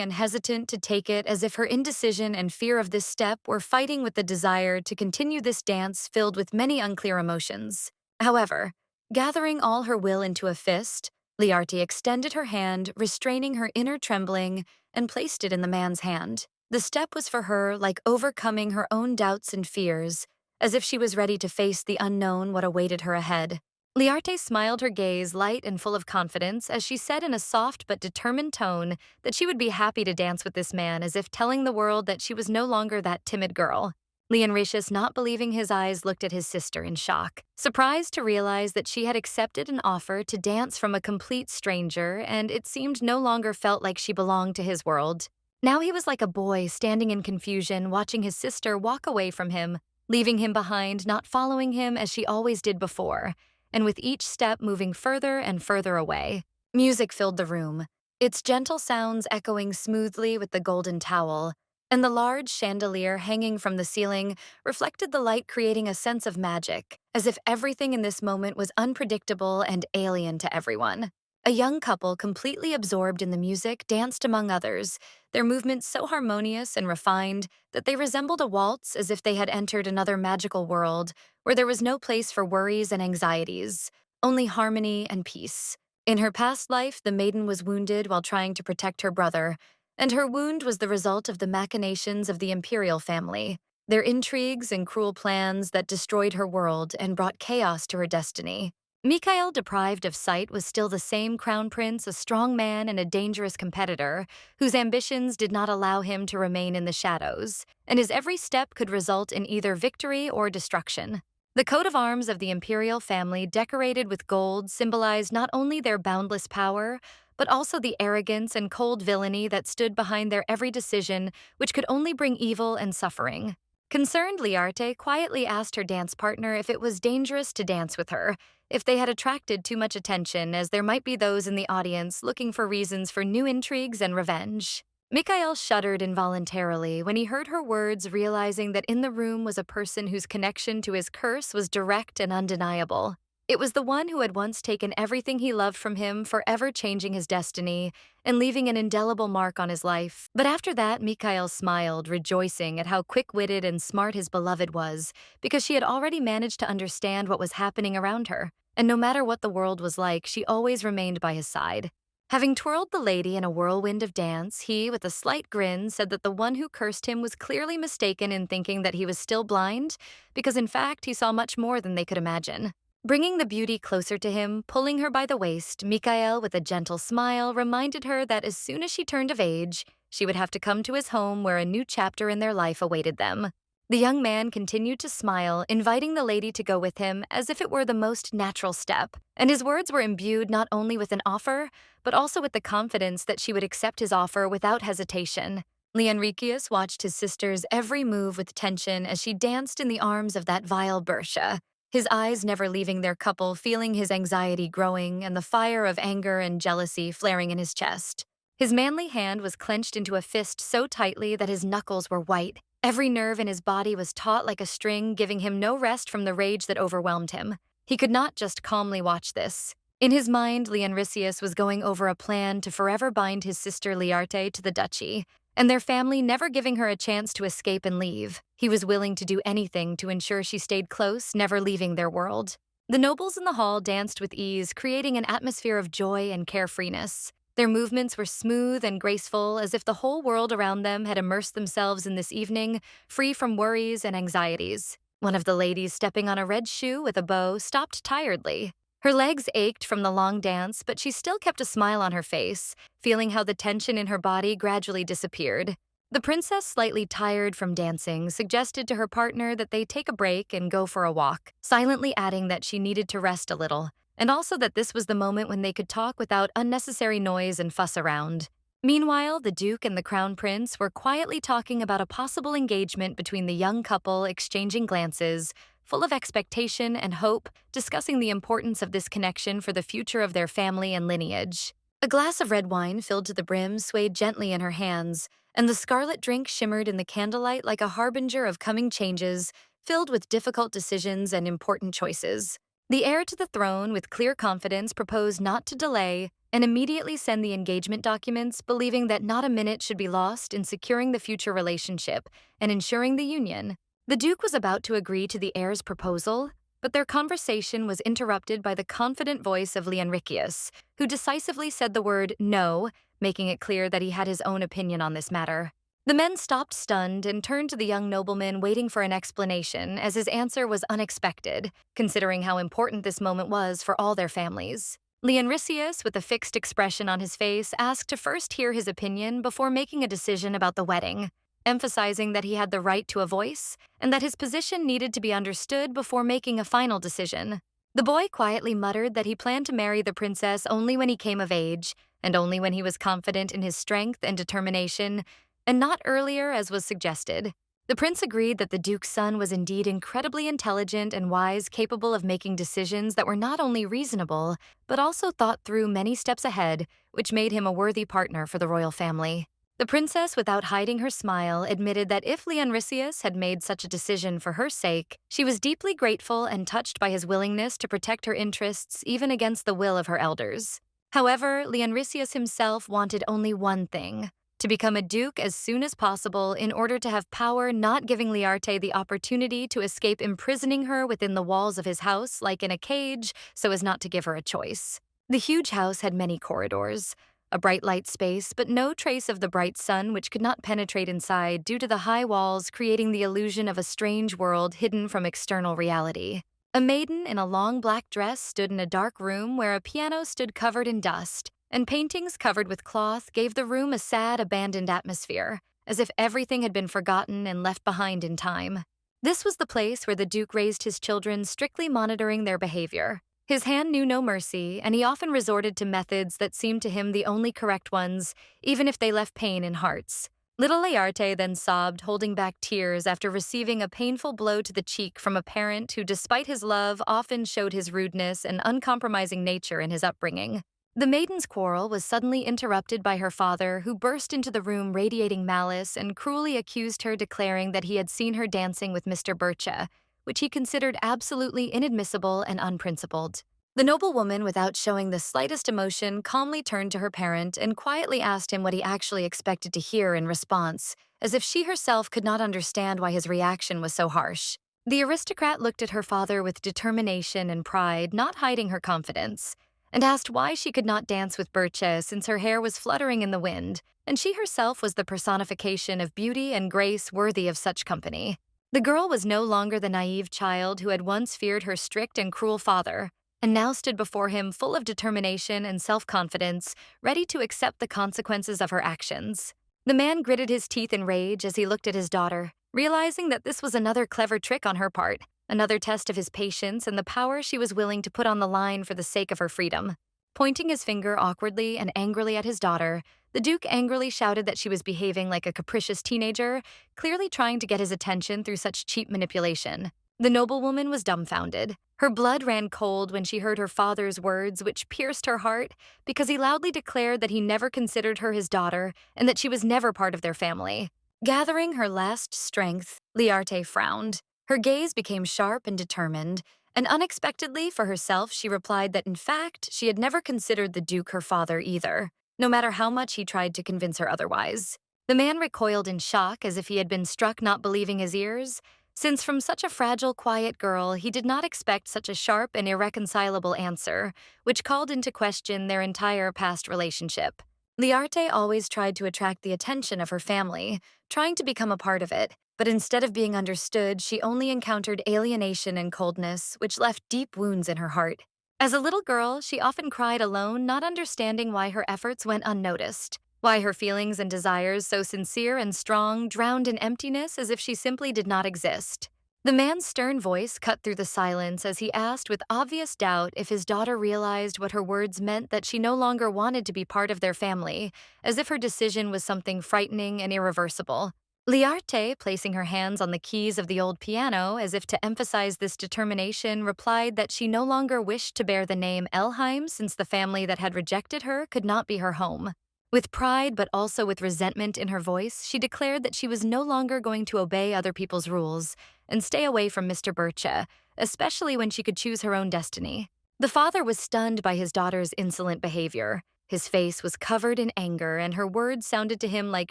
and hesitant to take it, as if her indecision and fear of this step were fighting with the desire to continue this dance filled with many unclear emotions. However, gathering all her will into a fist, Liarte extended her hand, restraining her inner trembling, and placed it in the man's hand. The step was for her like overcoming her own doubts and fears, as if she was ready to face the unknown, what awaited her ahead. Liarte smiled, her gaze light and full of confidence, as she said in a soft but determined tone that she would be happy to dance with this man, as if telling the world that she was no longer that timid girl. Leonritius, not believing his eyes, looked at his sister in shock, surprised to realize that she had accepted an offer to dance from a complete stranger, and it seemed no longer felt like she belonged to his world. Now he was like a boy standing in confusion, watching his sister walk away from him, leaving him behind, not following him as she always did before, and with each step moving further and further away. Music filled the room, its gentle sounds echoing smoothly with the golden towel, and the large chandelier hanging from the ceiling reflected the light, creating a sense of magic, as if everything in this moment was unpredictable and alien to everyone. A young couple, completely absorbed in the music, danced among others, their movements so harmonious and refined that they resembled a waltz, as if they had entered another magical world where there was no place for worries and anxieties, only harmony and peace. In her past life, the maiden was wounded while trying to protect her brother, and her wound was the result of the machinations of the imperial family, their intrigues and cruel plans that destroyed her world and brought chaos to her destiny. Mikhail, deprived of sight, was still the same crown prince, a strong man and a dangerous competitor, whose ambitions did not allow him to remain in the shadows, and his every step could result in either victory or destruction. The coat of arms of the imperial family, decorated with gold, symbolized not only their boundless power, but also the arrogance and cold villainy that stood behind their every decision, which could only bring evil and suffering. Concerned, Liarte quietly asked her dance partner if it was dangerous to dance with her, if they had attracted too much attention, as there might be those in the audience looking for reasons for new intrigues and revenge. Mikhail shuddered involuntarily when he heard her words, realizing that in the room was a person whose connection to his curse was direct and undeniable. It was the one who had once taken everything he loved from him, forever changing his destiny and leaving an indelible mark on his life. But after that, Mikhail smiled, rejoicing at how quick-witted and smart his beloved was, because she had already managed to understand what was happening around her, and no matter what the world was like, she always remained by his side. Having twirled the lady in a whirlwind of dance, he, with a slight grin, said that the one who cursed him was clearly mistaken in thinking that he was still blind, because in fact he saw much more than they could imagine. Bringing the beauty closer to him, pulling her by the waist, Mikhail, with a gentle smile, reminded her that as soon as she turned of age, she would have to come to his home where a new chapter in their life awaited them. The young man continued to smile, inviting the lady to go with him as if it were the most natural step, and his words were imbued not only with an offer, but also with the confidence that she would accept his offer without hesitation. Leonricius watched his sister's every move with tension as she danced in the arms of that vile Bersha, his eyes never leaving their couple, feeling his anxiety growing and the fire of anger and jealousy flaring in his chest. His manly hand was clenched into a fist so tightly that his knuckles were white. Every nerve in his body was taut like a string, giving him no rest from the rage that overwhelmed him. He could not just calmly watch this. In his mind, Leonricius was going over a plan to forever bind his sister Liarte to the duchy, and their family never giving her a chance to escape and leave. He was willing to do anything to ensure she stayed close, never leaving their world. The nobles in the hall danced with ease, creating an atmosphere of joy and carefreeness. Their movements were smooth and graceful, as if the whole world around them had immersed themselves in this evening, free from worries and anxieties. One of the ladies stepping on a red shoe with a bow stopped tiredly. Her legs ached from the long dance, but she still kept a smile on her face, feeling how the tension in her body gradually disappeared. The princess, slightly tired from dancing, suggested to her partner that they take a break and go for a walk, silently adding that she needed to rest a little, and also that this was the moment when they could talk without unnecessary noise and fuss around. Meanwhile, the Duke and the Crown Prince were quietly talking about a possible engagement between the young couple, exchanging glances, full of expectation and hope, discussing the importance of this connection for the future of their family and lineage. A glass of red wine filled to the brim swayed gently in her hands, and the scarlet drink shimmered in the candlelight like a harbinger of coming changes, filled with difficult decisions and important choices. The heir to the throne, with clear confidence, proposed not to delay and immediately send the engagement documents, believing that not a minute should be lost in securing the future relationship and ensuring the union. The Duke was about to agree to the heir's proposal, but their conversation was interrupted by the confident voice of Leonricius, who decisively said the word no, making it clear that he had his own opinion on this matter. The men stopped stunned and turned to the young nobleman, waiting for an explanation, as his answer was unexpected, considering how important this moment was for all their families. Leonricius, with a fixed expression on his face, asked to first hear his opinion before making a decision about the wedding, emphasizing that he had the right to a voice and that his position needed to be understood before making a final decision. The boy quietly muttered that he planned to marry the princess only when he came of age, and only when he was confident in his strength and determination, and not earlier as was suggested. The prince agreed that the Duke's son was indeed incredibly intelligent and wise, capable of making decisions that were not only reasonable, but also thought through many steps ahead, which made him a worthy partner for the royal family. The princess, without hiding her smile, admitted that if Leonricius had made such a decision for her sake, she was deeply grateful and touched by his willingness to protect her interests even against the will of her elders. However, Leonricius himself wanted only one thing: to become a duke as soon as possible in order to have power, not giving Liarte the opportunity to escape imprisoning her within the walls of his house like in a cage, so as not to give her a choice. The huge house had many corridors, a bright light space, but no trace of the bright sun, which could not penetrate inside due to the high walls, creating the illusion of a strange world hidden from external reality. A maiden in a long black dress stood in a dark room where a piano stood covered in dust, and paintings covered with cloth gave the room a sad, abandoned atmosphere, as if everything had been forgotten and left behind in time. This was the place where the Duke raised his children, strictly monitoring their behavior. His hand knew no mercy, and he often resorted to methods that seemed to him the only correct ones, even if they left pain in hearts. Little Learte then sobbed, holding back tears after receiving a painful blow to the cheek from a parent who, despite his love, often showed his rudeness and uncompromising nature in his upbringing. The maiden's quarrel was suddenly interrupted by her father, who burst into the room radiating malice and cruelly accused her, declaring that he had seen her dancing with Mr. Bircha, which he considered absolutely inadmissible and unprincipled. The noblewoman, without showing the slightest emotion, calmly turned to her parent and quietly asked him what he actually expected to hear in response, as if she herself could not understand why his reaction was so harsh. The aristocrat looked at her father with determination and pride, not hiding her confidence, and asked why she could not dance with Birche since her hair was fluttering in the wind, and she herself was the personification of beauty and grace worthy of such company. The girl was no longer the naive child who had once feared her strict and cruel father, and now stood before him full of determination and self-confidence, ready to accept the consequences of her actions. The man gritted his teeth in rage as he looked at his daughter, realizing that this was another clever trick on her part, another test of his patience and the power she was willing to put on the line for the sake of her freedom. Pointing his finger awkwardly and angrily at his daughter, the Duke angrily shouted that she was behaving like a capricious teenager, clearly trying to get his attention through such cheap manipulation. The noblewoman was dumbfounded. Her blood ran cold when she heard her father's words, which pierced her heart, because he loudly declared that he never considered her his daughter and that she was never part of their family. Gathering her last strength, Liarte frowned. Her gaze became sharp and determined, and unexpectedly for herself she replied that in fact she had never considered the Duke her father either, no matter how much he tried to convince her otherwise. The man recoiled in shock as if he had been struck, not believing his ears, since from such a fragile, quiet girl he did not expect such a sharp and irreconcilable answer, which called into question their entire past relationship. Liarte always tried to attract the attention of her family, trying to become a part of it, but instead of being understood, she only encountered alienation and coldness, which left deep wounds in her heart. As a little girl, she often cried alone, not understanding why her efforts went unnoticed, why her feelings and desires, so sincere and strong, drowned in emptiness as if she simply did not exist. The man's stern voice cut through the silence as he asked with obvious doubt if his daughter realized what her words meant, that she no longer wanted to be part of their family, as if her decision was something frightening and irreversible. Liarte, placing her hands on the keys of the old piano as if to emphasize this determination, replied that she no longer wished to bear the name Elheim since the family that had rejected her could not be her home. With pride but also with resentment in her voice, she declared that she was no longer going to obey other people's rules and stay away from Mr. Bircha, especially when she could choose her own destiny. The father was stunned by his daughter's insolent behavior. His face was covered in anger, and her words sounded to him like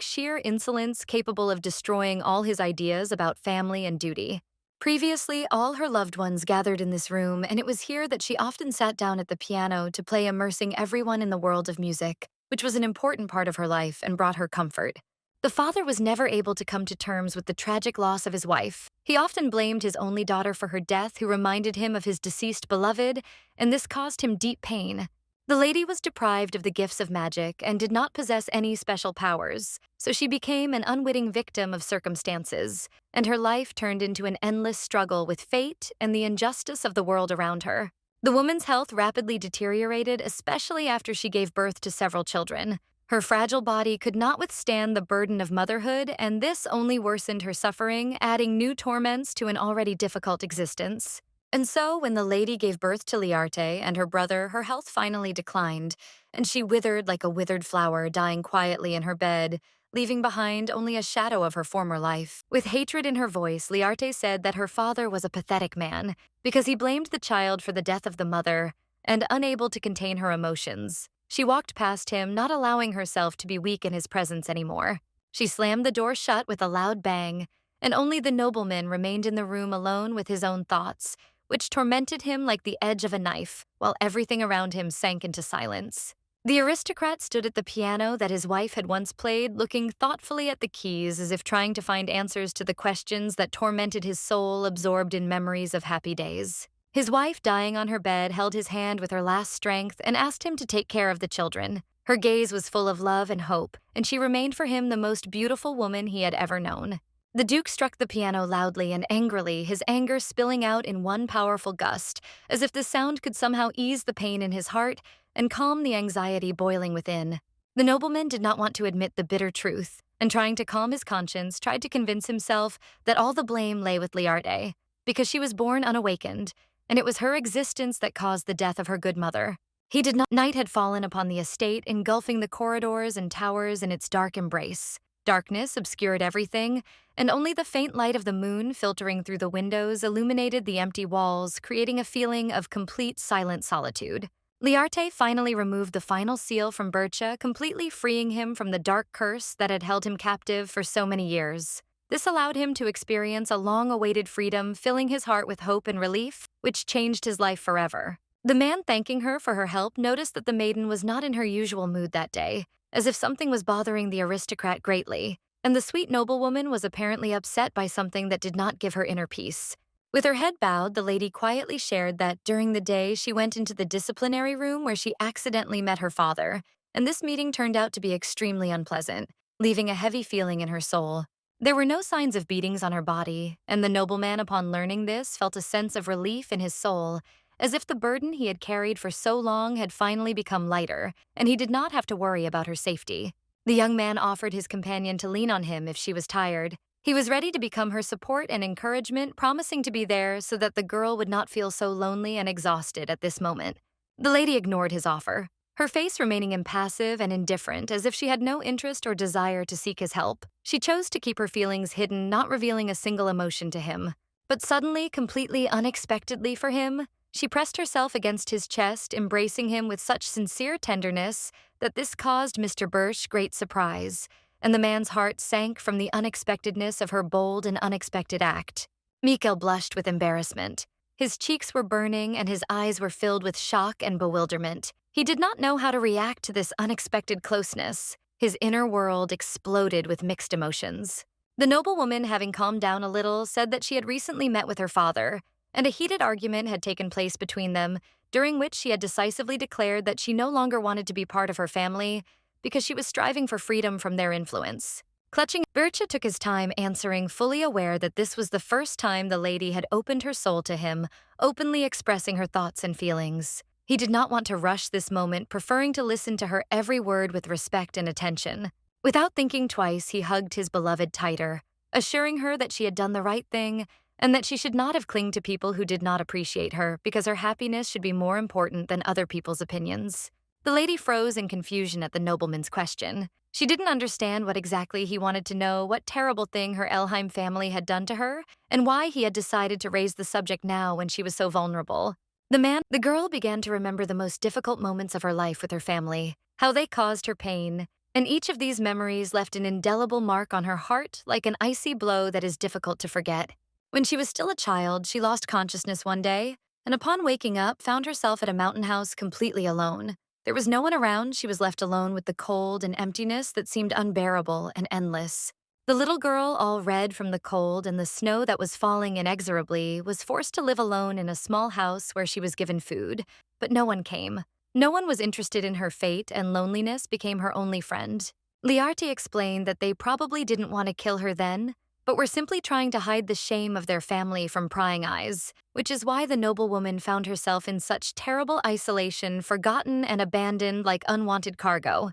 sheer insolence capable of destroying all his ideas about family and duty. Previously, all her loved ones gathered in this room, and it was here that she often sat down at the piano to play, immersing everyone in the world of music, which was an important part of her life and brought her comfort. The father was never able to come to terms with the tragic loss of his wife. He often blamed his only daughter for her death, who reminded him of his deceased beloved, and this caused him deep pain. The lady was deprived of the gifts of magic and did not possess any special powers, so she became an unwitting victim of circumstances, and her life turned into an endless struggle with fate and the injustice of the world around her. The woman's health rapidly deteriorated, especially after she gave birth to several children. Her fragile body could not withstand the burden of motherhood, and this only worsened her suffering, adding new torments to an already difficult existence. And so, when the lady gave birth to Liarte and her brother, her health finally declined, and she withered like a withered flower, dying quietly in her bed, leaving behind only a shadow of her former life. With hatred in her voice, Liarte said that her father was a pathetic man, because he blamed the child for the death of the mother, and unable to contain her emotions, she walked past him, not allowing herself to be weak in his presence anymore. She slammed the door shut with a loud bang, and only the nobleman remained in the room alone with his own thoughts, which tormented him like the edge of a knife, while everything around him sank into silence. The aristocrat stood at the piano that his wife had once played, looking thoughtfully at the keys as if trying to find answers to the questions that tormented his soul, absorbed in memories of happy days. His wife, dying on her bed, held his hand with her last strength and asked him to take care of the children. Her gaze was full of love and hope, and she remained for him the most beautiful woman he had ever known. The Duke struck the piano loudly and angrily, his anger spilling out in one powerful gust, as if the sound could somehow ease the pain in his heart and calm the anxiety boiling within. The nobleman did not want to admit the bitter truth, and trying to calm his conscience, tried to convince himself that all the blame lay with Liarte, because she was born unawakened, and it was her existence that caused the death of her good mother. He did not. Night had fallen upon the estate, engulfing the corridors and towers in its dark embrace. Darkness obscured everything, and only the faint light of the moon filtering through the windows illuminated the empty walls, creating a feeling of complete silent solitude. Liarte finally removed the final seal from Bircha, completely freeing him from the dark curse that had held him captive for so many years. This allowed him to experience a long-awaited freedom, filling his heart with hope and relief, which changed his life forever. The man, thanking her for her help, noticed that the maiden was not in her usual mood that day, as if something was bothering the aristocrat greatly, and the sweet noblewoman was apparently upset by something that did not give her inner peace. With her head bowed, the lady quietly shared that during the day she went into the disciplinary room where she accidentally met her father, and this meeting turned out to be extremely unpleasant, leaving a heavy feeling in her soul. There were no signs of beatings on her body, and the nobleman, upon learning this, felt a sense of relief in his soul, as if the burden he had carried for so long had finally become lighter, and he did not have to worry about her safety. The young man offered his companion to lean on him if she was tired. He was ready to become her support and encouragement, promising to be there so that the girl would not feel so lonely and exhausted at this moment. The lady ignored his offer, her face remaining impassive and indifferent, as if she had no interest or desire to seek his help. She chose to keep her feelings hidden, not revealing a single emotion to him. But suddenly, completely unexpectedly for him, she pressed herself against his chest, embracing him with such sincere tenderness that this caused Mr. Birch great surprise, and the man's heart sank from the unexpectedness of her bold and unexpected act. Mikhail blushed with embarrassment. His cheeks were burning and his eyes were filled with shock and bewilderment. He did not know how to react to this unexpected closeness. His inner world exploded with mixed emotions. The noblewoman, having calmed down a little, said that she had recently met with her father, and a heated argument had taken place between them, during which she had decisively declared that she no longer wanted to be part of her family because she was striving for freedom from their influence. Clutching, Bircha took his time answering, fully aware that this was the first time the lady had opened her soul to him, openly expressing her thoughts and feelings. He did not want to rush this moment, preferring to listen to her every word with respect and attention. Without thinking twice, he hugged his beloved tighter, assuring her that she had done the right thing and that she should not have clung to people who did not appreciate her because her happiness should be more important than other people's opinions. The lady froze in confusion at the nobleman's question. She didn't understand what exactly he wanted to know, what terrible thing her Elheim family had done to her, and why he had decided to raise the subject now when she was so vulnerable. The girl began to remember the most difficult moments of her life with her family, how they caused her pain, and each of these memories left an indelible mark on her heart like an icy blow that is difficult to forget. When she was still a child, she lost consciousness one day, and upon waking up, found herself at a mountain house completely alone. There was no one around. She was left alone with the cold and emptiness that seemed unbearable and endless. The little girl, all red from the cold and the snow that was falling inexorably, was forced to live alone in a small house where she was given food, but no one came. No one was interested in her fate, and loneliness became her only friend. Liarte explained that they probably didn't want to kill her then, but were simply trying to hide the shame of their family from prying eyes, which is why the noblewoman found herself in such terrible isolation, forgotten and abandoned like unwanted cargo.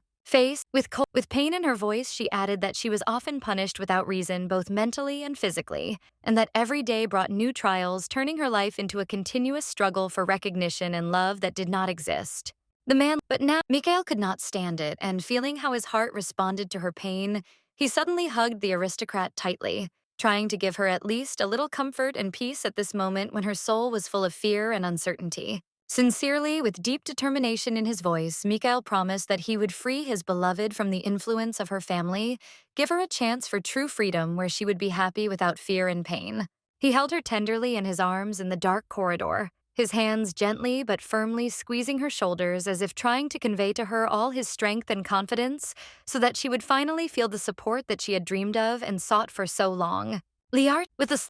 With pain in her voice, she added that she was often punished without reason, both mentally and physically, and that every day brought new trials, turning her life into a continuous struggle for recognition and love that did not exist. But now, Mikhail could not stand it, and feeling how his heart responded to her pain, he suddenly hugged the aristocrat tightly, trying to give her at least a little comfort and peace at this moment when her soul was full of fear and uncertainty. Sincerely, with deep determination in his voice, Mikhail promised that he would free his beloved from the influence of her family, give her a chance for true freedom where she would be happy without fear and pain. He held her tenderly in his arms in the dark corridor, his hands gently but firmly squeezing her shoulders as if trying to convey to her all his strength and confidence so that she would finally feel the support that she had dreamed of and sought for so long.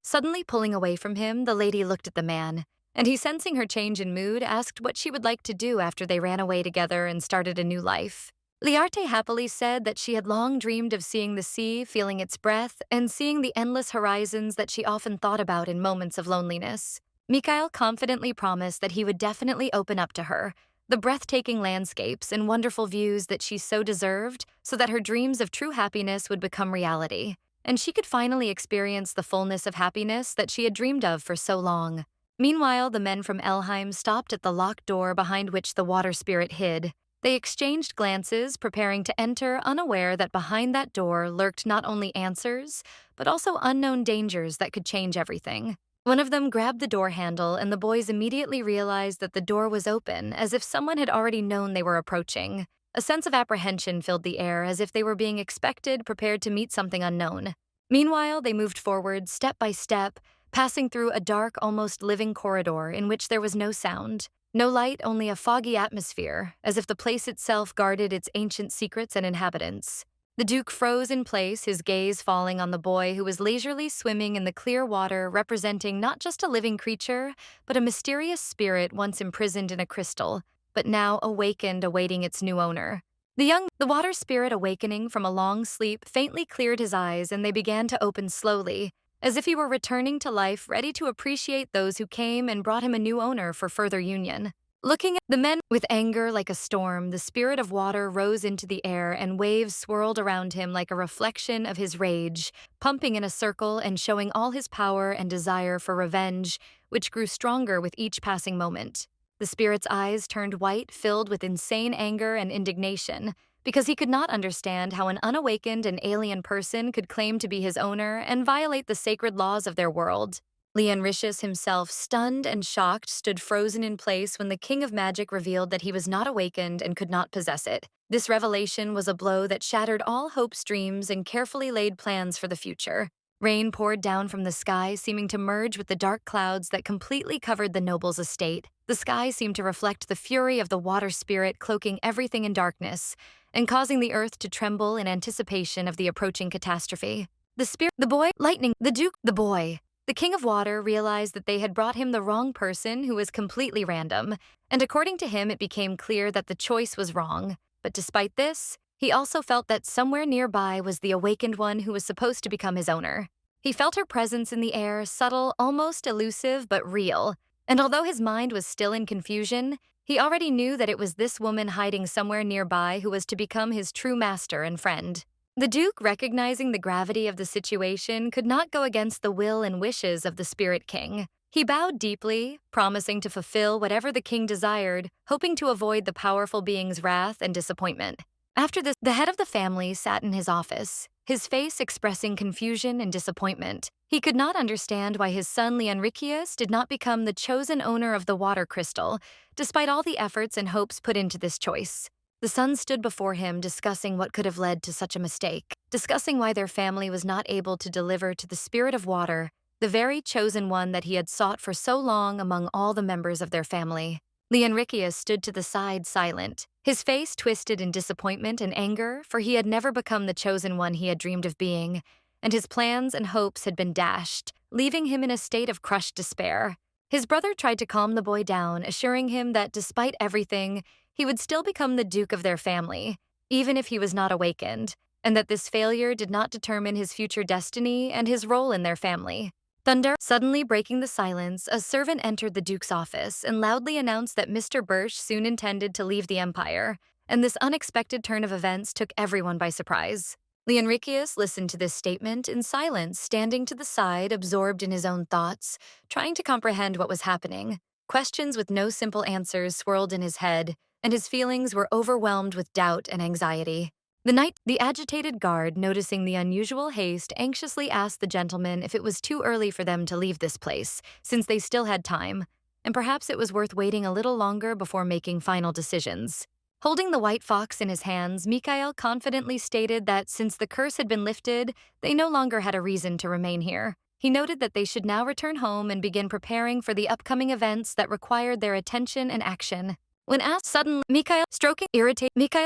Suddenly pulling away from him, the lady looked at the man, and he, sensing her change in mood, asked what she would like to do after they ran away together and started a new life. Liarte happily said that she had long dreamed of seeing the sea, feeling its breath, and seeing the endless horizons that she often thought about in moments of loneliness. Mikhail confidently promised that he would definitely open up to her, the breathtaking landscapes and wonderful views that she so deserved, so that her dreams of true happiness would become reality, and she could finally experience the fullness of happiness that she had dreamed of for so long. Meanwhile, the men from Elheim stopped at the locked door behind which the water spirit hid. They exchanged glances, preparing to enter, unaware that behind that door lurked not only answers, but also unknown dangers that could change everything. One of them grabbed the door handle, and the boys immediately realized that the door was open, as if someone had already known they were approaching. A sense of apprehension filled the air, as if they were being expected, prepared to meet something unknown. Meanwhile, they moved forward, step by step, passing through a dark, almost living corridor in which there was no sound, no light, only a foggy atmosphere, as if the place itself guarded its ancient secrets and inhabitants. The Duke froze in place, his gaze falling on the boy who was leisurely swimming in the clear water, representing not just a living creature, but a mysterious spirit once imprisoned in a crystal, but now awakened, awaiting its new owner. The water spirit, awakening from a long sleep, faintly cleared his eyes, and they began to open slowly, as if he were returning to life, ready to appreciate those who came and brought him a new owner for further union. Looking at the men with anger like a storm, the spirit of water rose into the air, and waves swirled around him like a reflection of his rage, pumping in a circle and showing all his power and desire for revenge, which grew stronger with each passing moment. The spirit's eyes turned white, filled with insane anger and indignation, because he could not understand how an unawakened and alien person could claim to be his owner and violate the sacred laws of their world. Leonricius himself, stunned and shocked, stood frozen in place when the King of Magic revealed that he was not awakened and could not possess it. This revelation was a blow that shattered all Hope's dreams and carefully laid plans for the future. Rain poured down from the sky, seeming to merge with the dark clouds that completely covered the noble's estate. The sky seemed to reflect the fury of the water spirit, cloaking everything in darkness and causing the earth to tremble in anticipation of the approaching catastrophe. The spirit, the boy, lightning, the duke, the boy. The king of water realized that they had brought him the wrong person who was completely random, and according to him, it became clear that the choice was wrong. But despite this, he also felt that somewhere nearby was the awakened one who was supposed to become his owner. He felt her presence in the air, subtle, almost elusive, but real. And although his mind was still in confusion, he already knew that it was this woman hiding somewhere nearby who was to become his true master and friend. The Duke, recognizing the gravity of the situation, could not go against the will and wishes of the Spirit King. He bowed deeply, promising to fulfill whatever the king desired, hoping to avoid the powerful being's wrath and disappointment. After this, the head of the family sat in his office, his face expressing confusion and disappointment. He could not understand why his son Leonricius did not become the chosen owner of the water crystal, despite all the efforts and hopes put into this choice. The son stood before him, discussing what could have led to such a mistake, discussing why their family was not able to deliver to the spirit of water, the very chosen one that he had sought for so long among all the members of their family. Leonricius stood to the side silent, his face twisted in disappointment and anger, for he had never become the chosen one he had dreamed of being, and his plans and hopes had been dashed, leaving him in a state of crushed despair. His brother tried to calm the boy down, assuring him that despite everything, he would still become the duke of their family, even if he was not awakened, and that this failure did not determine his future destiny and his role in their family. Thunder, suddenly breaking the silence, a servant entered the Duke's office and loudly announced that Mr. Birch soon intended to leave the Empire, and this unexpected turn of events took everyone by surprise. Leonricius listened to this statement in silence, standing to the side, absorbed in his own thoughts, trying to comprehend what was happening. Questions with no simple answers swirled in his head, and his feelings were overwhelmed with doubt and anxiety. The agitated guard, noticing the unusual haste, anxiously asked the gentleman if it was too early for them to leave this place, since they still had time, and perhaps it was worth waiting a little longer before making final decisions. Holding the white fox in his hands, Mikhail confidently stated that since the curse had been lifted, they no longer had a reason to remain here. He noted that they should now return home and begin preparing for the upcoming events that required their attention and action. When asked suddenly, Mikhail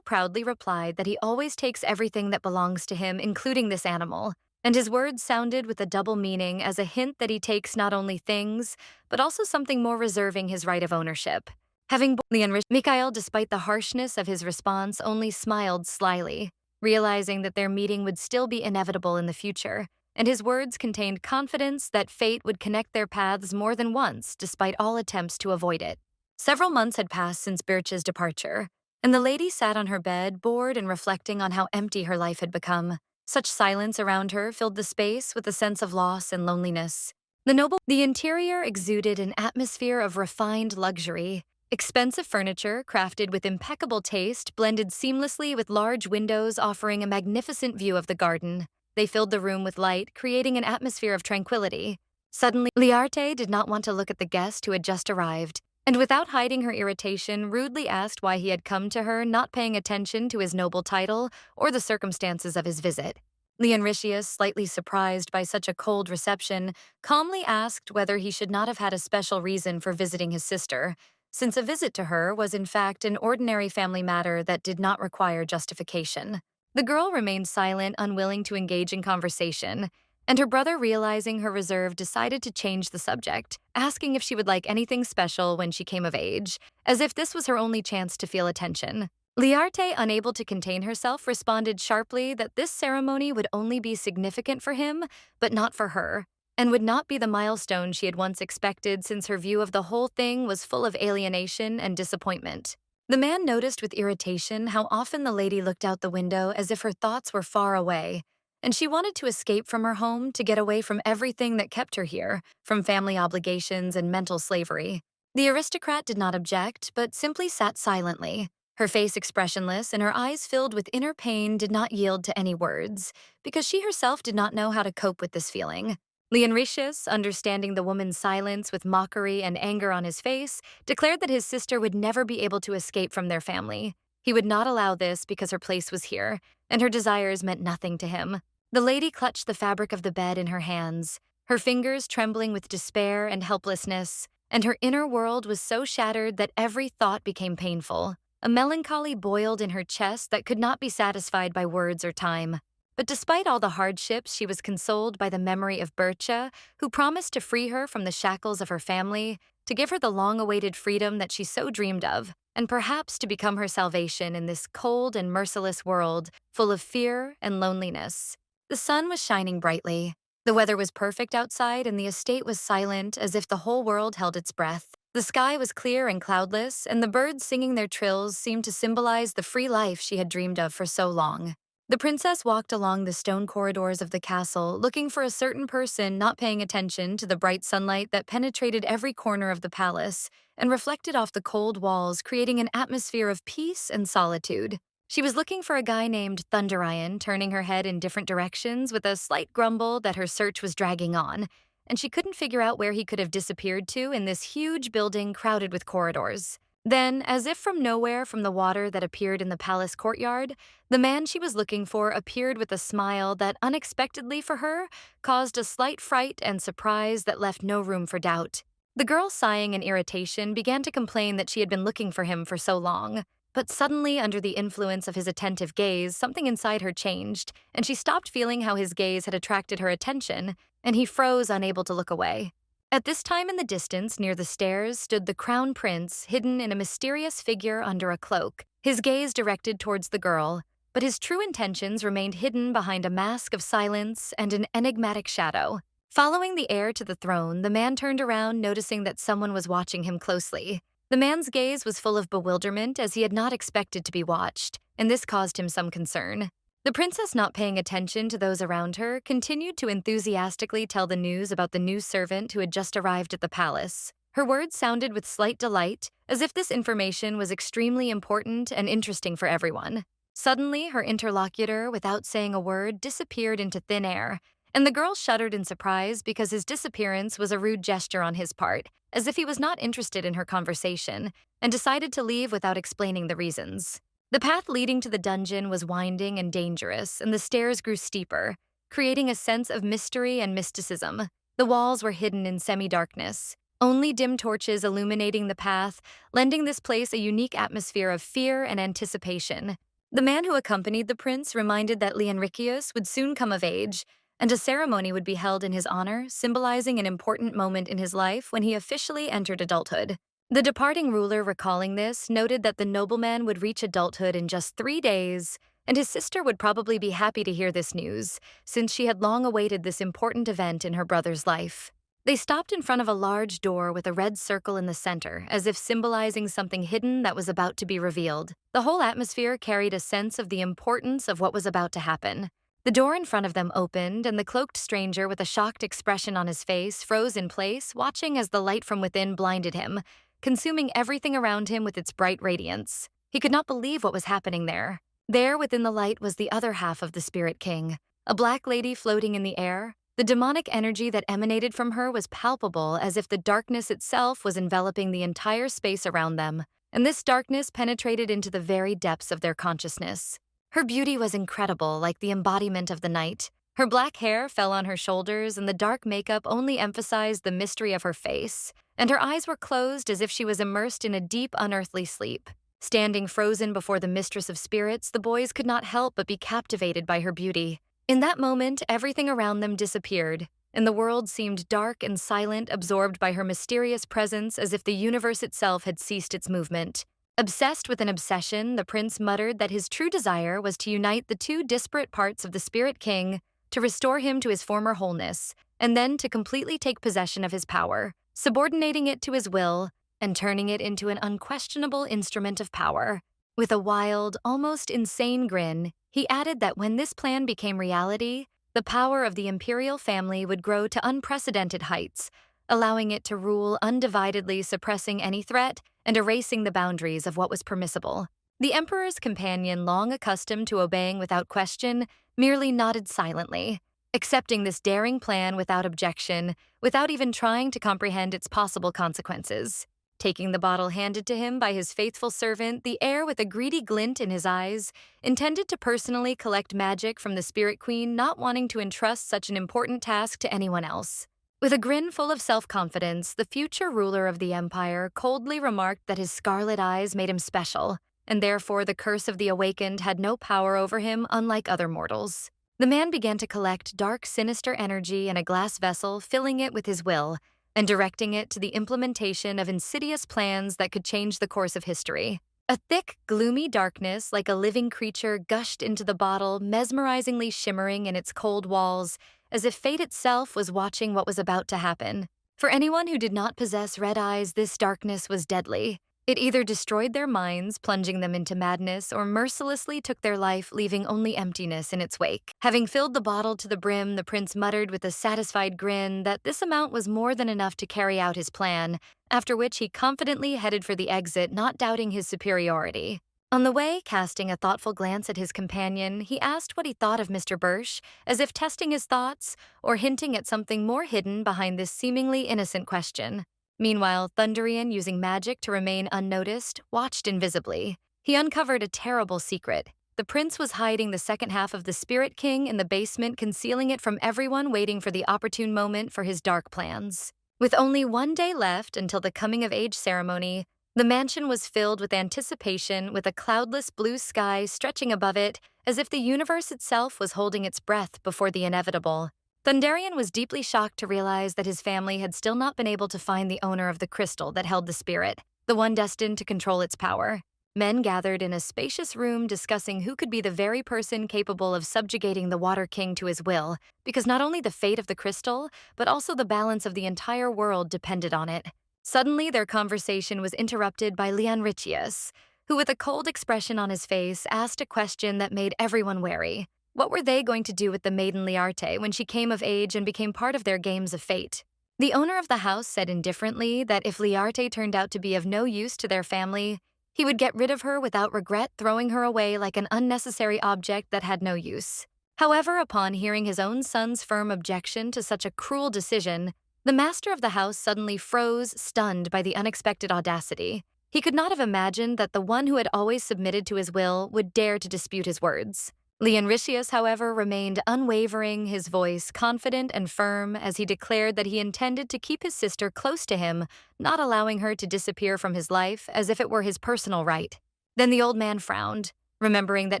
proudly replied that he always takes everything that belongs to him, including this animal, and his words sounded with a double meaning as a hint that he takes not only things, but also something more reserving his right of ownership. Mikhail, despite the harshness of his response, only smiled slyly, realizing that their meeting would still be inevitable in the future, and his words contained confidence that fate would connect their paths more than once, despite all attempts to avoid it. Several months had passed since Birch's departure, and the lady sat on her bed, bored and reflecting on how empty her life had become. Such silence around her filled the space with a sense of loss and loneliness. The interior exuded an atmosphere of refined luxury. Expensive furniture, crafted with impeccable taste, blended seamlessly with large windows offering a magnificent view of the garden. They filled the room with light, creating an atmosphere of tranquility. Suddenly, Liarte did not want to look at the guest who had just arrived, and without hiding her irritation, rudely asked why he had come to her, not paying attention to his noble title or the circumstances of his visit. Leonricius, slightly surprised by such a cold reception, calmly asked whether he should not have had a special reason for visiting his sister, since a visit to her was in fact an ordinary family matter that did not require justification. The girl remained silent, unwilling to engage in conversation, and her brother, realizing her reserve, decided to change the subject, asking if she would like anything special when she came of age, as if this was her only chance to feel attention. Liarte, unable to contain herself, responded sharply that this ceremony would only be significant for him, but not for her, and would not be the milestone she had once expected, since her view of the whole thing was full of alienation and disappointment. The man noticed with irritation how often the lady looked out the window as if her thoughts were far away, and she wanted to escape from her home, to get away from everything that kept her here, from family obligations and mental slavery. The aristocrat did not object, but simply sat silently. Her face expressionless and her eyes filled with inner pain did not yield to any words, because she herself did not know how to cope with this feeling. Leonricius, understanding the woman's silence with mockery and anger on his face, declared that his sister would never be able to escape from their family. He would not allow this because her place was here, and her desires meant nothing to him. The lady clutched the fabric of the bed in her hands, her fingers trembling with despair and helplessness, and her inner world was so shattered that every thought became painful. A melancholy boiled in her chest that could not be satisfied by words or time. But despite all the hardships, she was consoled by the memory of Bercha, who promised to free her from the shackles of her family, to give her the long-awaited freedom that she so dreamed of, and perhaps to become her salvation in this cold and merciless world full of fear and loneliness. The sun was shining brightly. The weather was perfect outside, and the estate was silent as if the whole world held its breath. The sky was clear and cloudless, and the birds singing their trills seemed to symbolize the free life she had dreamed of for so long. The princess walked along the stone corridors of the castle, looking for a certain person, not paying attention to the bright sunlight that penetrated every corner of the palace and reflected off the cold walls, creating an atmosphere of peace and solitude. She was looking for a guy named Thunderion, turning her head in different directions with a slight grumble that her search was dragging on, and she couldn't figure out where he could have disappeared to in this huge building crowded with corridors. Then, as if from nowhere from the water that appeared in the palace courtyard, the man she was looking for appeared with a smile that, unexpectedly for her, caused a slight fright and surprise that left no room for doubt. The girl, sighing in irritation, began to complain that she had been looking for him for so long. But suddenly, under the influence of his attentive gaze, something inside her changed, and she stopped feeling how his gaze had attracted her attention, and he froze, unable to look away. At this time in the distance, near the stairs, stood the crown prince, hidden in a mysterious figure under a cloak, his gaze directed towards the girl, but his true intentions remained hidden behind a mask of silence and an enigmatic shadow. Following the heir to the throne, the man turned around, noticing that someone was watching him closely. The man's gaze was full of bewilderment, as he had not expected to be watched, and this caused him some concern. The princess, not paying attention to those around her, continued to enthusiastically tell the news about the new servant who had just arrived at the palace. Her words sounded with slight delight, as if this information was extremely important and interesting for everyone. Suddenly, her interlocutor, without saying a word, disappeared into thin air, and the girl shuddered in surprise because his disappearance was a rude gesture on his part, as if he was not interested in her conversation, and decided to leave without explaining the reasons. The path leading to the dungeon was winding and dangerous, and the stairs grew steeper, creating a sense of mystery and mysticism. The walls were hidden in semi-darkness, only dim torches illuminating the path, lending this place a unique atmosphere of fear and anticipation. The man who accompanied the prince reminded that Leonricius would soon come of age, and a ceremony would be held in his honor, symbolizing an important moment in his life when he officially entered adulthood. The departing ruler, recalling this, noted that the nobleman would reach adulthood in just 3 days, and his sister would probably be happy to hear this news, since she had long awaited this important event in her brother's life. They stopped in front of a large door with a red circle in the center, as if symbolizing something hidden that was about to be revealed. The whole atmosphere carried a sense of the importance of what was about to happen. The door in front of them opened, and the cloaked stranger, with a shocked expression on his face, froze in place, watching as the light from within blinded him, consuming everything around him with its bright radiance. He could not believe what was happening there. There, within the light, was the other half of the Spirit King, a black lady floating in the air. The demonic energy that emanated from her was palpable, as if the darkness itself was enveloping the entire space around them, and this darkness penetrated into the very depths of their consciousness. Her beauty was incredible, like the embodiment of the night. Her black hair fell on her shoulders, and the dark makeup only emphasized the mystery of her face, and her eyes were closed as if she was immersed in a deep, unearthly sleep. Standing frozen before the mistress of spirits, the boys could not help but be captivated by her beauty. In that moment, everything around them disappeared, and the world seemed dark and silent, absorbed by her mysterious presence, as if the universe itself had ceased its movement. Obsessed with an obsession, the prince muttered that his true desire was to unite the two disparate parts of the Spirit King, to restore him to his former wholeness, and then to completely take possession of his power, subordinating it to his will, and turning it into an unquestionable instrument of power. With a wild, almost insane grin, he added that when this plan became reality, the power of the imperial family would grow to unprecedented heights, allowing it to rule undividedly, suppressing any threat and erasing the boundaries of what was permissible. The emperor's companion, long accustomed to obeying without question, merely nodded silently, accepting this daring plan without objection, without even trying to comprehend its possible consequences. Taking the bottle handed to him by his faithful servant, the heir with a greedy glint in his eyes, intended to personally collect magic from the Spirit Queen, not wanting to entrust such an important task to anyone else. With a grin full of self-confidence, the future ruler of the empire coldly remarked that his scarlet eyes made him special, and therefore the curse of the awakened had no power over him, unlike other mortals. The man began to collect dark, sinister energy in a glass vessel, filling it with his will, and directing it to the implementation of insidious plans that could change the course of history. A thick, gloomy darkness, like a living creature, gushed into the bottle, mesmerizingly shimmering in its cold walls, as if fate itself was watching what was about to happen. For anyone who did not possess red eyes, this darkness was deadly. It either destroyed their minds, plunging them into madness, or mercilessly took their life, leaving only emptiness in its wake. Having filled the bottle to the brim, the prince muttered with a satisfied grin that this amount was more than enough to carry out his plan, after which he confidently headed for the exit, not doubting his superiority. On the way, casting a thoughtful glance at his companion, he asked what he thought of Mr. Birch, as if testing his thoughts or hinting at something more hidden behind this seemingly innocent question. Meanwhile, Thunderian, using magic to remain unnoticed, watched invisibly. He uncovered a terrible secret. The prince was hiding the second half of the Spirit King in the basement, concealing it from everyone waiting for the opportune moment for his dark plans. With only 1 day left until the coming-of-age ceremony, the mansion was filled with anticipation, with a cloudless blue sky stretching above it, as if the universe itself was holding its breath before the inevitable. Thunderian was deeply shocked to realize that his family had still not been able to find the owner of the crystal that held the spirit, the one destined to control its power. Men gathered in a spacious room discussing who could be the very person capable of subjugating the Water King to his will, because not only the fate of the crystal, but also the balance of the entire world depended on it. Suddenly, their conversation was interrupted by Leonritius, who, with a cold expression on his face, asked a question that made everyone wary. What were they going to do with the maiden Liarte when she came of age and became part of their games of fate? The owner of the house said indifferently that if Liarte turned out to be of no use to their family, he would get rid of her without regret, throwing her away like an unnecessary object that had no use. However, upon hearing his own son's firm objection to such a cruel decision, the master of the house suddenly froze, stunned by the unexpected audacity. He could not have imagined that the one who had always submitted to his will would dare to dispute his words. Leonritius, however, remained unwavering, his voice confident and firm, as he declared that he intended to keep his sister close to him, not allowing her to disappear from his life as if it were his personal right. Then the old man frowned, remembering that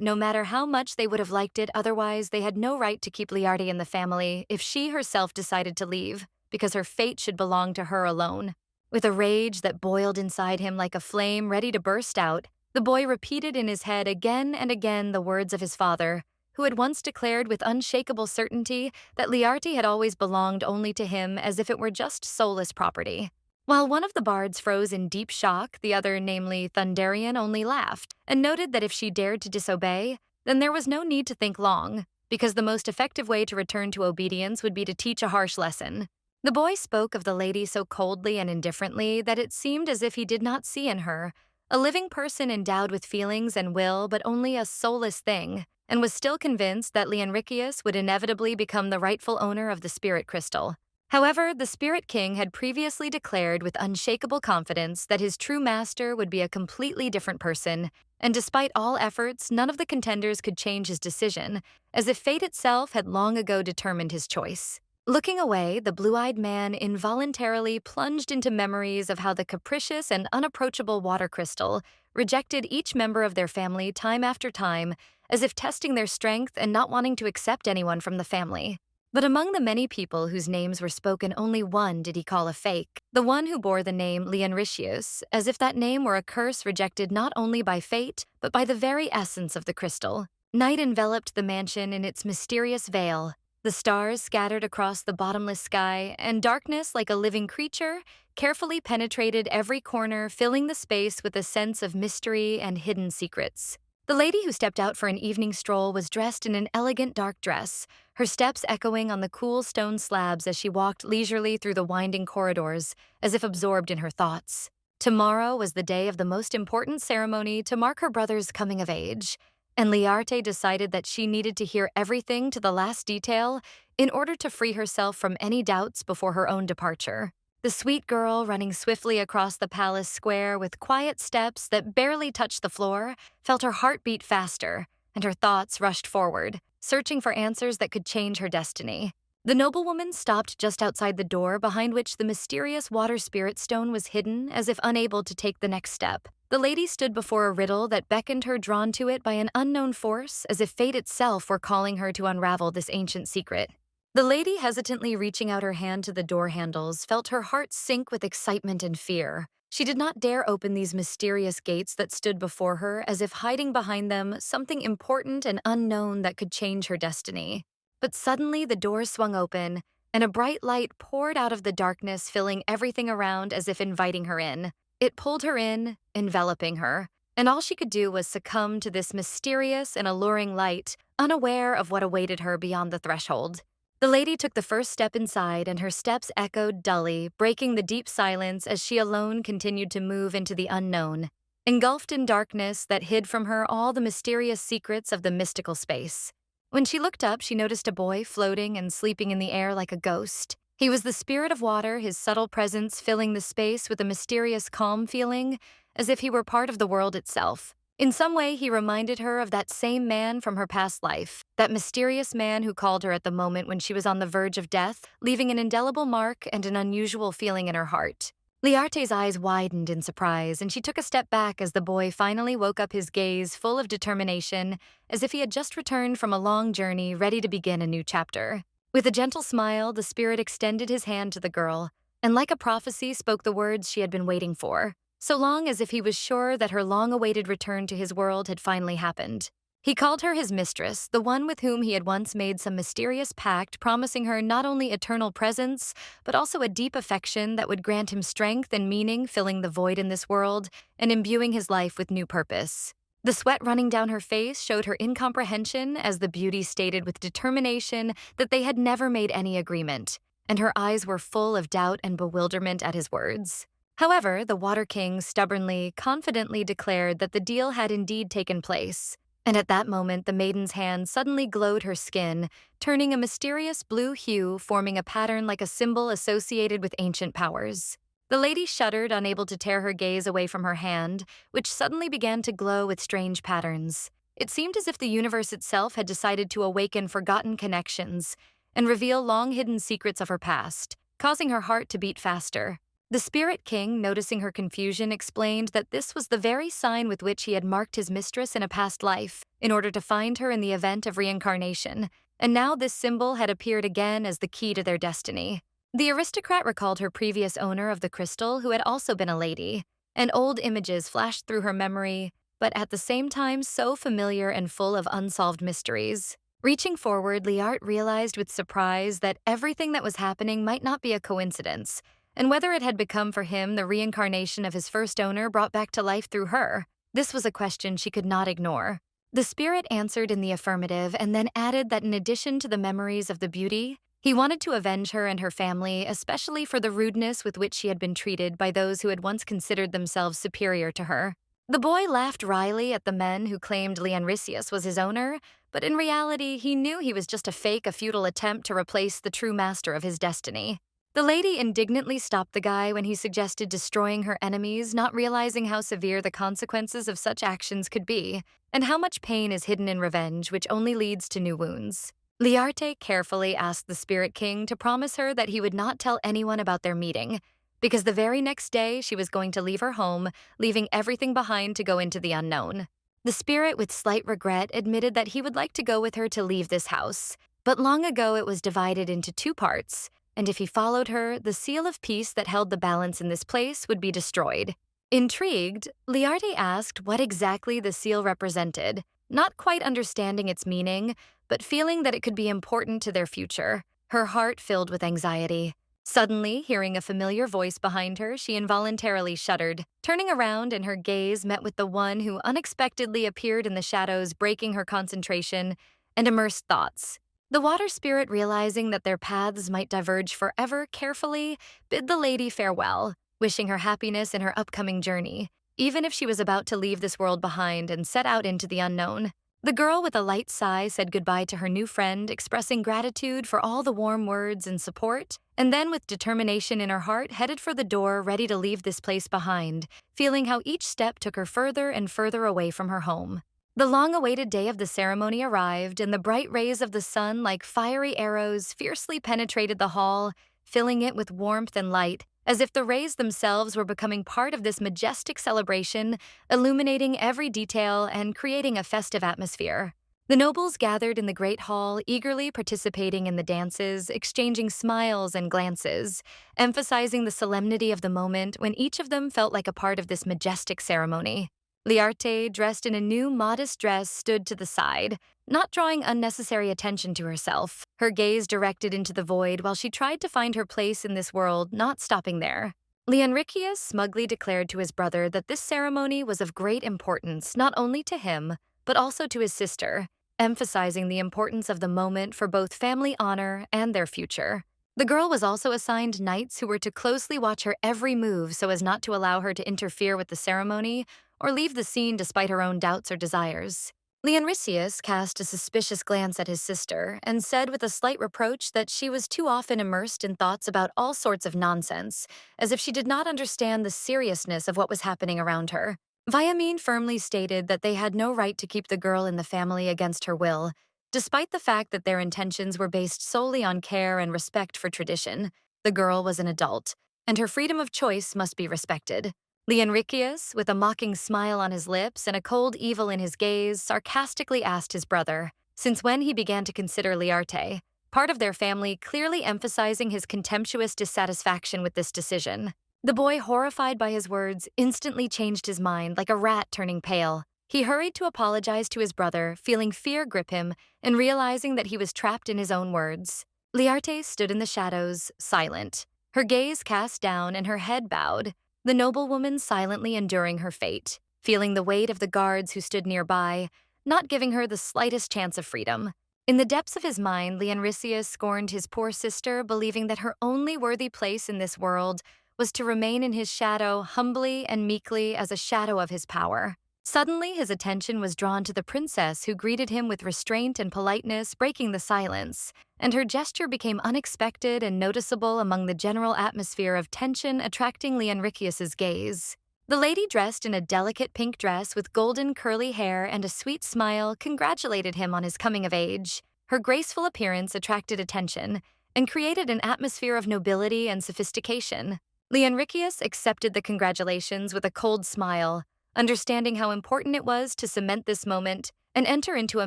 no matter how much they would have liked it otherwise, they had no right to keep Liarte in the family if she herself decided to leave, because her fate should belong to her alone. With a rage that boiled inside him like a flame ready to burst out, the boy repeated in his head again and again the words of his father, who had once declared with unshakable certainty that Liarte had always belonged only to him, as if it were just soulless property. While one of the bards froze in deep shock, the other, namely Thunderian, only laughed, and noted that if she dared to disobey, then there was no need to think long, because the most effective way to return to obedience would be to teach a harsh lesson. The boy spoke of the lady so coldly and indifferently that it seemed as if he did not see in her a living person endowed with feelings and will, but only a soulless thing, and was still convinced that Leonricius would inevitably become the rightful owner of the spirit crystal. However, the Spirit King had previously declared with unshakable confidence that his true master would be a completely different person, and despite all efforts, none of the contenders could change his decision, as if fate itself had long ago determined his choice. Looking away, the blue-eyed man involuntarily plunged into memories of how the capricious and unapproachable water crystal rejected each member of their family time after time, as if testing their strength and not wanting to accept anyone from the family. But among the many people whose names were spoken, only one did he call a fake, the one who bore the name Leonritius, as if that name were a curse rejected not only by fate, but by the very essence of the crystal. Night enveloped the mansion in its mysterious veil. The stars scattered across the bottomless sky, and darkness, like a living creature, carefully penetrated every corner, filling the space with a sense of mystery and hidden secrets. The lady who stepped out for an evening stroll was dressed in an elegant dark dress, her steps echoing on the cool stone slabs as she walked leisurely through the winding corridors, as if absorbed in her thoughts. Tomorrow was the day of the most important ceremony to mark her brother's coming of age, and Liarte decided that she needed to hear everything to the last detail in order to free herself from any doubts before her own departure. The sweet girl, running swiftly across the palace square with quiet steps that barely touched the floor, felt her heart beat faster, and her thoughts rushed forward, searching for answers that could change her destiny. The noblewoman stopped just outside the door behind which the mysterious water spirit stone was hidden, as if unable to take the next step. The lady stood before a riddle that beckoned her, drawn to it by an unknown force, as if fate itself were calling her to unravel this ancient secret. The lady, hesitantly reaching out her hand to the door handles, felt her heart sink with excitement and fear. She did not dare open these mysterious gates that stood before her, as if hiding behind them something important and unknown that could change her destiny. But suddenly the doors swung open, and a bright light poured out of the darkness, filling everything around as if inviting her in. It pulled her in, enveloping her, and all she could do was succumb to this mysterious and alluring light, unaware of what awaited her beyond the threshold. The lady took the first step inside, and her steps echoed dully, breaking the deep silence as she alone continued to move into the unknown, engulfed in darkness that hid from her all the mysterious secrets of the mystical space. When she looked up, she noticed a boy floating and sleeping in the air like a ghost. He was the spirit of water, his subtle presence filling the space with a mysterious calm feeling, as if he were part of the world itself. In some way, he reminded her of that same man from her past life, that mysterious man who called her at the moment when she was on the verge of death, leaving an indelible mark and an unusual feeling in her heart. Liarte's eyes widened in surprise, and she took a step back as the boy finally woke up, his gaze full of determination, as if he had just returned from a long journey, ready to begin a new chapter. With a gentle smile, the spirit extended his hand to the girl, and like a prophecy spoke the words she had been waiting for, so long as if he was sure that her long-awaited return to his world had finally happened. He called her his mistress, the one with whom he had once made some mysterious pact, promising her not only eternal presence, but also a deep affection that would grant him strength and meaning, filling the void in this world and imbuing his life with new purpose. The sweat running down her face showed her incomprehension as the beauty stated with determination that they had never made any agreement, and her eyes were full of doubt and bewilderment at his words. However, the Water King stubbornly, confidently declared that the deal had indeed taken place, and at that moment the maiden's hand suddenly glowed her skin, turning a mysterious blue hue, forming a pattern like a symbol associated with ancient powers. The lady shuddered, unable to tear her gaze away from her hand, which suddenly began to glow with strange patterns. It seemed as if the universe itself had decided to awaken forgotten connections and reveal long-hidden secrets of her past, causing her heart to beat faster. The Spirit King, noticing her confusion, explained that this was the very sign with which he had marked his mistress in a past life, in order to find her in the event of reincarnation, and now this symbol had appeared again as the key to their destiny. The aristocrat recalled her previous owner of the crystal, who had also been a lady, and old images flashed through her memory, but at the same time so familiar and full of unsolved mysteries. Reaching forward, Liart realized with surprise that everything that was happening might not be a coincidence, and whether it had become for him the reincarnation of his first owner brought back to life through her, this was a question she could not ignore. The spirit answered in the affirmative and then added that in addition to the memories of the beauty, he wanted to avenge her and her family, especially for the rudeness with which she had been treated by those who had once considered themselves superior to her. The boy laughed wryly at the men who claimed Leonrisius was his owner, but in reality he knew he was just a futile attempt to replace the true master of his destiny. The lady indignantly stopped the guy when he suggested destroying her enemies, not realizing how severe the consequences of such actions could be, and how much pain is hidden in revenge, which only leads to new wounds. Liarte carefully asked the Spirit King to promise her that he would not tell anyone about their meeting, because the very next day she was going to leave her home, leaving everything behind to go into the unknown. The spirit, with slight regret, admitted that he would like to go with her to leave this house, but long ago it was divided into two parts, and if he followed her, the seal of peace that held the balance in this place would be destroyed. Intrigued, Liarte asked what exactly the seal represented, not quite understanding its meaning, but feeling that it could be important to their future, her heart filled with anxiety. Suddenly, hearing a familiar voice behind her, she involuntarily shuddered, turning around, and her gaze met with the one who unexpectedly appeared in the shadows, breaking her concentration and immersed thoughts. The water spirit, realizing that their paths might diverge forever, carefully bid the lady farewell, wishing her happiness in her upcoming journey, even if she was about to leave this world behind and set out into the unknown. The girl, with a light sigh, said goodbye to her new friend, expressing gratitude for all the warm words and support, and then with determination in her heart headed for the door ready to leave this place behind, feeling how each step took her further and further away from her home. The long-awaited day of the ceremony arrived, and the bright rays of the sun like fiery arrows fiercely penetrated the hall, filling it with warmth and light, as if the rays themselves were becoming part of this majestic celebration, illuminating every detail and creating a festive atmosphere. The nobles gathered in the great hall, eagerly participating in the dances, exchanging smiles and glances, emphasizing the solemnity of the moment when each of them felt like a part of this majestic ceremony. Liarte, dressed in a new modest dress, stood to the side, not drawing unnecessary attention to herself, her gaze directed into the void while she tried to find her place in this world, not stopping there. Leonricius smugly declared to his brother that this ceremony was of great importance not only to him, but also to his sister, emphasizing the importance of the moment for both family honor and their future. The girl was also assigned knights who were to closely watch her every move so as not to allow her to interfere with the ceremony or leave the scene despite her own doubts or desires. Leonricius cast a suspicious glance at his sister and said with a slight reproach that she was too often immersed in thoughts about all sorts of nonsense, as if she did not understand the seriousness of what was happening around her. Viamine firmly stated that they had no right to keep the girl in the family against her will, despite the fact that their intentions were based solely on care and respect for tradition. The girl was an adult, and her freedom of choice must be respected. Leonricius, with a mocking smile on his lips and a cold evil in his gaze, sarcastically asked his brother, since when he began to consider Liarte part of their family, clearly emphasizing his contemptuous dissatisfaction with this decision. The boy, horrified by his words, instantly changed his mind like a rat turning pale. He hurried to apologize to his brother, feeling fear grip him and realizing that he was trapped in his own words. Liarte stood in the shadows, silent, her gaze cast down and her head bowed, the noblewoman silently enduring her fate, feeling the weight of the guards who stood nearby, not giving her the slightest chance of freedom. In the depths of his mind, Leonricius scorned his poor sister, believing that her only worthy place in this world was to remain in his shadow humbly and meekly as a shadow of his power. Suddenly, his attention was drawn to the princess, who greeted him with restraint and politeness, breaking the silence, and her gesture became unexpected and noticeable among the general atmosphere of tension, attracting Leonricius's gaze. The lady, dressed in a delicate pink dress with golden curly hair and a sweet smile, congratulated him on his coming of age. Her graceful appearance attracted attention and created an atmosphere of nobility and sophistication. Leonricius accepted the congratulations with a cold smile, understanding how important it was to cement this moment and enter into a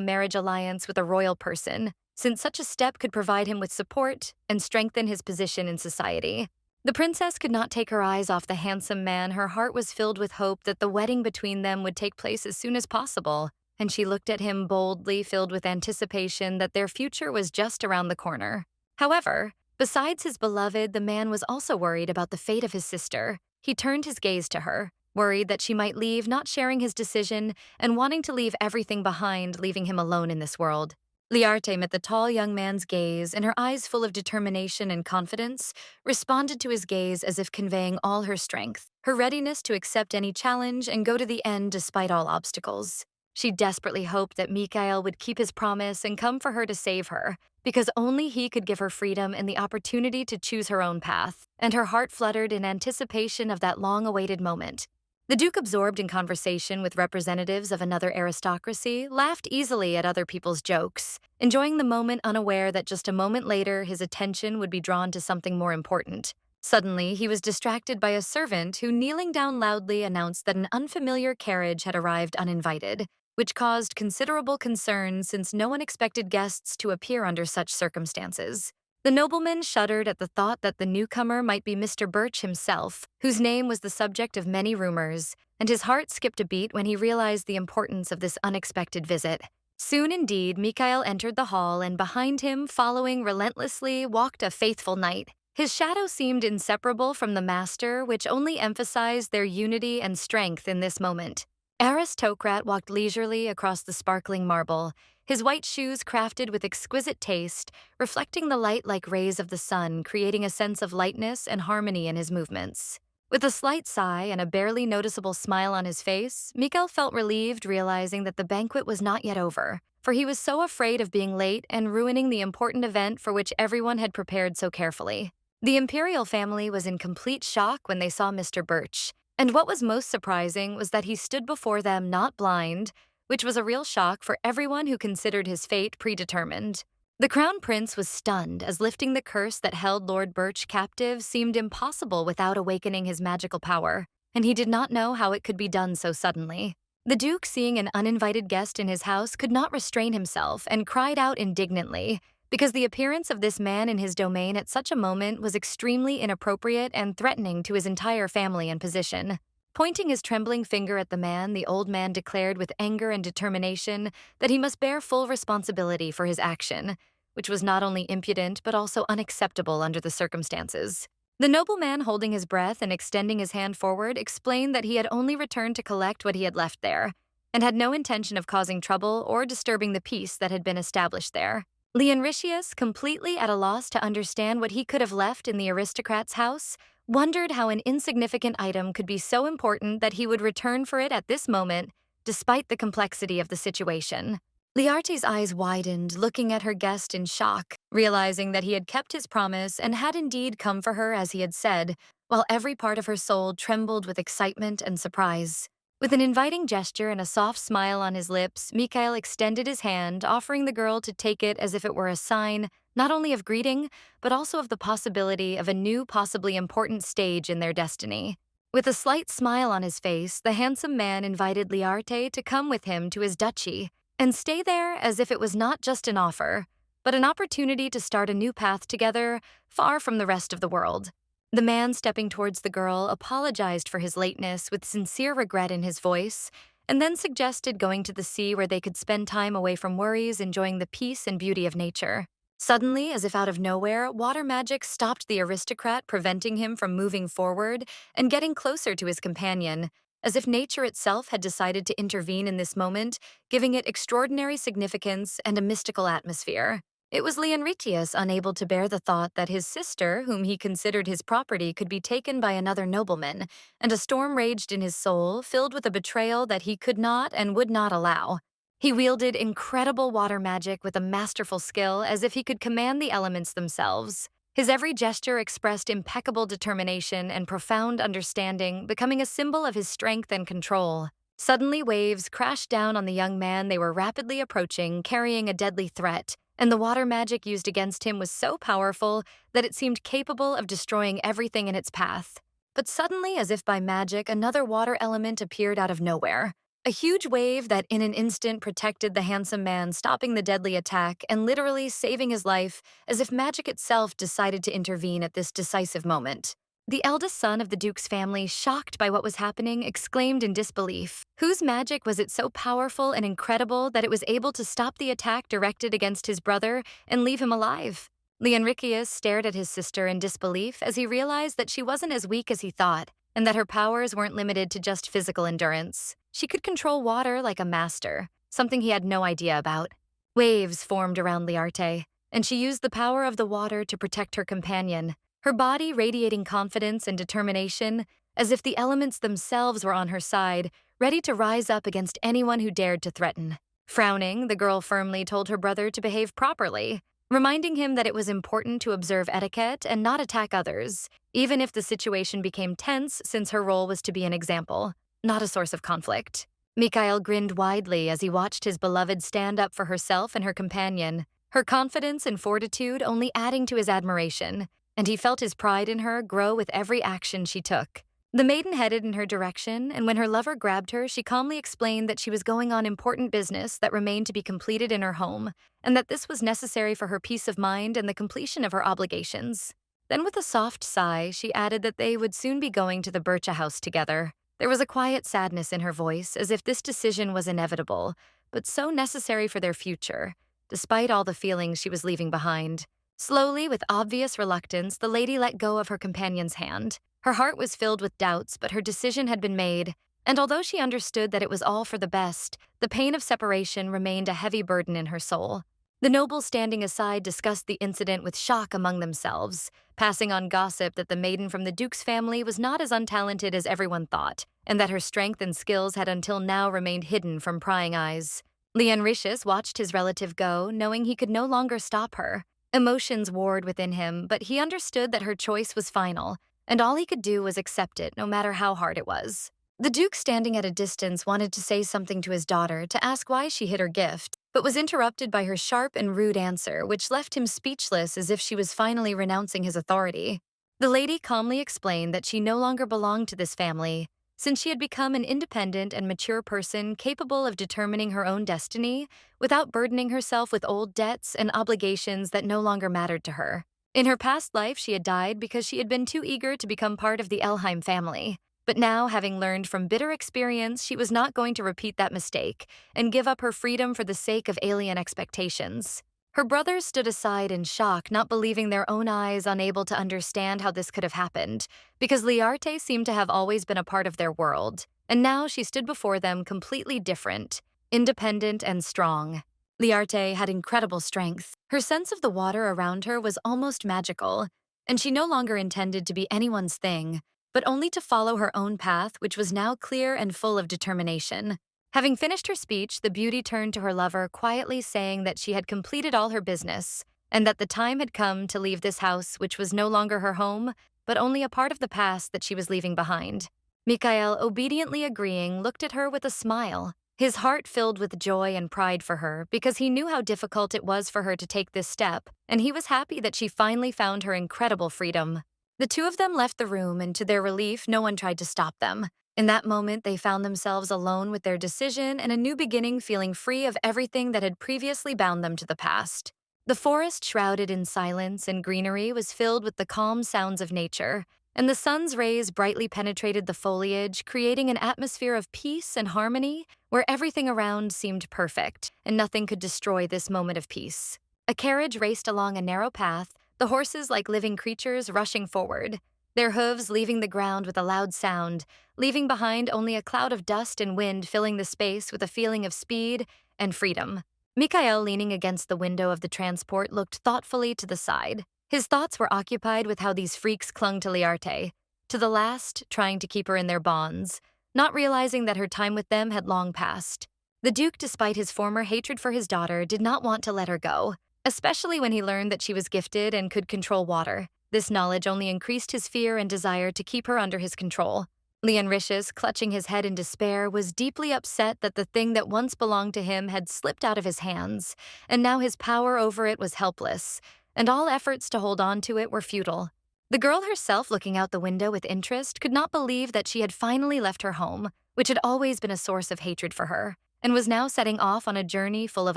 marriage alliance with a royal person, since such a step could provide him with support and strengthen his position in society. The princess could not take her eyes off the handsome man. Her heart was filled with hope that the wedding between them would take place as soon as possible, and she looked at him boldly, filled with anticipation that their future was just around the corner. However, besides his beloved, the man was also worried about the fate of his sister. He turned his gaze to her, worried that she might leave, not sharing his decision, and wanting to leave everything behind, leaving him alone in this world. Liarte met the tall young man's gaze, and her eyes full of determination and confidence responded to his gaze as if conveying all her strength, her readiness to accept any challenge and go to the end despite all obstacles. She desperately hoped that Mikhail would keep his promise and come for her to save her, because only he could give her freedom and the opportunity to choose her own path, and her heart fluttered in anticipation of that long-awaited moment. The Duke, absorbed in conversation with representatives of another aristocracy, laughed easily at other people's jokes, enjoying the moment, unaware that just a moment later his attention would be drawn to something more important. Suddenly, he was distracted by a servant who, kneeling down loudly, announced that an unfamiliar carriage had arrived uninvited, which caused considerable concern since no one expected guests to appear under such circumstances. The nobleman shuddered at the thought that the newcomer might be Mr. Birch himself, whose name was the subject of many rumors, and his heart skipped a beat when he realized the importance of this unexpected visit. Soon indeed, Mikhail entered the hall, and behind him, following relentlessly, walked a faithful knight. His shadow seemed inseparable from the master, which only emphasized their unity and strength in this moment. Aristocrat walked leisurely across the sparkling marble, his white shoes crafted with exquisite taste, reflecting the light like rays of the sun, creating a sense of lightness and harmony in his movements. With a slight sigh and a barely noticeable smile on his face, Mikhail felt relieved, realizing that the banquet was not yet over, for he was so afraid of being late and ruining the important event for which everyone had prepared so carefully. The imperial family was in complete shock when they saw Mr. Birch, and what was most surprising was that he stood before them not blind, which was a real shock for everyone who considered his fate predetermined. The crown prince was stunned as lifting the curse that held Lord Birch captive seemed impossible without awakening his magical power, and he did not know how it could be done so suddenly. The Duke, seeing an uninvited guest in his house, could not restrain himself and cried out indignantly, because the appearance of this man in his domain at such a moment was extremely inappropriate and threatening to his entire family and position. Pointing his trembling finger at the old man declared with anger and determination that he must bear full responsibility for his action, which was not only impudent but also unacceptable under the circumstances. The nobleman, holding his breath and extending his hand forward, explained that he had only returned to collect what he had left there, and had no intention of causing trouble or disturbing the peace that had been established there. Leonritius, completely at a loss to understand what he could have left in the aristocrat's house, wondered how an insignificant item could be so important that he would return for it at this moment, despite the complexity of the situation. Liarte's eyes widened, looking at her guest in shock, realizing that he had kept his promise and had indeed come for her as he had said, while every part of her soul trembled with excitement and surprise. With an inviting gesture and a soft smile on his lips, Mikhail extended his hand, offering the girl to take it as if it were a sign, not only of greeting, but also of the possibility of a new, possibly important stage in their destiny. With a slight smile on his face, the handsome man invited Liarte to come with him to his duchy and stay there as if it was not just an offer, but an opportunity to start a new path together, far from the rest of the world. The man stepping towards the girl apologized for his lateness with sincere regret in his voice, and then suggested going to the sea where they could spend time away from worries, enjoying the peace and beauty of nature. Suddenly, as if out of nowhere, water magic stopped the aristocrat, preventing him from moving forward and getting closer to his companion, as if nature itself had decided to intervene in this moment, giving it extraordinary significance and a mystical atmosphere. It was Leonritius unable to bear the thought that his sister, whom he considered his property, could be taken by another nobleman, and a storm raged in his soul, filled with a betrayal that he could not and would not allow. He wielded incredible water magic with a masterful skill, as if he could command the elements themselves. His every gesture expressed impeccable determination and profound understanding, becoming a symbol of his strength and control. Suddenly, waves crashed down on the young man they were rapidly approaching, carrying a deadly threat, and the water magic used against him was so powerful that it seemed capable of destroying everything in its path. But suddenly, as if by magic, another water element appeared out of nowhere. A huge wave that in an instant protected the handsome man, stopping the deadly attack and literally saving his life, as if magic itself decided to intervene at this decisive moment. The eldest son of the Duke's family, shocked by what was happening, exclaimed in disbelief. Whose magic was it so powerful and incredible that it was able to stop the attack directed against his brother and leave him alive? Leonricius stared at his sister in disbelief as he realized that she wasn't as weak as he thought, and that her powers weren't limited to just physical endurance. She could control water like a master, something he had no idea about. Waves formed around Liarte, and she used the power of the water to protect her companion, her body radiating confidence and determination, as if the elements themselves were on her side, ready to rise up against anyone who dared to threaten. Frowning, the girl firmly told her brother to behave properly, reminding him that it was important to observe etiquette and not attack others, even if the situation became tense, since her role was to be an example, not a source of conflict. Mikhail grinned widely as he watched his beloved stand up for herself and her companion, her confidence and fortitude only adding to his admiration, and he felt his pride in her grow with every action she took. The maiden headed in her direction, and when her lover grabbed her, she calmly explained that she was going on important business that remained to be completed in her home, and that this was necessary for her peace of mind and the completion of her obligations. Then with a soft sigh, she added that they would soon be going to the Bircha house together. There was a quiet sadness in her voice, as if this decision was inevitable, but so necessary for their future, despite all the feelings she was leaving behind. Slowly, with obvious reluctance, the lady let go of her companion's hand. Her heart was filled with doubts, but her decision had been made, and although she understood that it was all for the best, the pain of separation remained a heavy burden in her soul. The nobles standing aside discussed the incident with shock among themselves, passing on gossip that the maiden from the Duke's family was not as untalented as everyone thought, and that her strength and skills had until now remained hidden from prying eyes. Leonritius watched his relative go, knowing he could no longer stop her. Emotions warred within him, but he understood that her choice was final, and all he could do was accept it, no matter how hard it was. The Duke, standing at a distance, wanted to say something to his daughter to ask why she hid her gift, but was interrupted by her sharp and rude answer, which left him speechless as if she was finally renouncing his authority. The lady calmly explained that she no longer belonged to this family, since she had become an independent and mature person capable of determining her own destiny without burdening herself with old debts and obligations that no longer mattered to her. In her past life, she had died because she had been too eager to become part of the Elheim family. But now, having learned from bitter experience, she was not going to repeat that mistake and give up her freedom for the sake of alien expectations. Her brothers stood aside in shock, not believing their own eyes, unable to understand how this could have happened, because Liarte seemed to have always been a part of their world, and now she stood before them completely different, independent and strong. Liarte had incredible strength. Her sense of the water around her was almost magical, and she no longer intended to be anyone's thing, but only to follow her own path, which was now clear and full of determination. Having finished her speech, the beauty turned to her lover, quietly saying that she had completed all her business, and that the time had come to leave this house, which was no longer her home, but only a part of the past that she was leaving behind. Mikhail, obediently agreeing, looked at her with a smile, his heart filled with joy and pride for her, because he knew how difficult it was for her to take this step, and he was happy that she finally found her incredible freedom. The two of them left the room, and to their relief, no one tried to stop them. In that moment, they found themselves alone with their decision and a new beginning, feeling free of everything that had previously bound them to the past. The forest, shrouded in silence and greenery, was filled with the calm sounds of nature, and the sun's rays brightly penetrated the foliage, creating an atmosphere of peace and harmony where everything around seemed perfect, and nothing could destroy this moment of peace. A carriage raced along a narrow path, the horses like living creatures rushing forward, their hooves leaving the ground with a loud sound, leaving behind only a cloud of dust and wind filling the space with a feeling of speed and freedom. Mikhail, leaning against the window of the transport, looked thoughtfully to the side. His thoughts were occupied with how these freaks clung to Liarte, to the last, trying to keep her in their bonds, not realizing that her time with them had long passed. The Duke, despite his former hatred for his daughter, did not want to let her go, especially when he learned that she was gifted and could control water. This knowledge only increased his fear and desire to keep her under his control. Leonricius, clutching his head in despair, was deeply upset that the thing that once belonged to him had slipped out of his hands, and now his power over it was helpless, and all efforts to hold on to it were futile. The girl herself, looking out the window with interest, could not believe that she had finally left her home, which had always been a source of hatred for her, and was now setting off on a journey full of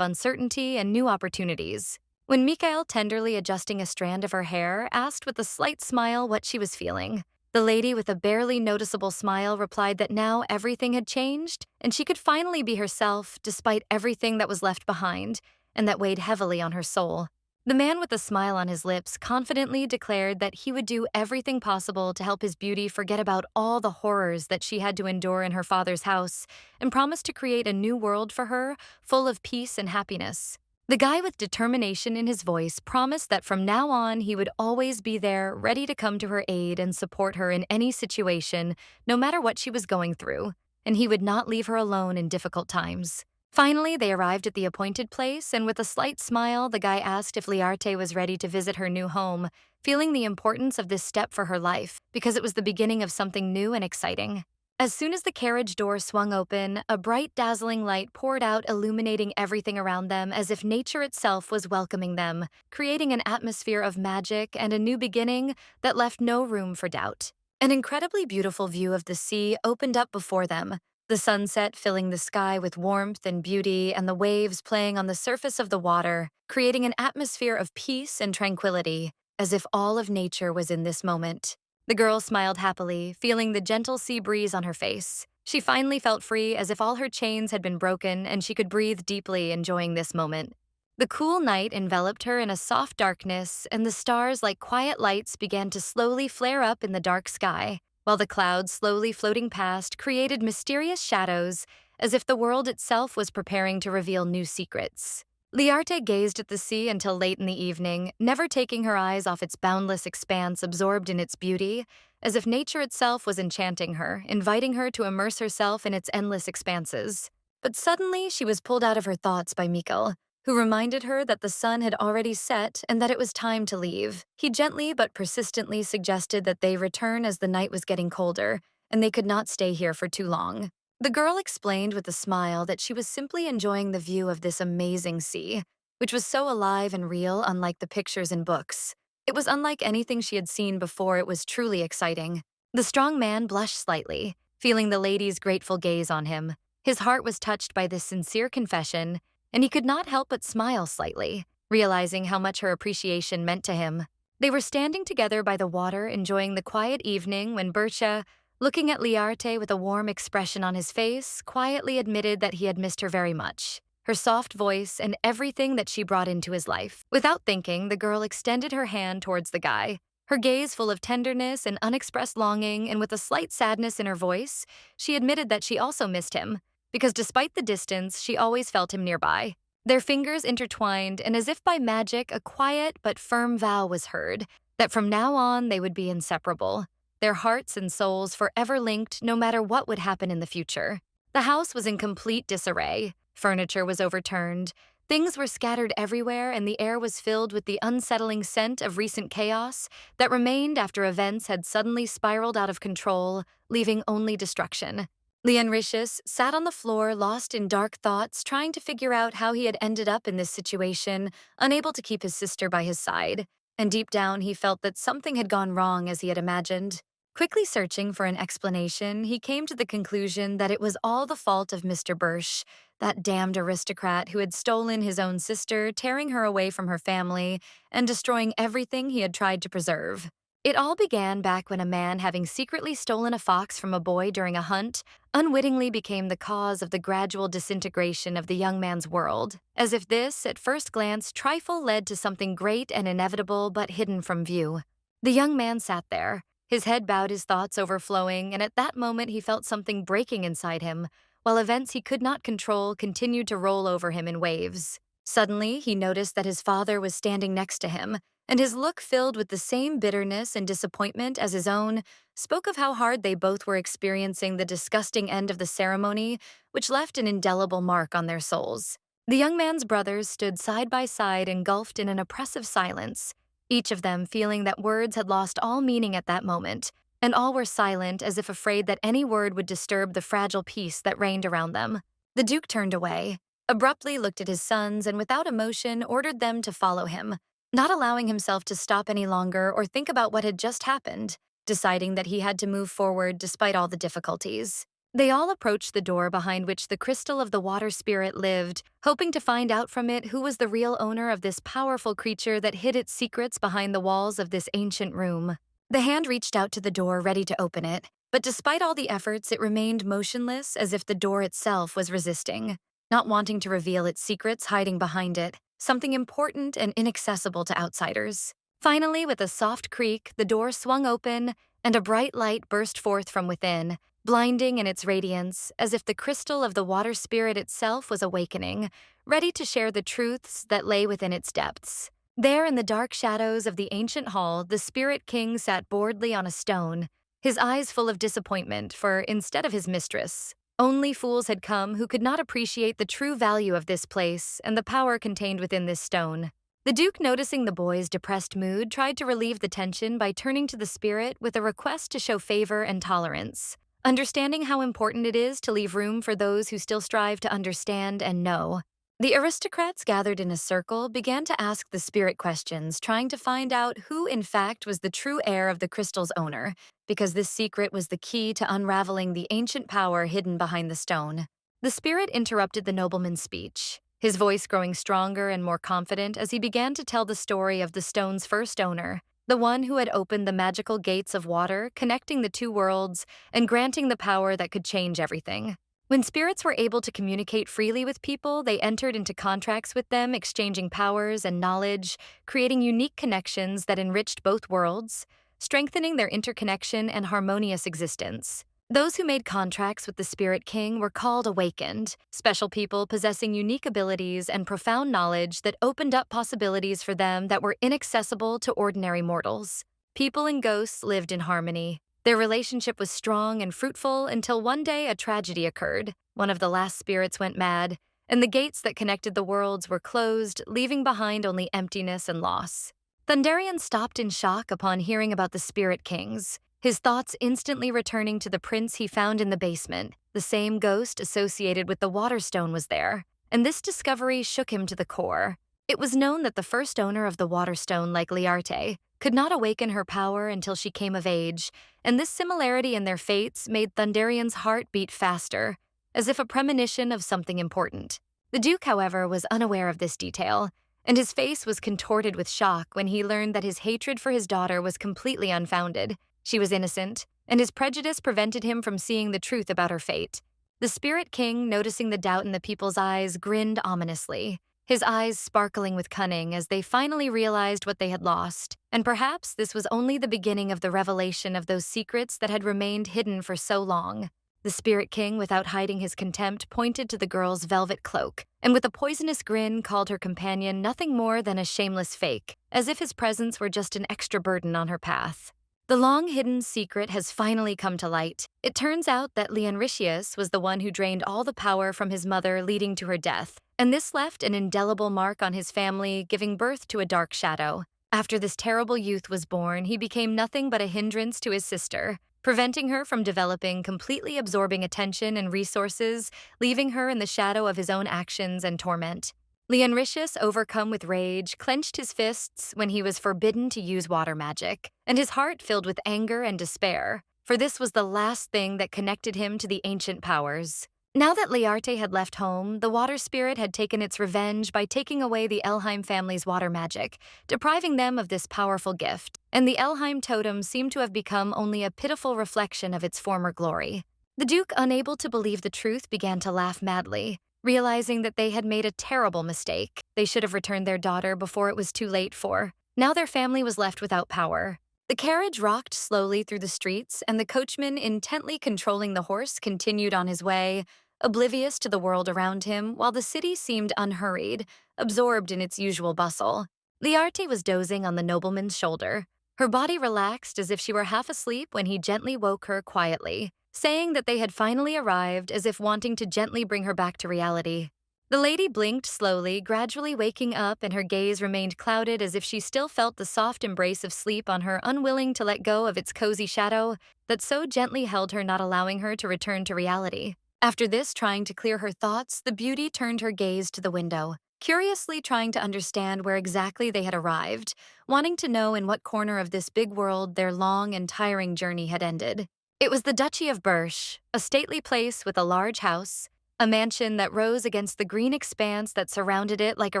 uncertainty and new opportunities. When Mikhail, tenderly adjusting a strand of her hair, asked with a slight smile what she was feeling, the lady, with a barely noticeable smile, replied that now everything had changed, and she could finally be herself despite everything that was left behind, and that weighed heavily on her soul. The man, with a smile on his lips, confidently declared that he would do everything possible to help his beauty forget about all the horrors that she had to endure in her father's house, and promised to create a new world for her, full of peace and happiness. The guy, with determination in his voice, promised that from now on he would always be there, ready to come to her aid and support her in any situation, no matter what she was going through, and he would not leave her alone in difficult times. Finally, they arrived at the appointed place, and with a slight smile, the guy asked if Liarte was ready to visit her new home, feeling the importance of this step for her life, because it was the beginning of something new and exciting. As soon as the carriage door swung open, a bright, dazzling light poured out, illuminating everything around them as if nature itself was welcoming them, creating an atmosphere of magic and a new beginning that left no room for doubt. An incredibly beautiful view of the sea opened up before them, the sunset filling the sky with warmth and beauty, and the waves playing on the surface of the water, creating an atmosphere of peace and tranquility, as if all of nature was in this moment. The girl smiled happily, feeling the gentle sea breeze on her face. She finally felt free, as if all her chains had been broken, and she could breathe deeply, enjoying this moment. The cool night enveloped her in a soft darkness, and the stars, like quiet lights, began to slowly flare up in the dark sky, while the clouds, slowly floating past, created mysterious shadows, as if the world itself was preparing to reveal new secrets. Liarte gazed at the sea until late in the evening, never taking her eyes off its boundless expanse, absorbed in its beauty, as if nature itself was enchanting her, inviting her to immerse herself in its endless expanses. But suddenly, she was pulled out of her thoughts by Mikhail. who reminded her that the sun had already set and that it was time to leave. He gently but persistently suggested that they return as the night was getting colder, and they could not stay here for too long. The girl explained with a smile that she was simply enjoying the view of this amazing sea, which was so alive and real, unlike the pictures in books. It was unlike anything she had seen before. It was truly exciting. The strong man blushed slightly, feeling the lady's grateful gaze on him. His heart was touched by this sincere confession, and he could not help but smile slightly, realizing how much her appreciation meant to him. They were standing together by the water, enjoying the quiet evening, when Bercha, looking at Liarte with a warm expression on his face, quietly admitted that he had missed her very much. Her soft voice and everything that she brought into his life. Without thinking, the girl extended her hand towards the guy, her gaze full of tenderness and unexpressed longing, and with a slight sadness in her voice, she admitted that she also missed him, because despite the distance, she always felt him nearby. Their fingers intertwined, and as if by magic, a quiet but firm vow was heard, that from now on they would be inseparable, their hearts and souls forever linked no matter what would happen in the future. The house was in complete disarray. Furniture was overturned, things were scattered everywhere, and the air was filled with the unsettling scent of recent chaos that remained after events had suddenly spiraled out of control, leaving only destruction. Leonricius sat on the floor, lost in dark thoughts, trying to figure out how he had ended up in this situation, unable to keep his sister by his side. And deep down, he felt that something had gone wrong as he had imagined. Quickly searching for an explanation, he came to the conclusion that it was all the fault of Mr. Birch, that damned aristocrat who had stolen his own sister, tearing her away from her family, and destroying everything he had tried to preserve. It all began back when a man, having secretly stolen a fox from a boy during a hunt, unwittingly became the cause of the gradual disintegration of the young man's world, as if this, at first glance, trifle led to something great and inevitable but hidden from view. The young man sat there, his head bowed, his thoughts overflowing, and at that moment he felt something breaking inside him, while events he could not control continued to roll over him in waves. Suddenly, he noticed that his father was standing next to him, and his look, filled with the same bitterness and disappointment as his own, spoke of how hard they both were experiencing the disgusting end of the ceremony, which left an indelible mark on their souls. The young man's brothers stood side by side, engulfed in an oppressive silence, each of them feeling that words had lost all meaning at that moment, and all were silent as if afraid that any word would disturb the fragile peace that reigned around them. The Duke turned away, abruptly looked at his sons, and without emotion ordered them to follow him, not allowing himself to stop any longer or think about what had just happened, deciding that he had to move forward despite all the difficulties. They all approached the door behind which the crystal of the water spirit lived, hoping to find out from it who was the real owner of this powerful creature that hid its secrets behind the walls of this ancient room. The hand reached out to the door, ready to open it, but despite all the efforts, it remained motionless, as if the door itself was resisting, not wanting to reveal its secrets hiding behind it, something important and inaccessible to outsiders. Finally, with a soft creak, the door swung open, and a bright light burst forth from within, blinding in its radiance, as if the crystal of the water spirit itself was awakening, ready to share the truths that lay within its depths. There, in the dark shadows of the ancient hall, the Spirit King sat boredly on a stone, his eyes full of disappointment, for instead of his mistress, only fools had come who could not appreciate the true value of this place and the power contained within this stone. The Duke, noticing the boy's depressed mood, tried to relieve the tension by turning to the spirit with a request to show favor and tolerance, understanding how important it is to leave room for those who still strive to understand and know. The aristocrats, gathered in a circle, began to ask the spirit questions, trying to find out who in fact was the true heir of the crystal's owner, because this secret was the key to unraveling the ancient power hidden behind the stone. The spirit interrupted the nobleman's speech, his voice growing stronger and more confident as he began to tell the story of the stone's first owner, the one who had opened the magical gates of water, connecting the two worlds and granting the power that could change everything. When spirits were able to communicate freely with people, they entered into contracts with them, exchanging powers and knowledge, creating unique connections that enriched both worlds, strengthening their interconnection and harmonious existence. Those who made contracts with the Spirit King were called awakened, special people possessing unique abilities and profound knowledge that opened up possibilities for them that were inaccessible to ordinary mortals. People and ghosts lived in harmony. Their relationship was strong and fruitful until one day a tragedy occurred. One of the last spirits went mad, and the gates that connected the worlds were closed, leaving behind only emptiness and loss. Thunderian stopped in shock upon hearing about the Spirit Kings, his thoughts instantly returning to the prince he found in the basement. The same ghost associated with the Waterstone was there, and this discovery shook him to the core. It was known that the first owner of the Waterstone, like Liarte, could not awaken her power until she came of age, and this similarity in their fates made Thunderian's heart beat faster, as if a premonition of something important. The Duke, however, was unaware of this detail, and his face was contorted with shock when he learned that his hatred for his daughter was completely unfounded. She was innocent, and his prejudice prevented him from seeing the truth about her fate. The Spirit King, noticing the doubt in the people's eyes, grinned ominously, his eyes sparkling with cunning as they finally realized what they had lost. And perhaps this was only the beginning of the revelation of those secrets that had remained hidden for so long. The Spirit King, without hiding his contempt, pointed to the girl's velvet cloak, and with a poisonous grin called her companion nothing more than a shameless fake, as if his presence were just an extra burden on her path. The long-hidden secret has finally come to light. It turns out that Leonritius was the one who drained all the power from his mother, leading to her death, and this left an indelible mark on his family, giving birth to a dark shadow. After this terrible youth was born, he became nothing but a hindrance to his sister, preventing her from developing, completely absorbing attention and resources, leaving her in the shadow of his own actions and torment. Leonritius, overcome with rage, clenched his fists when he was forbidden to use water magic, and his heart filled with anger and despair, for this was the last thing that connected him to the ancient powers. Now that Liarte had left home, the water spirit had taken its revenge by taking away the Elheim family's water magic, depriving them of this powerful gift, and the Elheim totem seemed to have become only a pitiful reflection of its former glory. The Duke, unable to believe the truth, began to laugh madly, realizing that they had made a terrible mistake. They should have returned their daughter before it was too late for. Now their family was left without power. The carriage rocked slowly through the streets, and the coachman, intently controlling the horse, continued on his way, oblivious to the world around him, while the city seemed unhurried, absorbed in its usual bustle. Liarte was dozing on the nobleman's shoulder, her body relaxed as if she were half asleep when he gently woke her quietly, saying that they had finally arrived, as if wanting to gently bring her back to reality. The lady blinked slowly, gradually waking up, and her gaze remained clouded as if she still felt the soft embrace of sleep on her, unwilling to let go of its cozy shadow that so gently held her, not allowing her to return to reality. After this, trying to clear her thoughts, the beauty turned her gaze to the window, curiously trying to understand where exactly they had arrived, wanting to know in what corner of this big world their long and tiring journey had ended. It was the Duchy of Birch, a stately place with a large house, a mansion that rose against the green expanse that surrounded it like a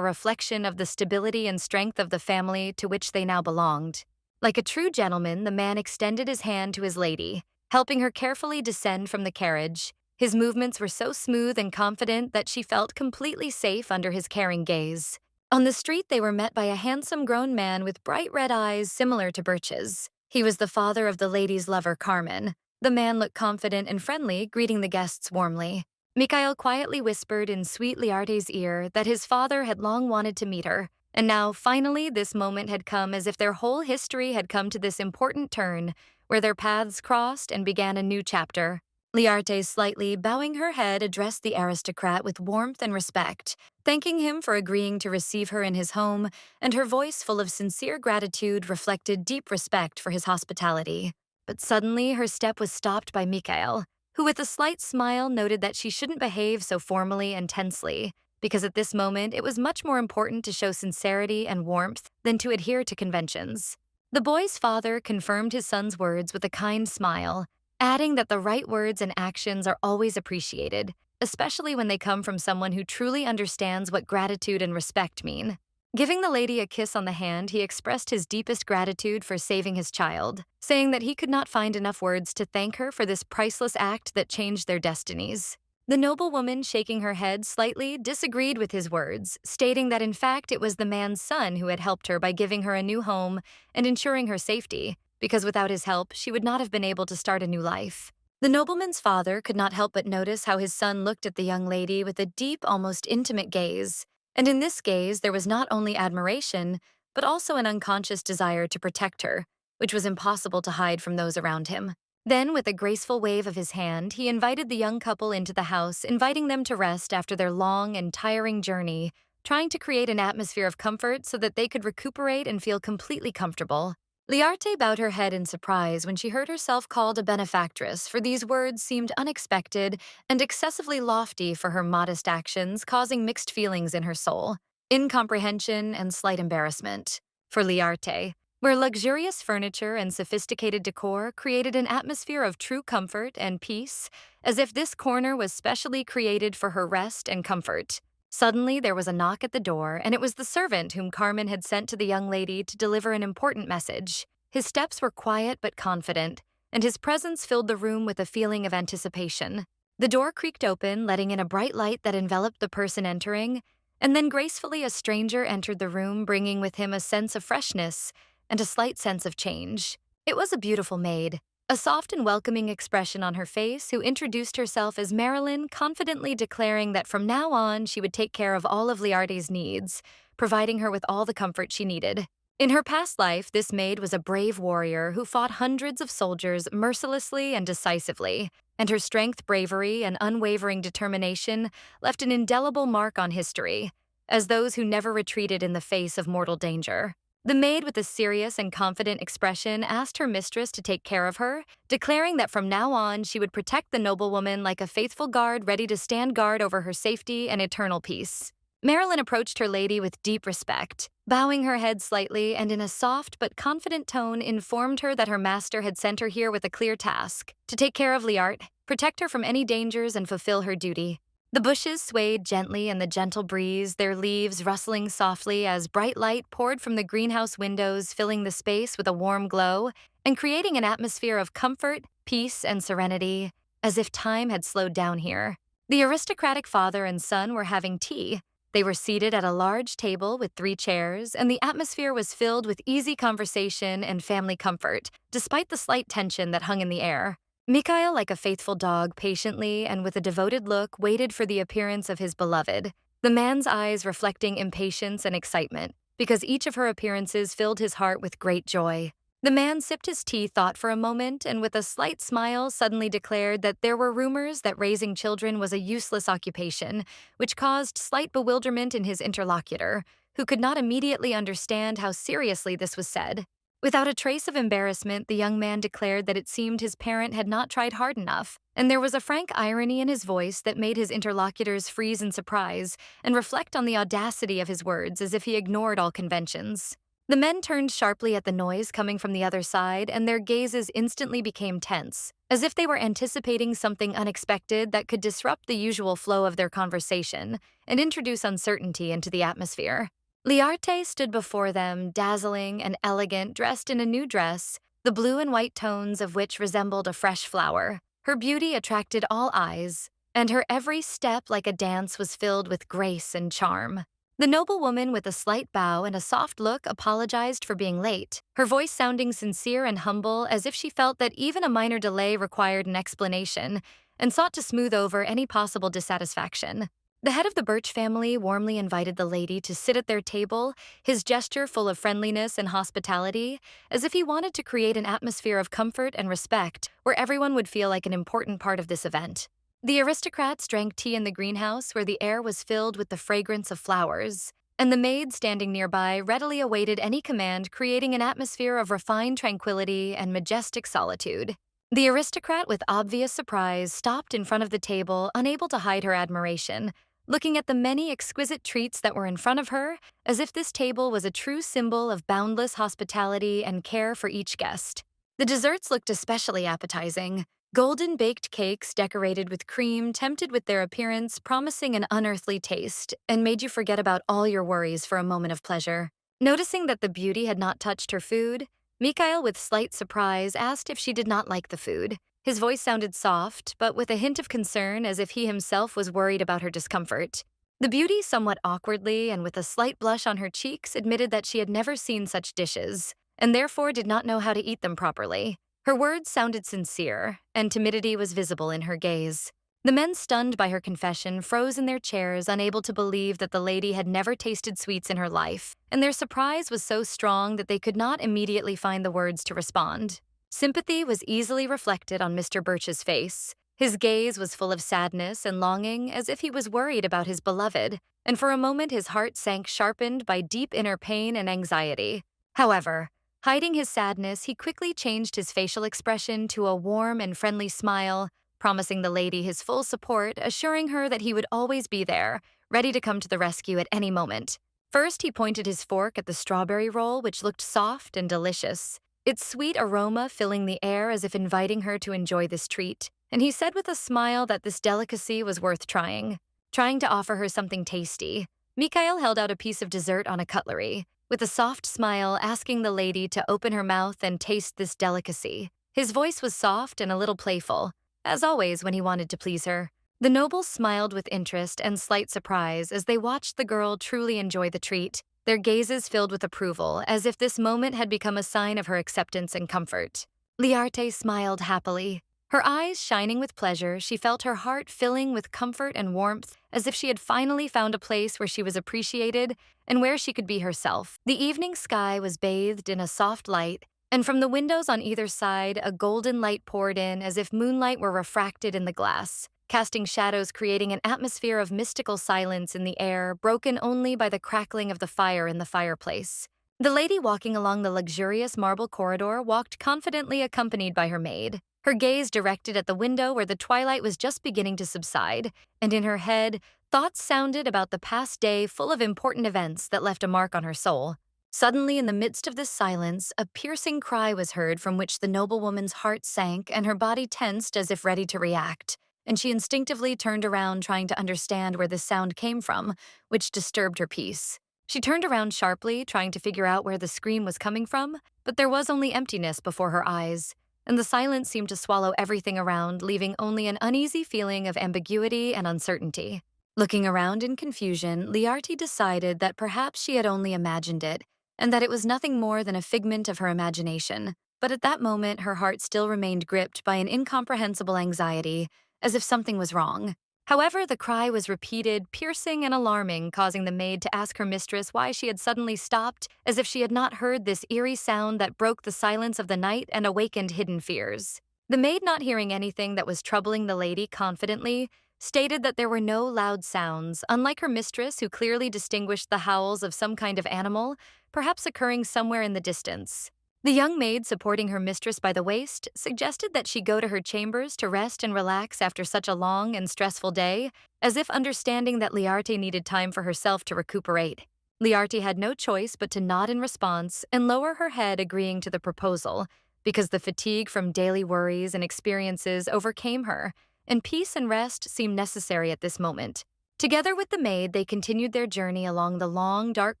reflection of the stability and strength of the family to which they now belonged. Like a true gentleman, the man extended his hand to his lady, helping her carefully descend from the carriage. His movements were so smooth and confident that she felt completely safe under his caring gaze. On the street, they were met by a handsome grown man with bright red eyes similar to Birch's. He was the father of the lady's lover, Carmen. The man looked confident and friendly, greeting the guests warmly. Mikhail quietly whispered in sweet Liarte's ear that his father had long wanted to meet her, and now, finally, this moment had come, as if their whole history had come to this important turn, where their paths crossed and began a new chapter. Liarte, slightly bowing her head, addressed the aristocrat with warmth and respect, thanking him for agreeing to receive her in his home, and her voice, full of sincere gratitude, reflected deep respect for his hospitality. But suddenly her step was stopped by Mikhail, who with a slight smile noted that she shouldn't behave so formally and tensely, because at this moment it was much more important to show sincerity and warmth than to adhere to conventions. The boy's father confirmed his son's words with a kind smile, adding that the right words and actions are always appreciated, especially when they come from someone who truly understands what gratitude and respect mean. Giving the lady a kiss on the hand, he expressed his deepest gratitude for saving his child, saying that he could not find enough words to thank her for this priceless act that changed their destinies. The noblewoman, shaking her head slightly, disagreed with his words, stating that in fact it was the man's son who had helped her by giving her a new home and ensuring her safety, because without his help, she would not have been able to start a new life. The nobleman's father could not help but notice how his son looked at the young lady with a deep, almost intimate gaze, and in this gaze there was not only admiration, but also an unconscious desire to protect her, which was impossible to hide from those around him. Then, with a graceful wave of his hand, he invited the young couple into the house, inviting them to rest after their long and tiring journey, trying to create an atmosphere of comfort so that they could recuperate and feel completely comfortable. Liarte bowed her head in surprise when she heard herself called a benefactress, for these words seemed unexpected and excessively lofty for her modest actions, causing mixed feelings in her soul, incomprehension and slight embarrassment. For Liarte, where luxurious furniture and sophisticated decor created an atmosphere of true comfort and peace, as if this corner was specially created for her rest and comfort. Suddenly, there was a knock at the door, and it was the servant whom Carmen had sent to the young lady to deliver an important message. His steps were quiet but confident, and his presence filled the room with a feeling of anticipation. The door creaked open, letting in a bright light that enveloped the person entering, and then gracefully a stranger entered the room, bringing with him a sense of freshness and a slight sense of change. It was a beautiful maid, a soft and welcoming expression on her face, who introduced herself as Marilyn, confidently declaring that from now on she would take care of all of Liarte's needs, providing her with all the comfort she needed. In her past life, this maid was a brave warrior who fought hundreds of soldiers mercilessly and decisively, and her strength, bravery, and unwavering determination left an indelible mark on history, as those who never retreated in the face of mortal danger. The maid, with a serious and confident expression, asked her mistress to take care of her, declaring that from now on she would protect the noblewoman like a faithful guard ready to stand guard over her safety and eternal peace. Marilyn approached her lady with deep respect, bowing her head slightly and in a soft but confident tone informed her that her master had sent her here with a clear task, to take care of Liarte, protect her from any dangers and fulfill her duty. The bushes swayed gently in the gentle breeze, their leaves rustling softly as bright light poured from the greenhouse windows, filling the space with a warm glow and creating an atmosphere of comfort, peace, and serenity, as if time had slowed down here. The aristocratic father and son were having tea. They were seated at a large table with 3 chairs, and the atmosphere was filled with easy conversation and family comfort, despite the slight tension that hung in the air. Mikhail, like a faithful dog, patiently and with a devoted look, waited for the appearance of his beloved, the man's eyes reflecting impatience and excitement, because each of her appearances filled his heart with great joy. The man sipped his tea, thought for a moment, and with a slight smile suddenly declared that there were rumors that raising children was a useless occupation, which caused slight bewilderment in his interlocutor, who could not immediately understand how seriously this was said. Without a trace of embarrassment, the young man declared that it seemed his parent had not tried hard enough, and there was a frank irony in his voice that made his interlocutors freeze in surprise and reflect on the audacity of his words as if he ignored all conventions. The men turned sharply at the noise coming from the other side, and their gazes instantly became tense, as if they were anticipating something unexpected that could disrupt the usual flow of their conversation and introduce uncertainty into the atmosphere. Liarte stood before them, dazzling and elegant, dressed in a new dress, the blue and white tones of which resembled a fresh flower. Her beauty attracted all eyes, and her every step, like a dance, was filled with grace and charm. The noblewoman, with a slight bow and a soft look, apologized for being late, her voice sounding sincere and humble, as if she felt that even a minor delay required an explanation, and sought to smooth over any possible dissatisfaction. The head of the Birch family warmly invited the lady to sit at their table, his gesture full of friendliness and hospitality, as if he wanted to create an atmosphere of comfort and respect where everyone would feel like an important part of this event. The aristocrats drank tea in the greenhouse, where the air was filled with the fragrance of flowers, and the maid standing nearby readily awaited any command, creating an atmosphere of refined tranquility and majestic solitude. The aristocrat, with obvious surprise, stopped in front of the table, unable to hide her admiration, looking at the many exquisite treats that were in front of her, as if this table was a true symbol of boundless hospitality and care for each guest. The desserts looked especially appetizing. Golden baked cakes decorated with cream tempted with their appearance, promising an unearthly taste, and made you forget about all your worries for a moment of pleasure. Noticing that the beauty had not touched her food, Mikhail, with slight surprise, asked if she did not like the food. His voice sounded soft, but with a hint of concern, as if he himself was worried about her discomfort. The beauty, somewhat awkwardly and with a slight blush on her cheeks, admitted that she had never seen such dishes, and therefore did not know how to eat them properly. Her words sounded sincere, and timidity was visible in her gaze. The men, stunned by her confession, froze in their chairs, unable to believe that the lady had never tasted sweets in her life, and their surprise was so strong that they could not immediately find the words to respond. Sympathy was easily reflected on Mr. Birch's face. His gaze was full of sadness and longing, as if he was worried about his beloved, and for a moment his heart sank, sharpened by deep inner pain and anxiety. However, hiding his sadness, he quickly changed his facial expression to a warm and friendly smile, promising the lady his full support, assuring her that he would always be there, ready to come to the rescue at any moment. First, he pointed his fork at the strawberry roll, which looked soft and delicious, its sweet aroma filling the air as if inviting her to enjoy this treat. And he said with a smile that this delicacy was worth trying to offer her something tasty. Mikhail held out a piece of dessert on a cutlery, with a soft smile asking the lady to open her mouth and taste this delicacy. His voice was soft and a little playful, as always when he wanted to please her. The nobles smiled with interest and slight surprise as they watched the girl truly enjoy the treat, their gazes filled with approval, as if this moment had become a sign of her acceptance and comfort. Liarte smiled happily. Her eyes shining with pleasure, she felt her heart filling with comfort and warmth, as if she had finally found a place where she was appreciated and where she could be herself. The evening sky was bathed in a soft light, and from the windows on either side, a golden light poured in as if moonlight were refracted in the glass, casting shadows, creating an atmosphere of mystical silence in the air, broken only by the crackling of the fire in the fireplace. The lady walking along the luxurious marble corridor walked confidently, accompanied by her maid, her gaze directed at the window where the twilight was just beginning to subside, and in her head, thoughts sounded about the past day full of important events that left a mark on her soul. Suddenly, in the midst of this silence, a piercing cry was heard from which the noblewoman's heart sank and her body tensed as if ready to react, and she instinctively turned around, trying to understand where this sound came from, which disturbed her peace. She turned around sharply, trying to figure out where the scream was coming from, but there was only emptiness before her eyes, and the silence seemed to swallow everything around, leaving only an uneasy feeling of ambiguity and uncertainty. Looking around in confusion, Liarte decided that perhaps she had only imagined it, and that it was nothing more than a figment of her imagination. But at that moment, her heart still remained gripped by an incomprehensible anxiety, as if something was wrong. However, the cry was repeated, piercing and alarming, causing the maid to ask her mistress why she had suddenly stopped, as if she had not heard this eerie sound that broke the silence of the night and awakened hidden fears. The maid, not hearing anything that was troubling the lady, confidently stated that there were no loud sounds, unlike her mistress, who clearly distinguished the howls of some kind of animal, perhaps occurring somewhere in the distance. The young maid, supporting her mistress by the waist, suggested that she go to her chambers to rest and relax after such a long and stressful day, as if understanding that Liarte needed time for herself to recuperate. Liarte had no choice but to nod in response and lower her head, agreeing to the proposal, because the fatigue from daily worries and experiences overcame her, and peace and rest seemed necessary at this moment. Together with the maid, they continued their journey along the long, dark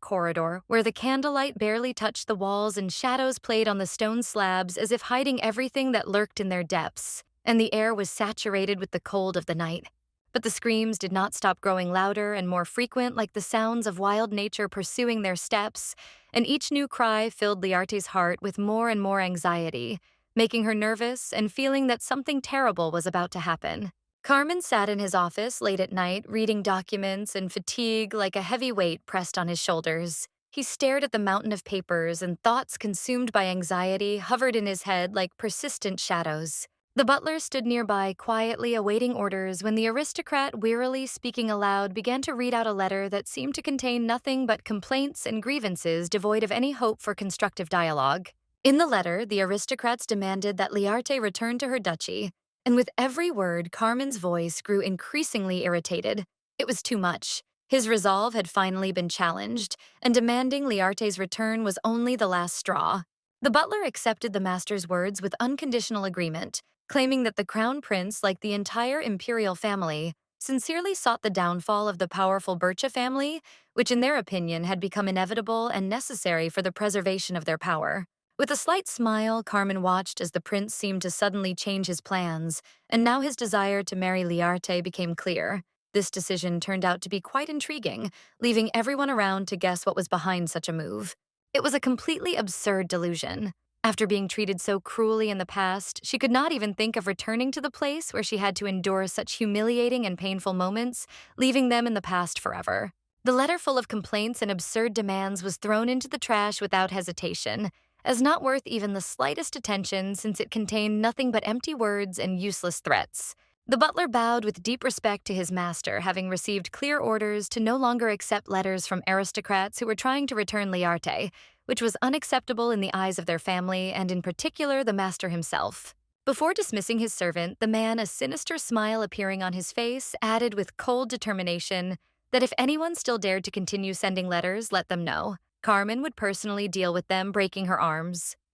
corridor where the candlelight barely touched the walls and shadows played on the stone slabs as if hiding everything that lurked in their depths, and the air was saturated with the cold of the night. But the screams did not stop growing louder and more frequent, like the sounds of wild nature pursuing their steps, and each new cry filled Liarte's heart with more and more anxiety, making her nervous and feeling that something terrible was about to happen. Carmen sat in his office late at night, reading documents, and fatigue like a heavy weight pressed on his shoulders. He stared at the mountain of papers, and thoughts consumed by anxiety hovered in his head like persistent shadows. The butler stood nearby, quietly awaiting orders, when the aristocrat, wearily speaking aloud, began to read out a letter that seemed to contain nothing but complaints and grievances devoid of any hope for constructive dialogue. In the letter, the aristocrats demanded that Liarte return to her duchy, and with every word, Carmen's voice grew increasingly irritated. It was too much. His resolve had finally been challenged, and demanding Liarte's return was only the last straw. The butler accepted the master's words with unconditional agreement, claiming that the crown prince, like the entire imperial family, sincerely sought the downfall of the powerful Bircha family, which in their opinion had become inevitable and necessary for the preservation of their power. With a slight smile, Carmen watched as the prince seemed to suddenly change his plans, and now his desire to marry Liarte became clear. This decision turned out to be quite intriguing, leaving everyone around to guess what was behind such a move. It was a completely absurd delusion. After being treated so cruelly in the past, she could not even think of returning to the place where she had to endure such humiliating and painful moments, leaving them in the past forever. The letter full of complaints and absurd demands was thrown into the trash without hesitation, as not worth even the slightest attention since it contained nothing but empty words and useless threats. The butler bowed with deep respect to his master, having received clear orders to no longer accept letters from aristocrats who were trying to return Liarte, which was unacceptable in the eyes of their family and in particular the master himself. Before dismissing his servant, the man, a sinister smile appearing on his face, added with cold determination that if anyone still dared to continue sending letters, let them know. Carmen would personally deal with them, breaking her arms.